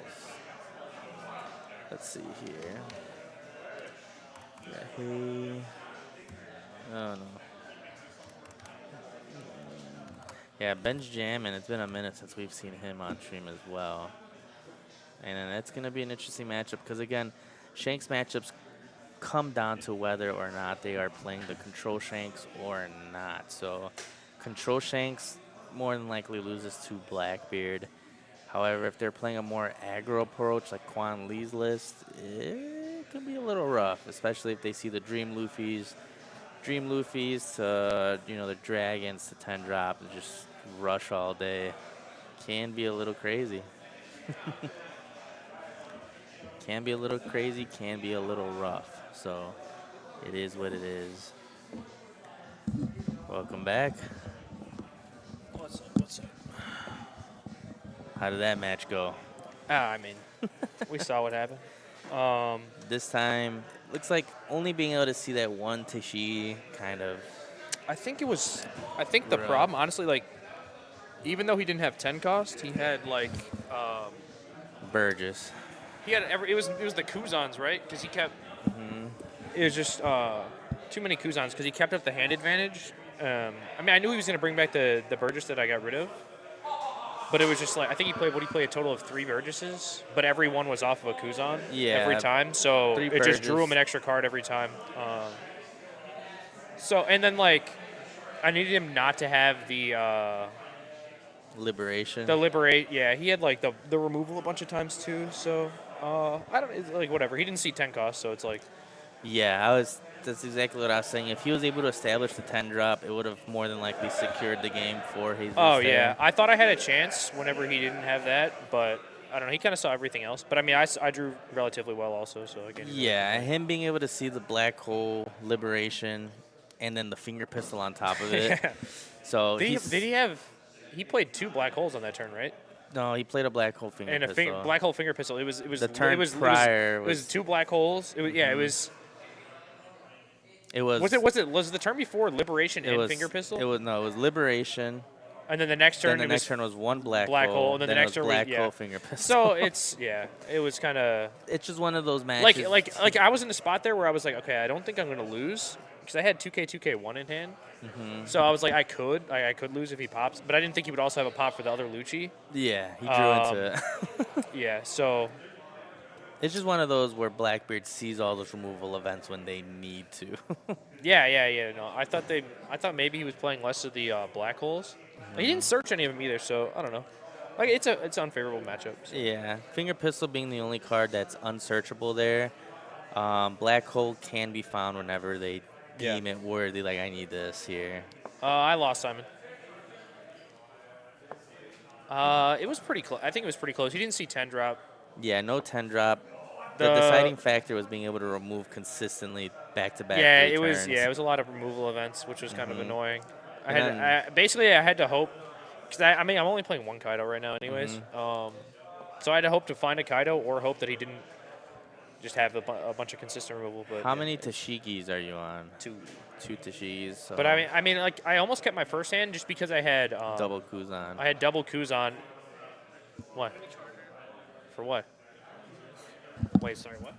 Let's see here. Yeah, hey. Oh, no. Yeah, Ben's jamming. It's been a minute since we've seen him on stream as well. And then that's going to be an interesting matchup because, again, Shanks matchups come down to whether or not they are playing the control Shanks or not. So control Shanks more than likely loses to Blackbeard. However, if they're playing a more aggro approach like Quan Lee's list, it can be a little rough, especially if they see the Dream Luffys to, you know, the Dragons to 10 drop and just rush all day. Can be a little crazy. Can be a little crazy, can be a little rough. So it is what it is. Welcome back. What's up? What's up? How did that match go? I mean, we saw what happened. This time, looks like only being able to see that one Tashi kind of. I think the problem, honestly, like, even though he didn't have 10 cost, he had like Burgess. he had it was the Kuzans, right? Because he kept it was just too many Kuzans because he kept up the hand advantage. I mean, I knew he was going to bring back the Burgess that I got rid of. But it was just like, I think he played a total of 3 Burgesses, but every one was off of a Kuzan every time. So it just drew him an extra card every time. And then, like, I needed him not to have the Liberation. Yeah, he had, like, the removal a bunch of times, too. So, it's like, whatever. He didn't see 10 cost, so it's like. Yeah, that's exactly what I was saying. If he was able to establish the 10 drop, it would have more than likely secured the game for Jesus. Oh, yeah. I thought I had a chance whenever he didn't have that, but I don't know. He kind of saw everything else. But, I mean, I drew relatively well also, so I can't. Yeah, him being able to see the black hole liberation and then the finger pistol on top of it. Yeah. So did he played 2 black holes on that turn, right? No, he played a black hole finger and pistol. a black hole finger pistol. It was the turn prior. It was 2 black holes. It was, yeah, it was. It was. Was the turn before liberation and finger pistol? It was liberation. And then the next turn. Then the next turn was 1 black hole. And then the next turn black hole finger pistol. So it was kind of. It's just one of those matches. Like I was in a spot there where I was like, okay, I don't think I'm gonna lose because I had 2K1 in hand. So I was like, I could lose if he pops, but I didn't think he would also have a pop for the other Lucci. Yeah, he drew into it. Yeah, so. It's just one of those where Blackbeard sees all those removal events when they need to. Yeah. No, I thought maybe he was playing less of the black holes. He didn't search any of them either, so I don't know. Like it's an unfavorable matchup. So. Yeah, finger pistol being the only card that's unsearchable there. Black hole can be found whenever they deem it worthy. Like I need this here. I lost Simon. It was pretty close. I think it was pretty close. He didn't see 10 drop. Yeah, no 10 drop. The deciding factor was being able to remove consistently back-to-back. Yeah, it was. Yeah, it was a lot of removal events, which was kind of annoying. I had to hope because I'm only playing 1 Kaido right now, anyways. So I had to hope to find a Kaido or hope that he didn't just have a bunch of consistent removal. But how many Tashigis are you on? 2. 2 Tashigis. So. But I mean, like I almost kept my first hand just because I had double Kuzan. I had double Kuzan. What? For what? Wait, sorry, what?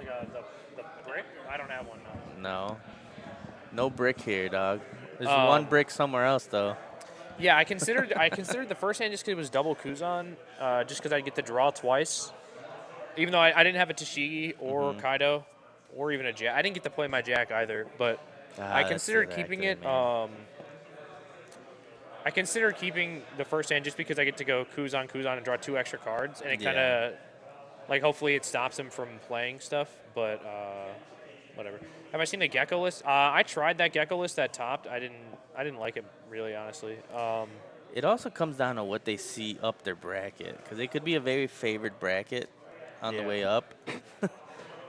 Like the brick? I don't have one. No. No. No brick here, dog. There's Um, one brick somewhere else, though. Yeah, I considered the first hand just because it was double Kuzan, just because I'd get the draw twice. Even though I didn't have a Tashigi or Kaido or even a Jack. I didn't get to play my Jack either, but I that's considered the keeping active, it. man. I considered keeping the first hand just because I get to go Kuzan and draw 2 extra cards, and it Yeah. kind of, like, hopefully it stops him from playing stuff, but whatever. Have I seen the Gecko list? I tried that Gecko list that topped. I didn't like it, really, honestly. It also comes down to what they see up their bracket, because it could be a very favored bracket on the Yeah. way up.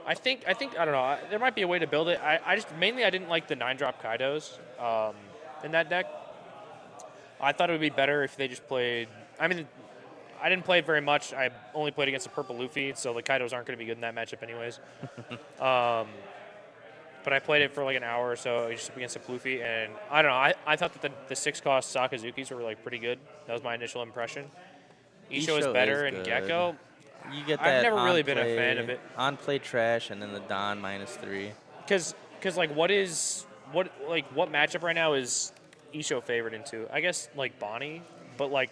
I think I don't know. There might be a way to build it. I just mainly I didn't like the 9-drop Kaidos in that deck. I thought it would be better if they just played. I mean, I didn't play it very much. I only played against the purple Luffy, so the Kaidos aren't going to be good in that matchup anyways. But I played it for like an hour or so just against the Luffy, and I don't know. I thought that the 6-cost Sakazukis were like pretty good. That was my initial impression. Isho is better, and good. Gecko. You get I've that never really on been a fan play- of it. On play trash, and then the Don -3. Because like what matchup right now is Isho favored into? I guess like Bonnie, but like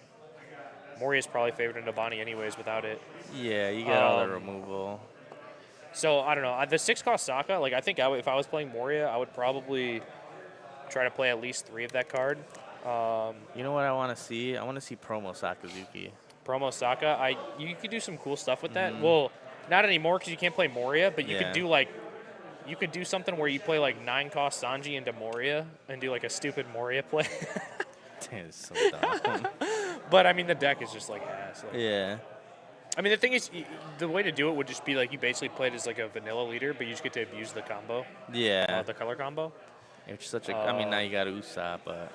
Moria's probably favored into Bonnie anyways without it. Yeah, you get all the removal. So I don't know. The 6-cost Sokka, like I think if I was playing Moria, I would probably try to play at least 3 of that card. You know what I want to see? I want to see promo Sakazuki. Promo Sokka, you could do some cool stuff with that. Well, not anymore because you can't play Moria, but you could do something where you play like 9-cost Sanji into Moria and do like a stupid Moria play. Damn, it's so dumb. But I mean, the deck is just like ass. Like, Yeah. I mean, the thing is, the way to do it would just be like you basically played as like a vanilla leader, but you just get to abuse the combo, Yeah. the color combo. Which is such a. I mean, now you got Usopp, but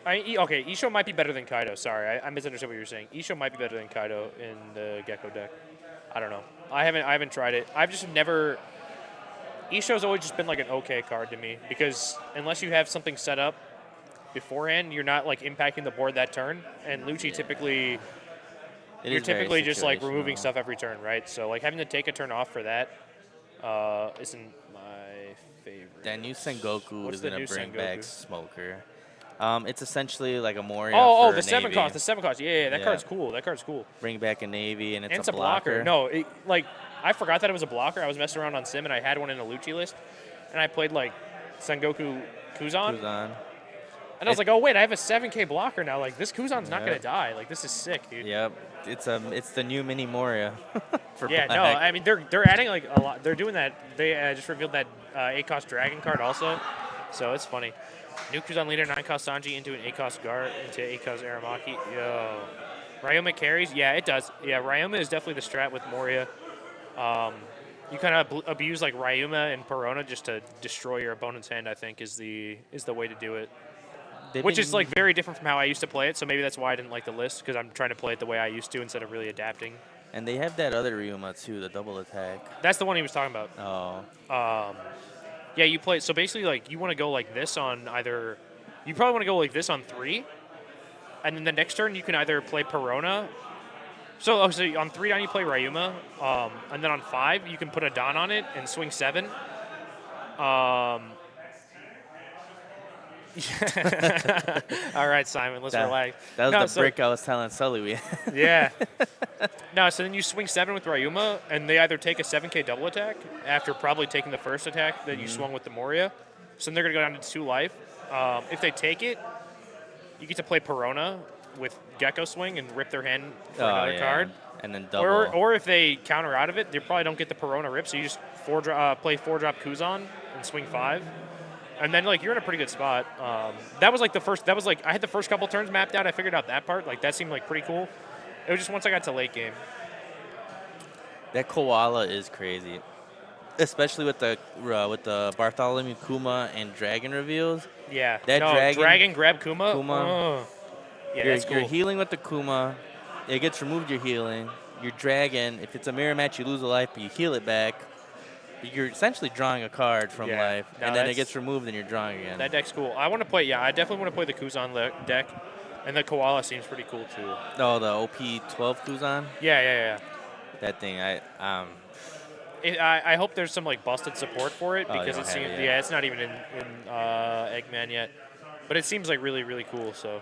Okay, Isho might be better than Kaido. Sorry, I misunderstood what you were saying. Isho might be better than Kaido in the Gecko deck. I don't know. I haven't tried it. I've just never. Isho's always just been like an okay card to me because unless you have something set up beforehand, you're not like impacting the board that turn. And Lucci typically. it You're is very typically just like removing situational. stuff every turn, right? So like having to take a turn off for that isn't my favorite. That new Sengoku What's is the gonna new bring Sengoku? back Smoker. It's essentially like a Moria. Oh, for the 7 Navy. cost. The 7 cost. Yeah, that Yeah. card's cool. That card's cool. Bring back a Navy, and And it's a blocker. No, I forgot that it was a blocker. I was messing around on Sim, and I had one in a Lucci list, and I played like Sengoku Kuzan, Kuzan. and I was like, oh wait, I have a 7K blocker now. Like this Kuzan's not Yeah. gonna die. Like this is sick, dude. Yep. It's the new mini Moria. for Yeah, no, black. I mean they're adding like a lot. They're doing that. They just revealed that 8-cost Dragon card also, so it's funny. New Kuzan leader 9-cost Sanji into an 8-cost Gar into 8-cost Aramaki. Yo, Ryoma carries. Yeah, it does. Yeah, Ryoma is definitely the strat with Moria. You kind of abuse like Ryuma and Perona just to destroy your opponent's hand. I think is the way to do it. Which is like very different from how I used to play it. So maybe that's why I didn't like the list because I'm trying to play it the way I used to instead of really adapting. And they have that other Ryuma too, the double attack. That's the one he was talking about. Oh. Yeah, you play. So basically, like you want to go like this on either. You probably want to go like this on 3, and then the next turn you can either play Perona. So on 3 down you play Ryuma, and then on 5 you can put a Don on it and swing 7. All right, Simon, let's relax. That was No, the so- brick I was telling Sully we had. Yeah. No, so then you swing 7 with Ryuma, and they either take a 7K double attack after probably taking the first attack that you swung with the Moria. So then they're going to go down to 2 life. If they take it, you get to play Perona with Gecko Swing and rip their hand for another card. And then double. Or if they counter out of it, they probably don't get the Perona rip, so you just play 4-drop Kuzan and swing 5. And then, like, you're in a pretty good spot. That was, like, I had the first couple turns mapped out. I figured out that part. Like, that seemed, like, pretty cool. It was just once I got to late game. That koala is crazy, especially with the Bartholomew Kuma and Dragon reveals. Yeah. That Dragon grab Kuma. Kuma. Yeah, You're, that's cool. you're healing with the Kuma. It gets removed. Your healing. Your Dragon. If it's a mirror match, you lose a life, but you heal it back. You're essentially drawing a card from life, No, and then it that's- gets removed, and you're drawing again. That deck's cool. I want to play. Yeah, I definitely want to play the Kuzan deck, and the Koala seems pretty cool too. Oh, the OP10 Kuzan. Yeah. That thing, I hope there's some like busted support for it Oh, they because don't it have seems it yet. yeah, it's not even in Eggman yet, but it seems like really cool. So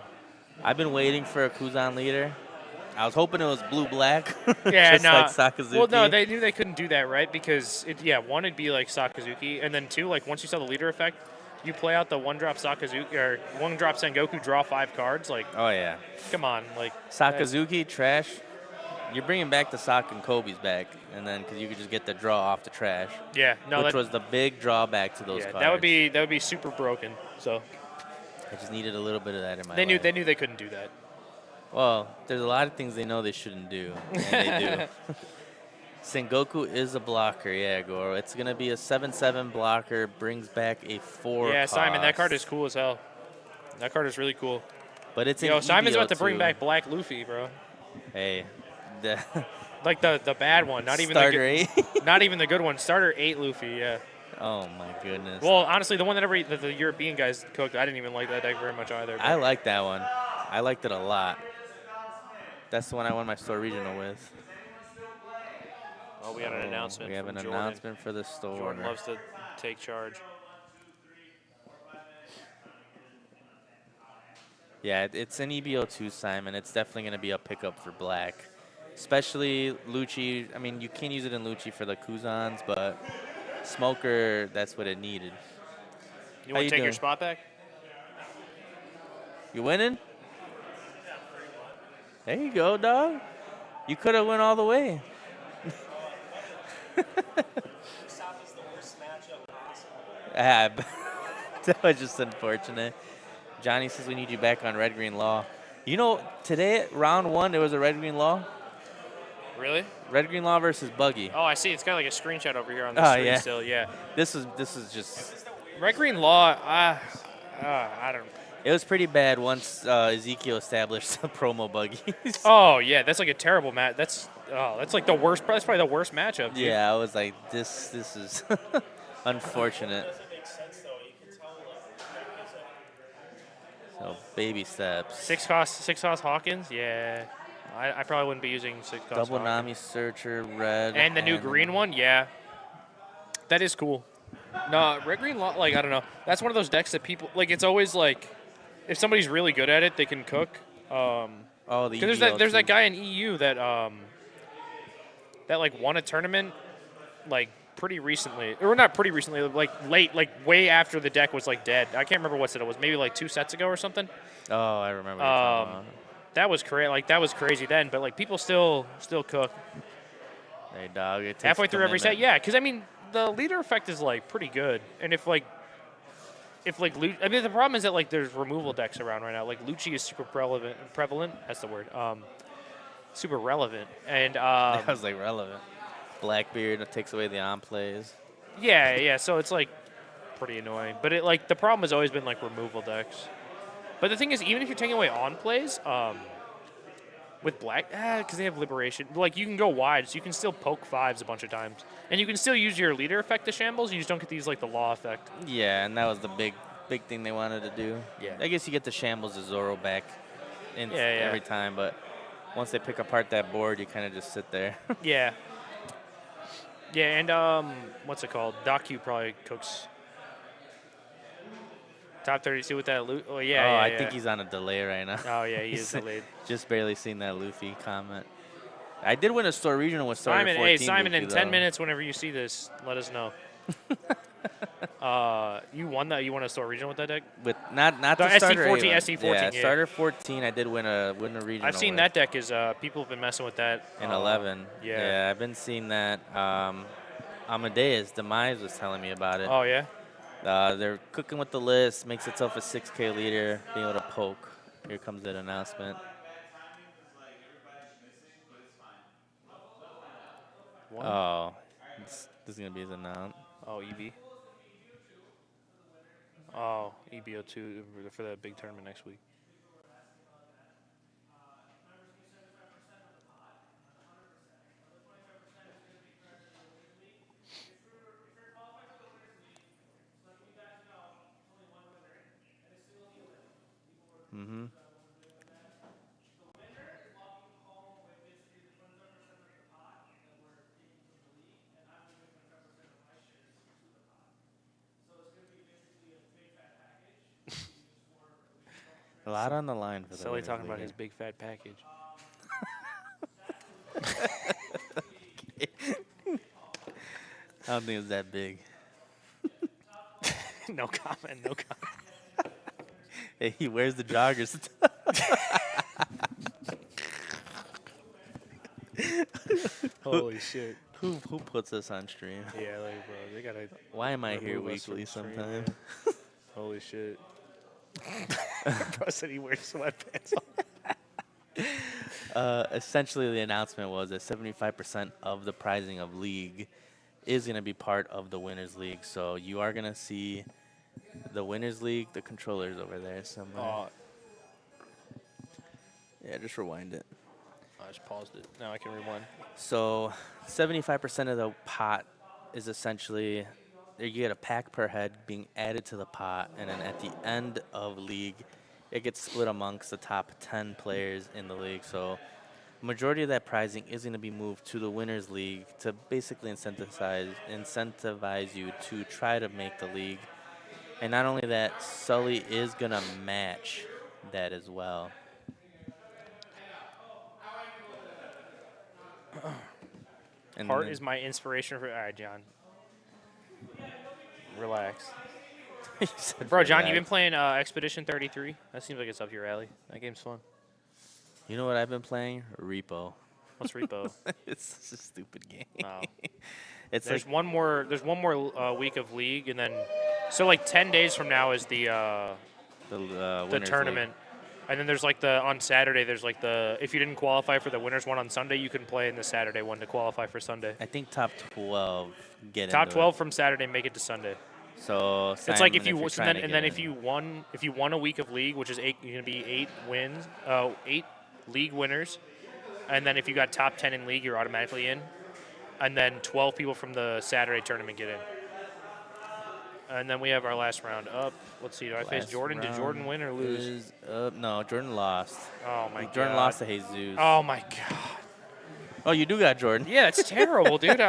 I've been waiting for a Kuzan leader. I was hoping it was blue-black, yeah, just no. like Sakazuki. Well, no, they knew they couldn't do that, right? Because one, it'd be like Sakazuki, and then two, like once you saw the leader effect, you play out the one-drop Sakazuki or one-drop Sengoku, draw 5 cards. Like, Oh, yeah. come on, like Sakazuki, trash. You're bringing back the Saka and Kobe's back, and then because you could just get the draw off the trash, yeah, no, which that was the big drawback to those yeah, cards. that would be super broken. So I just needed a little bit of that in my they life. knew they couldn't do that. Well, there's a lot of things they know they shouldn't do, and they do. Sengoku is a blocker, yeah, Goro. It's going to be a 7/7 blocker, brings back a 4 Yeah, Simon, that card cost. is cool as hell. That card is really cool. But it's Yo, an Simon's EBO about to bring too. back Black Luffy, bro. Hey, the Like the bad one, not even starter the 8. good, not even the good one. Starter 8 Luffy, yeah. Oh my goodness. Well, honestly, the one that the European guys cooked, I didn't even like that deck very much either. I like that one. I liked it a lot. That's the one I won my store regional with. Oh, we had an announcement. We have from an Jordan. announcement for the store. Jordan loves to take charge. Yeah, it's an EBO2, Simon. It's definitely going to be a pickup for black. Especially Lucci. I mean, you can use it in Lucci for the Kuzans, but Smoker, that's what it needed. You How want you to take your doing? spot back? You winning? There you go, dog. You could have went all the way. Ah, that was just unfortunate. Johnny says we need you back on Red Green Law. You know, today, round 1, there was a Red Green Law. Really? Red Green Law versus Buggy. Oh, I see. It's got like a screenshot over here on the Oh, screen yeah. still. Yeah. This is just. Red Green Law. I don't. It was pretty bad once Ezekiel established the promo Buggies. Oh yeah, that's like a terrible match. That's like the worst. That's probably the worst matchup. Dude. Yeah, I was like, this is unfortunate. So baby steps. 6 cost Hawkins. Yeah. I probably wouldn't be using 6 cost. Double Hawkins. Nami Searcher, red. And the new green one, yeah. That is cool. No, Red Green Law, like, I don't know. That's one of those decks that people, like, it's always like, if somebody's really good at it, they can cook. Oh, the 'cause there's that guy in EU that, that, like, won a tournament, like, pretty recently. Or not pretty recently, like, late, like, way after the deck was, like, dead. I can't remember what set it was. Maybe, like, 2 sets ago or something. Oh, I remember. What you're talking about. That was that was crazy then, but, like, people still cook. Hey, dog. It takes Halfway through every set, commitment. yeah. Because I mean, the leader effect is like pretty good, and if like, I mean, the problem is that like there's removal decks around right now. Like Lucci is super prevalent. That's the word. Super relevant, and That was like relevant. Blackbeard that takes away the on plays. yeah. So it's like pretty annoying. But it like the problem has always been like removal decks. But the thing is, even if you're taking away on plays, with black, because they have liberation. Like, you can go wide, so you can still poke 5s a bunch of times. And you can still use your leader effect to shambles, you just don't get these, like, the law effect. Yeah, and that was the big thing they wanted to do. Yeah. I guess you get the shambles of Zoro back Yeah. every time, but once they pick apart that board, you kind of just sit there. Yeah. Yeah, and, what's it called? Docu probably cooks. Top 32 with that loot. Oh, yeah, I think he's on a delay right now. Oh, yeah, he is delayed. Just barely seen that Luffy comment. I did win a store regional with starter Simon, 14 Simon, Luffy, in 10 though. minutes, whenever you see this, let us know. You won that? You won a store regional with that deck? With not The the starter SC14, 8 one. SC14, yeah. Starter 14. I did win a regional. I've seen with. that deck is people have been messing with that In 11. Yeah. I've been seeing that. Amadeus, Demise was telling me about it. Oh yeah. They're cooking with the list, makes itself a 6K leader, being able to poke. Here comes that announcement. What? Oh, this is going to be his announcement. Oh, EB. Oh, EBO2 for that big tournament next week. Mm-hmm. A lot on the line for the Sully winners talking about league his big fat package. here. I don't think it's that big. No comment. No comment. Hey, he wears the joggers. Holy shit. Who puts us on stream? Yeah, like, bro, they gotta. Why am I here remove us from weekly stream, sometimes? man. Holy shit. Bro said he wears sweatpants. Essentially, the announcement was that 75% of the pricing of league is going to be part of the winners league. So you are going to see the winners league, the controllers over there somewhere. Oh, Yeah, just rewind it. I just paused it. Now I can rewind. So 75% of the pot is essentially you get a pack per head being added to the pot, and then at the end of league, it gets split amongst the top 10 players in the league. So majority of that prizing is going to be moved to the winners league to basically incentivize you to try to make the league. And not only that, Sully is going to match that as well. And Heart then- is my inspiration for. All right, John. Relax. He said Bro, John, you been relax. playing Expedition 33? That seems like it's up your alley. That game's fun. You know what I've been playing? Repo. What's Repo? It's such a stupid game. Oh. It's There's like one more. There's one more week of league, and then so like 10 days from now is the the the tournament, and then there's like the on Saturday. There's like the if you didn't qualify for the winners one on Sunday, you can play in the Saturday one to qualify for Sunday. I think top 12 get Top into 12 from Saturday make it to Sunday. It. So It's like Simon, if you you're so trying then, to and get then if in. you won a week of league, which is you're gonna be 8 wins, 8 league winners, and then if you got top 10 in league, you're automatically in, and then 12 people from the Saturday tournament get in. And then we have our last round up. Let's see. Do I face Last Jordan? Did Jordan round win or lose? is no, Jordan lost. Oh my god. Jordan lost to Jesus. Oh my god. Oh, you do got Jordan. Yeah, it's terrible, dude.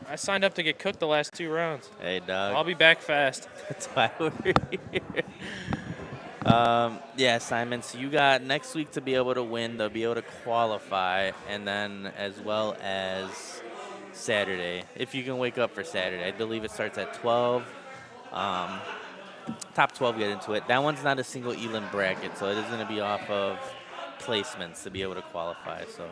I signed up to get cooked the last 2 rounds. Hey, dog. I'll be back fast. That's why we're here. Yeah, Simon. So you got next week to be able to win, to be able to qualify, and then as well as Saturday, if you can wake up for Saturday. I believe it starts at 12. Top 12 get into it. That one's not a single elim bracket, so it is going to be off of placements to be able to qualify. So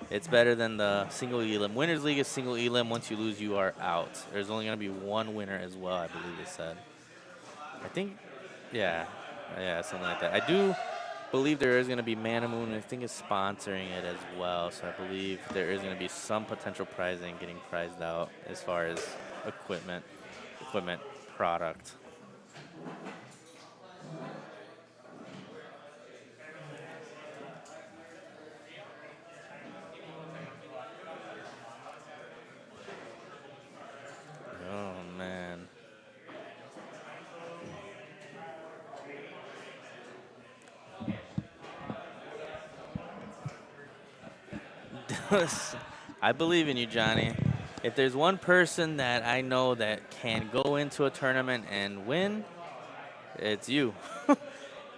it's better than the single elim. Winners League is single elim. Once you lose, you are out. There's only going to be one winner as well, I believe it said. I think, yeah, something like that. I do believe there is going to be Manamoon, I think, is sponsoring it as well. So I believe there is going to be some potential prizing getting prized out as far as equipment product. Oh, man. I believe in you, Johnny. If there's one person that I know that can go into a tournament and win, it's you.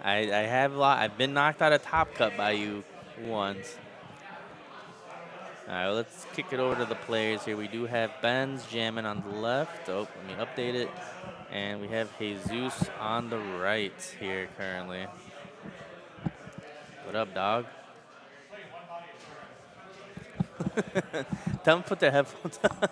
I've been knocked out of Top Cut by you once. All right, well, let's kick it over to the players here. We do have Ben's jamming on the left. Oh, let me update it. And we have Jesus on the right here currently. What up, dog? Tell them to put their headphones on.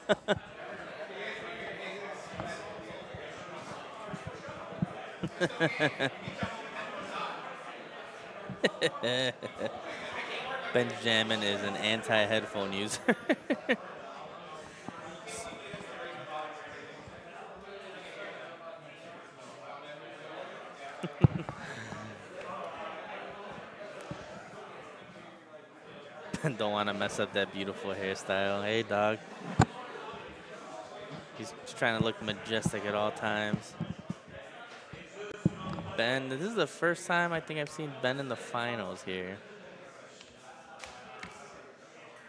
Benjamin is an anti-headphone user. Don't want to mess up that beautiful hairstyle. Hey, dog. He's just trying to look majestic at all times. Ben, this is the first time I think I've seen Ben in the finals here.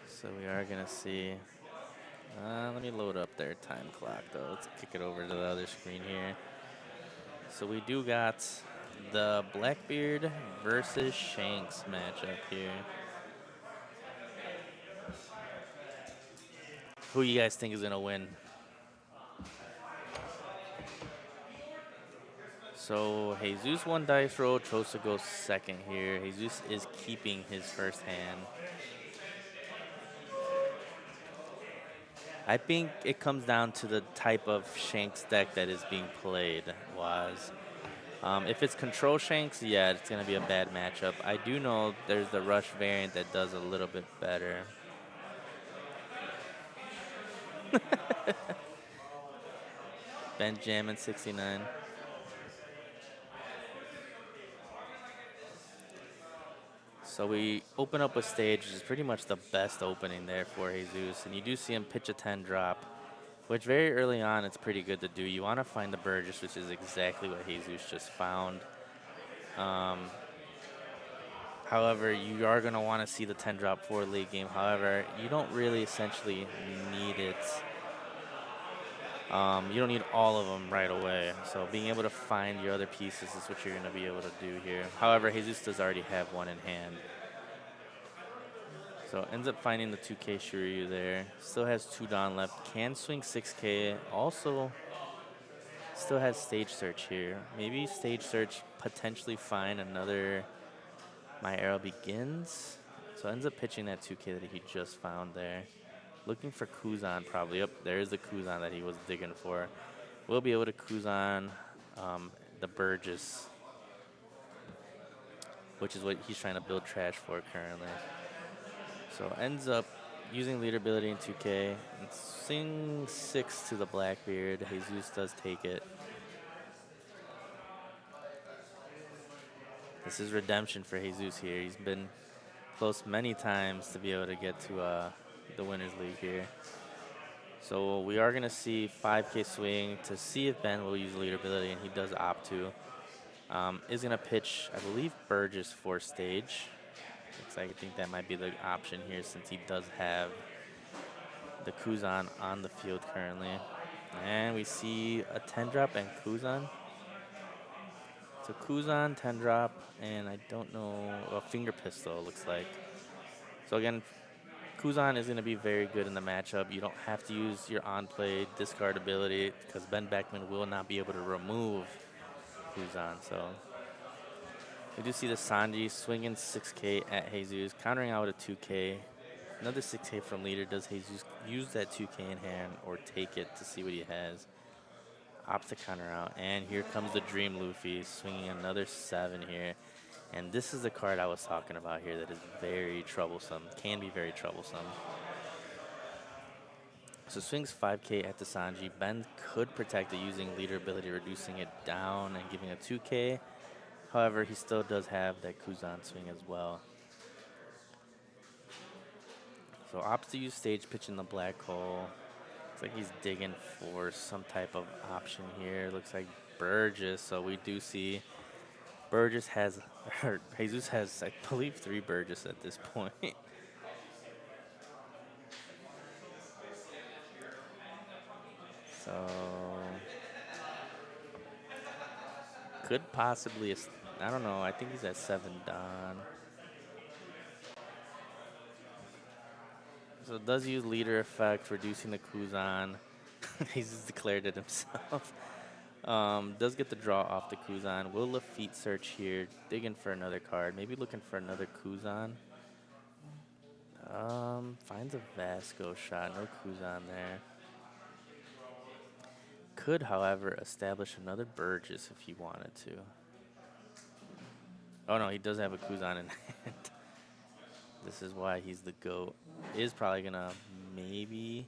So we are going to see. Let me load up their time clock, though. Let's kick it over to the other screen here. So we do got the Blackbeard versus Shanks matchup here. Who you guys think is going to win? So Jesus one dice roll, Trosa goes second here. Jesus is keeping his first hand. I think it comes down to the type of Shanks deck that is being played. If it's control Shanks, yeah, it's going to be a bad matchup. I do know there's the Rush variant that does a little bit better. Benjamin 69. So we open up a stage, which is pretty much the best opening there for Jesus. And you do see him pitch a 10 drop, which very early on it's pretty good to do. You want to find the Burgess, which is exactly what Jesus just found. However, you are going to want to see the 10 drop for late game. However, you don't really essentially need it. You don't need all of them right away. So being able to find your other pieces is what you're going to be able to do here. However, Jesus does already have one in hand. So ends up finding the 2K Shiryu there. Still has 2 Dawn left. Can swing 6K. Also still has Stage Search here. Maybe Stage Search potentially find another My Arrow Begins. So ends up pitching that 2K that he just found there. Looking for Kuzan probably. Yep, there is the Kuzan that he was digging for. We'll be able to Kuzan the Burgess, which is what he's trying to build trash for currently. So ends up using leader ability in 2K and sing 6 to the Blackbeard. Jesus does take it. This is redemption for Jesus here. He's been close many times to be able to get to the Winners League here. So we are going to see 5K swing to see if Ben will use leader ability, and he does opt to. Is going to pitch, I believe, Burgess for stage. Looks like I think that might be the option here since he does have the Kuzan on the field currently. And we see a 10 drop and Kuzan. So Kuzan, 10 drop, and I don't know, a finger pistol looks like. So again, Kuzan is going to be very good in the matchup. You don't have to use your on-play discard ability because Ben Beckman will not be able to remove Kuzan. So we do see the Sanji swinging 6K at Jesus, countering out with a 2K. Another 6K from leader. Does Jesus use that 2K in hand or take it to see what he has? Opts to counter out. And here comes the Dream Luffy, swinging another 7 here. And this is the card I was talking about here that is very troublesome, can be very troublesome. So swings 5K at the Sanji. Ben could protect it using leader ability, reducing it down and giving a 2K. However, he still does have that Kuzan swing as well. So opts to use stage pitch in the black hole. Looks like he's digging for some type of option here. Looks like Burgess. So we do see Burgess has, or Jesus has, I believe, 3 Burgess at this point. So could possibly, I don't know, I think he's at 7 Dawn. So it does use leader effect, reducing the Kuzan. He's just declared it himself. Does get the draw off the Kuzan. Will Lafitte search here, digging for another card. Maybe looking for another Kuzan. Finds a Vasco shot, no Kuzan there. Could, however, establish another Burgess if he wanted to. Oh no, he does have a Kuzan in hand. This is why he's the GOAT. Is probably gonna maybe.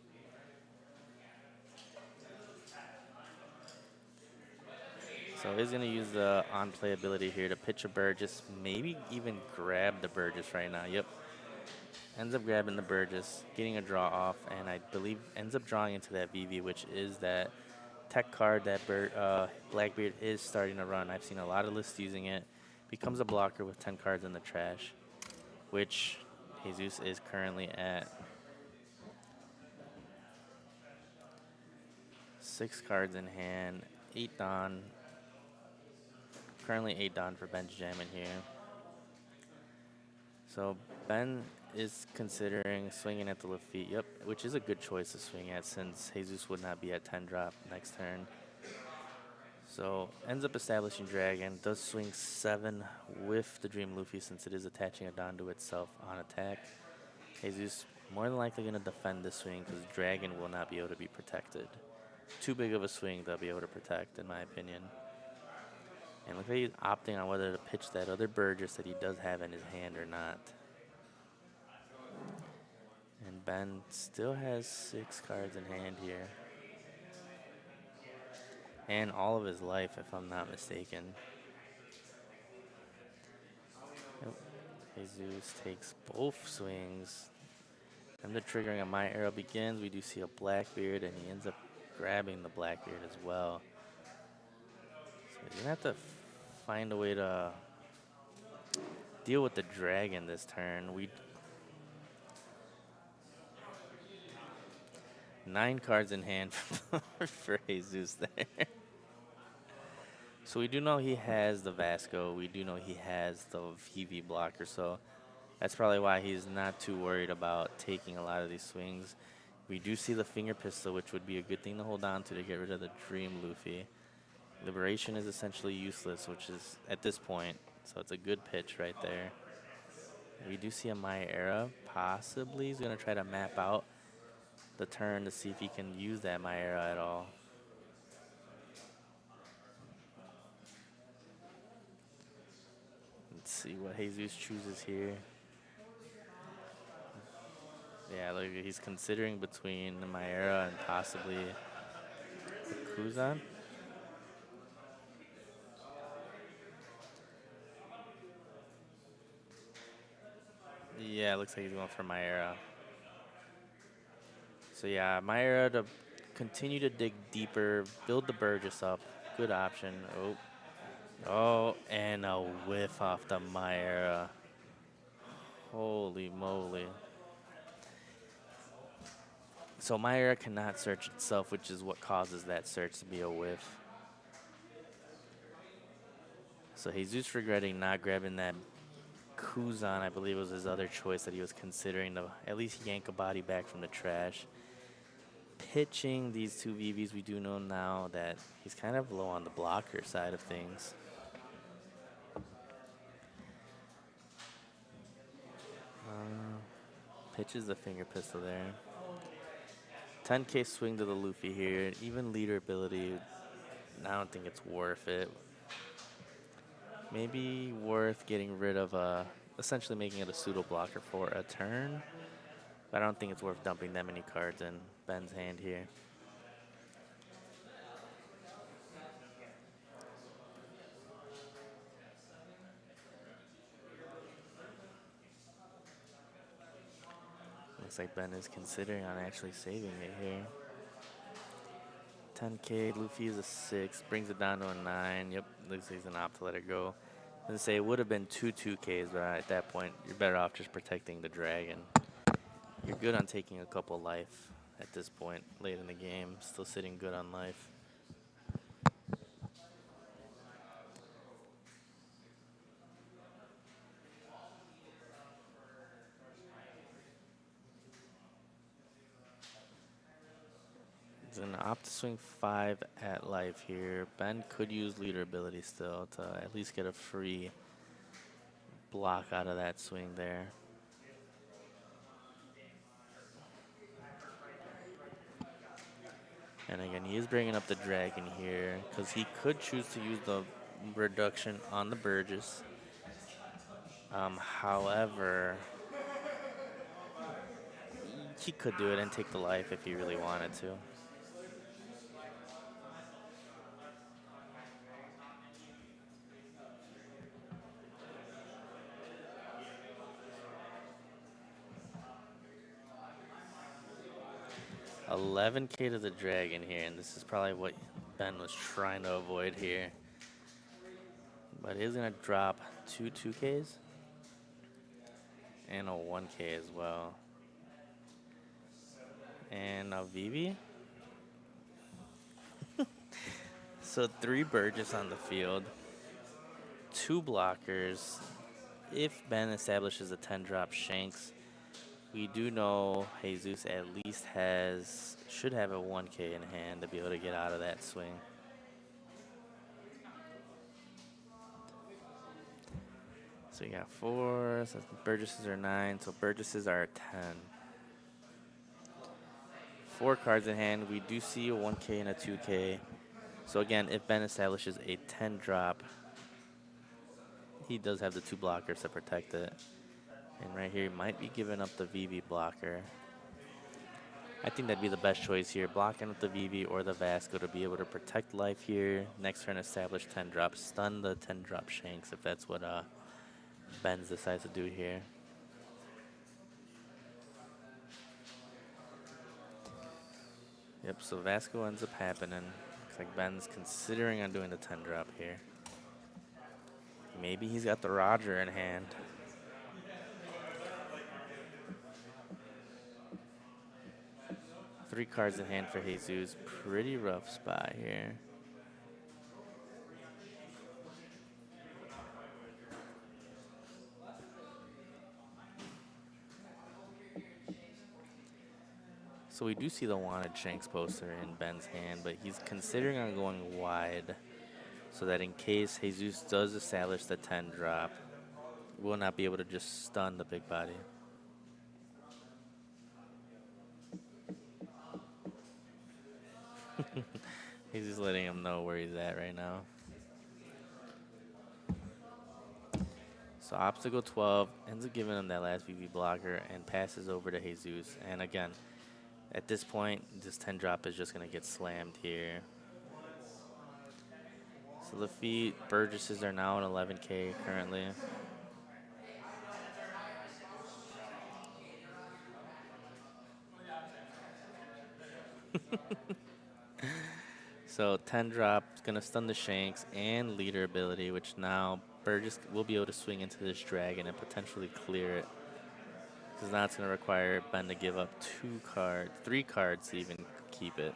So he's gonna use the on-play ability here to pitch a Burgess, maybe even grab the Burgess right now. Yep. Ends up grabbing the Burgess, getting a draw off, and I believe ends up drawing into that VV, which is that tech card that Blackbeard is starting to run. I've seen a lot of lists using it. Becomes a blocker with 10 cards in the trash, which Jesus is currently at. 6 cards in hand, 8 Dawn. currently 8 down for bench jamming here. So Ben is considering swinging at the Lafitte, yep, which is a good choice to swing at since Jesus would not be at 10 drop next turn. So ends up establishing Dragon, does swing 7 with the Dream Luffy since it is attaching a Don to itself on attack. Jesus more than likely going to defend this swing because Dragon will not be able to be protected. Too big of a swing they'll be able to protect, in my opinion. And look like he's opting on whether to pitch that other Burgess that he does have in his hand or not. And Ben still has 6 cards in hand here. And all of his life, if I'm not mistaken. Yep. Jesus takes both swings. And the triggering of my arrow begins. We do see a Blackbeard, and he ends up grabbing the Blackbeard as well. So he's going to have to find a way to deal with the Dragon this turn. 9 cards in hand for Jesus there. So we do know he has the Vasco. We do know he has the VV blocker. So that's probably why he's not too worried about taking a lot of these swings. We do see the Finger Pistol, which would be a good thing to hold on to get rid of the Dream Luffy. Liberation is essentially useless, which is at this point. So it's a good pitch right there. We do see a Maya Era. Possibly he's going to try to map out the turn to see if he can use that Maya Era at all. Let's see what Jesus chooses here. Yeah, look, he's considering between the Myra and possibly the Kuzan. Yeah, it looks like he's going for Myra. So yeah, Myra to continue to dig deeper, build the Burgess up. Good option. Oh, and a whiff off the Myra. Holy moly. So Myra cannot search itself, which is what causes that search to be a whiff. So Jesus regretting not grabbing that Kuzan, I believe was his other choice that he was considering to at least yank a body back from the trash. Pitching these 2 VVs, we do know now that he's kind of low on the blocker side of things. Pitches the Finger Pistol there. 10K swing to the Luffy here. Even leader ability, I don't think it's worth it. Maybe worth getting rid of essentially making it a pseudo blocker for a turn. But I don't think it's worth dumping that many cards in Ben's hand here. Looks like Ben is considering on actually saving it here. 10K, Luffy is a 6, brings it down to a 9. Yep, looks like he's an opt to let it go. I say it would have been 2 2Ks, but at that point, you're better off just protecting the Dragon. You're good on taking a couple life at this point, late in the game. Still sitting good on life. He's going to opt to swing 5 at life here. Ben could use leader ability still to at least get a free block out of that swing there. And again, he is bringing up the Dragon here because he could choose to use the reduction on the Burgess. However, he could do it and take the life if he really wanted to. $11K to the Dragon here, and this is probably what Ben was trying to avoid here. But he's going to drop 2 2Ks and a 1K as well. And a VV. So 3 Burgess on the field. 2 blockers. If Ben establishes a 10-drop Shanks, we do know Jesus at least should have a 1K in hand to be able to get out of that swing. So you got 4, so Burgesses are 9, so Burgesses are 10. 4 cards in hand. We do see a 1K and a 2K. So again, if Ben establishes a 10 drop, he does have the 2 blockers to protect it. And right here, he might be giving up the VV blocker. I think that'd be the best choice here, blocking with the VV or the Vasco to be able to protect life here. Next turn, establish 10 drops, stun the 10 drop Shanks if that's what Benz decides to do here. Yep, so Vasco ends up happening. Looks like Ben's considering on doing the 10 drop here. Maybe he's got the Roger in hand. Three cards in hand for Jesus. Pretty rough spot here. So we do see the wanted Shanks poster in Ben's hand, but he's considering on going wide so that in case Jesus does establish the 10 drop, we'll not be able to just stun the big body. He's just letting him know where he's at right now. So obstacle 12 ends up giving him that last VV blocker and passes over to Jesus. And again, at this point, this 10 drop is just going to get slammed here. So the feet, Burgesses are now at 11K currently. So 10 drop is going to stun the Shanks and leader ability, which now Burgess will be able to swing into this dragon and potentially clear it. Because now it's going to require Ben to give up 3 cards to even keep it.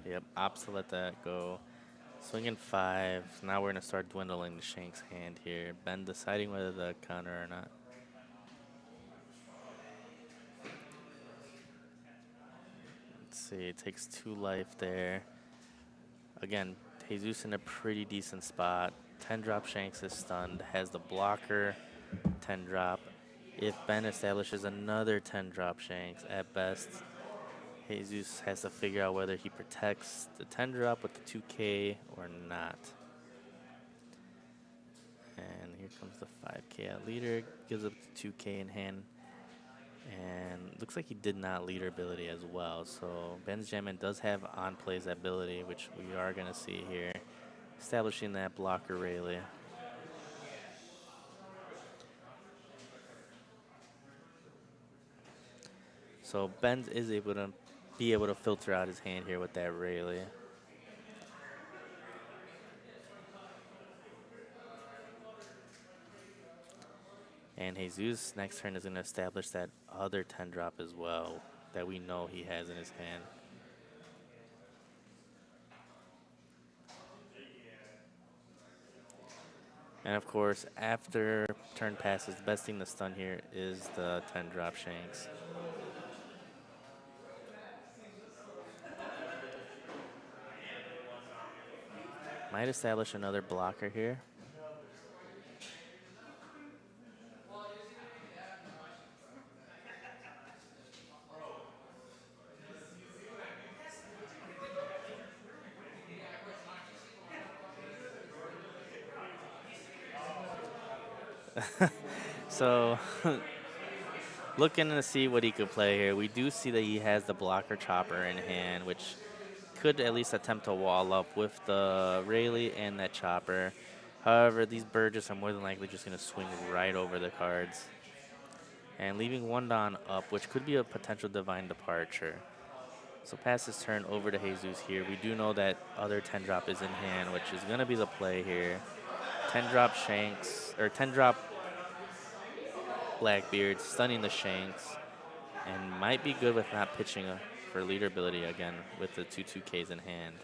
Yep, opts to let that go. Swinging 5. Now we're going to start dwindling the Shanks hand here. Ben deciding whether to counter or not. Let's see, it takes 2 life there. Again, Jesus in a pretty decent spot. 10 drop Shanks is stunned, has the blocker, 10 drop. If Ben establishes another 10 drop Shanks, at best, Jesus has to figure out whether he protects the 10 drop with the 2K or not. And here comes the 5K out leader, gives up the 2K in hand. And looks like he did not leader ability as well. So Benjamin does have on plays ability, which we are going to see here. Establishing that blocker Rayleigh. So Ben is able to filter out his hand here with that Rayleigh. And Jesus next turn is going to establish that other 10 drop as well that we know he has in his hand. And of course, after turn passes, the best thing to stun here is the 10 drop Shanks. Might establish another blocker here. So looking to see what he could play here. We do see that he has the blocker chopper in hand, which could at least attempt to wall up with the Rayleigh and that chopper. However, these Burgess are more than likely just going to swing right over the cards. And leaving one Don up, which could be a potential divine departure. So pass his turn over to Jesus here. We do know that other 10 drop is in hand, which is going to be the play here. 10 drop Shanks, or 10 drop Blackbeard, stunning the Shanks, and might be good with not pitching for leader ability again with the 2-2Ks in hand.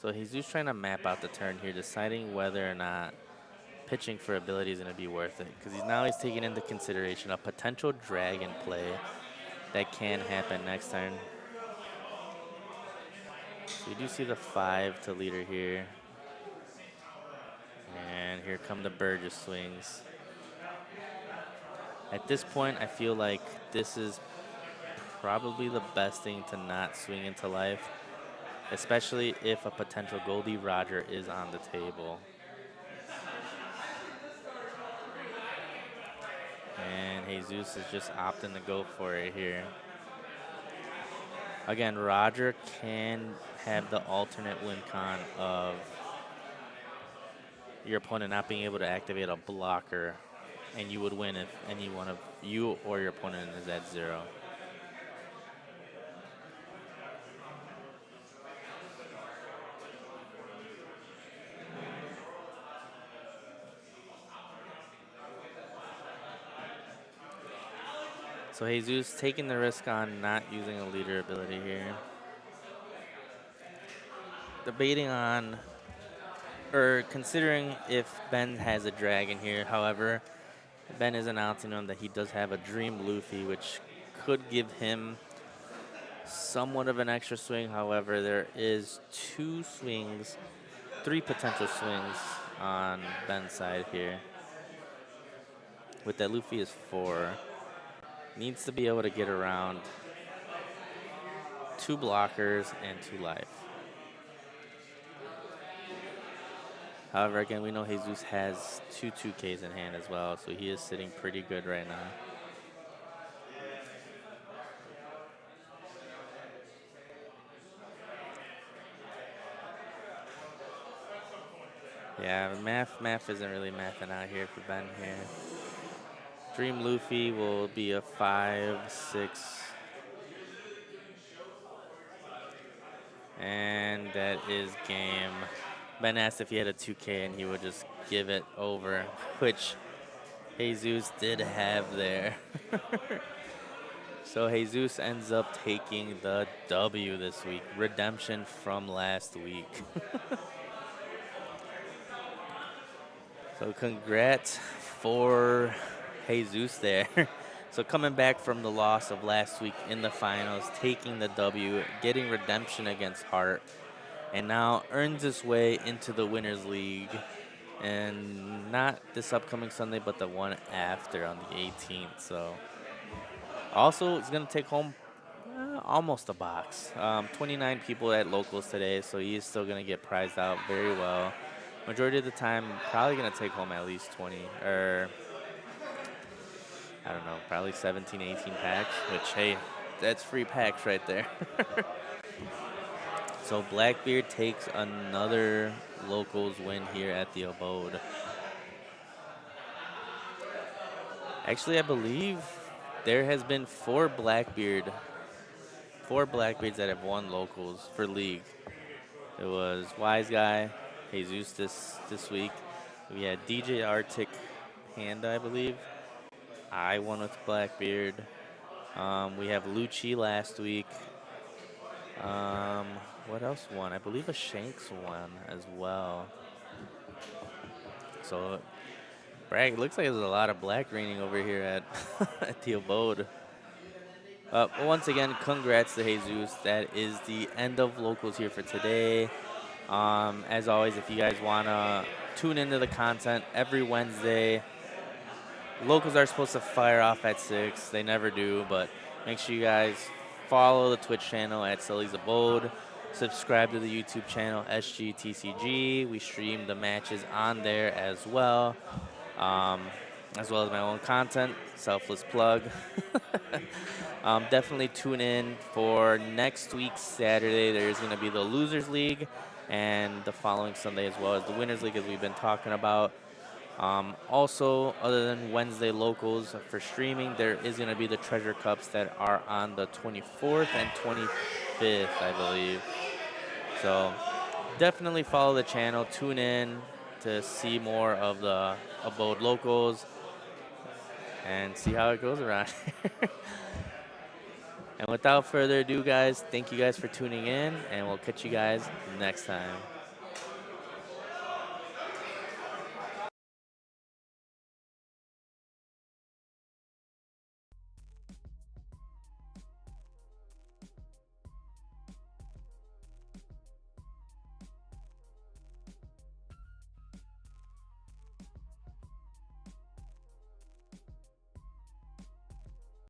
So Jesus trying to map out the turn here, deciding whether or not pitching for ability is going to be worth it. Because he's taking into consideration a potential dragon play that can happen next turn. So you do see the 5 to leader here. And here come the Burgess swings. At this point, I feel like this is probably the best thing to not swing into life, especially if a potential Goldie Roger is on the table. And Jesus is just opting to go for it here. Again, Roger can have the alternate win con of your opponent not being able to activate a blocker, and you would win if any one of you or your opponent is at 0. So Jesus taking the risk on not using a leader ability here. Debating on, or considering if Ben has a dragon here. However, Ben is announcing him that he does have a Dream Luffy, which could give him somewhat of an extra swing. However, there is 2 swings, 3 potential swings on Ben's side here. With that Luffy is 4. Needs to be able to get around 2 blockers and 2 life. However, again, we know Jesus has 2 2Ks in hand as well, so he is sitting pretty good right now. Yeah, math isn't really mathing out here for Ben here. Dream Luffy will be a 5, 6. And that is game. Ben asked if he had a 2K and he would just give it over, which Jesus did have there. So Jesus ends up taking the W this week. Redemption from last week. So congrats for Jesus there. So coming back from the loss of last week in the finals, taking the W, getting redemption against Hart, and now earns his way into the Winners League. And not this upcoming Sunday, but the one after on the 18th. So also he's going to take home almost a box. 29 people at locals today, so he is still going to get prized out very well. Majority of the time, probably going to take home at least 20, or I don't know, probably 17, 18 packs, which, hey, that's free packs right there. So Blackbeard takes another locals win here at the Abode. Actually, I believe there has been 4 Blackbeards that have won locals for league. It was Wise Guy, Jesus this week. We had DJ Arctic Panda, I believe. I won with Blackbeard. We have Lucci last week. What else won? I believe a Shanks won as well. So, Bragg, looks like there's a lot of black raining over here at at the Abode. Once again, congrats to Jesus. That is the end of locals here for today. As always, if you guys want to tune into the content every Wednesday, locals are supposed to fire off at 6. They never do, but make sure you guys follow the Twitch channel at Sully's Abode. Subscribe to the YouTube channel, SGTCG. We stream the matches on there as well as my own content. Selfless plug. Definitely tune in for next week's Saturday. There's going to be the Losers League, and the following Sunday as well as the Winners League, as we've been talking about. Also, other than Wednesday locals for streaming, there is going to be the Treasure Cups that are on the 24th and 25th, I believe. So definitely follow the channel, tune in, to see more of the Abode locals and see how it goes around here. And without further ado, guys, thank you guys for tuning in, and we'll catch you guys next time.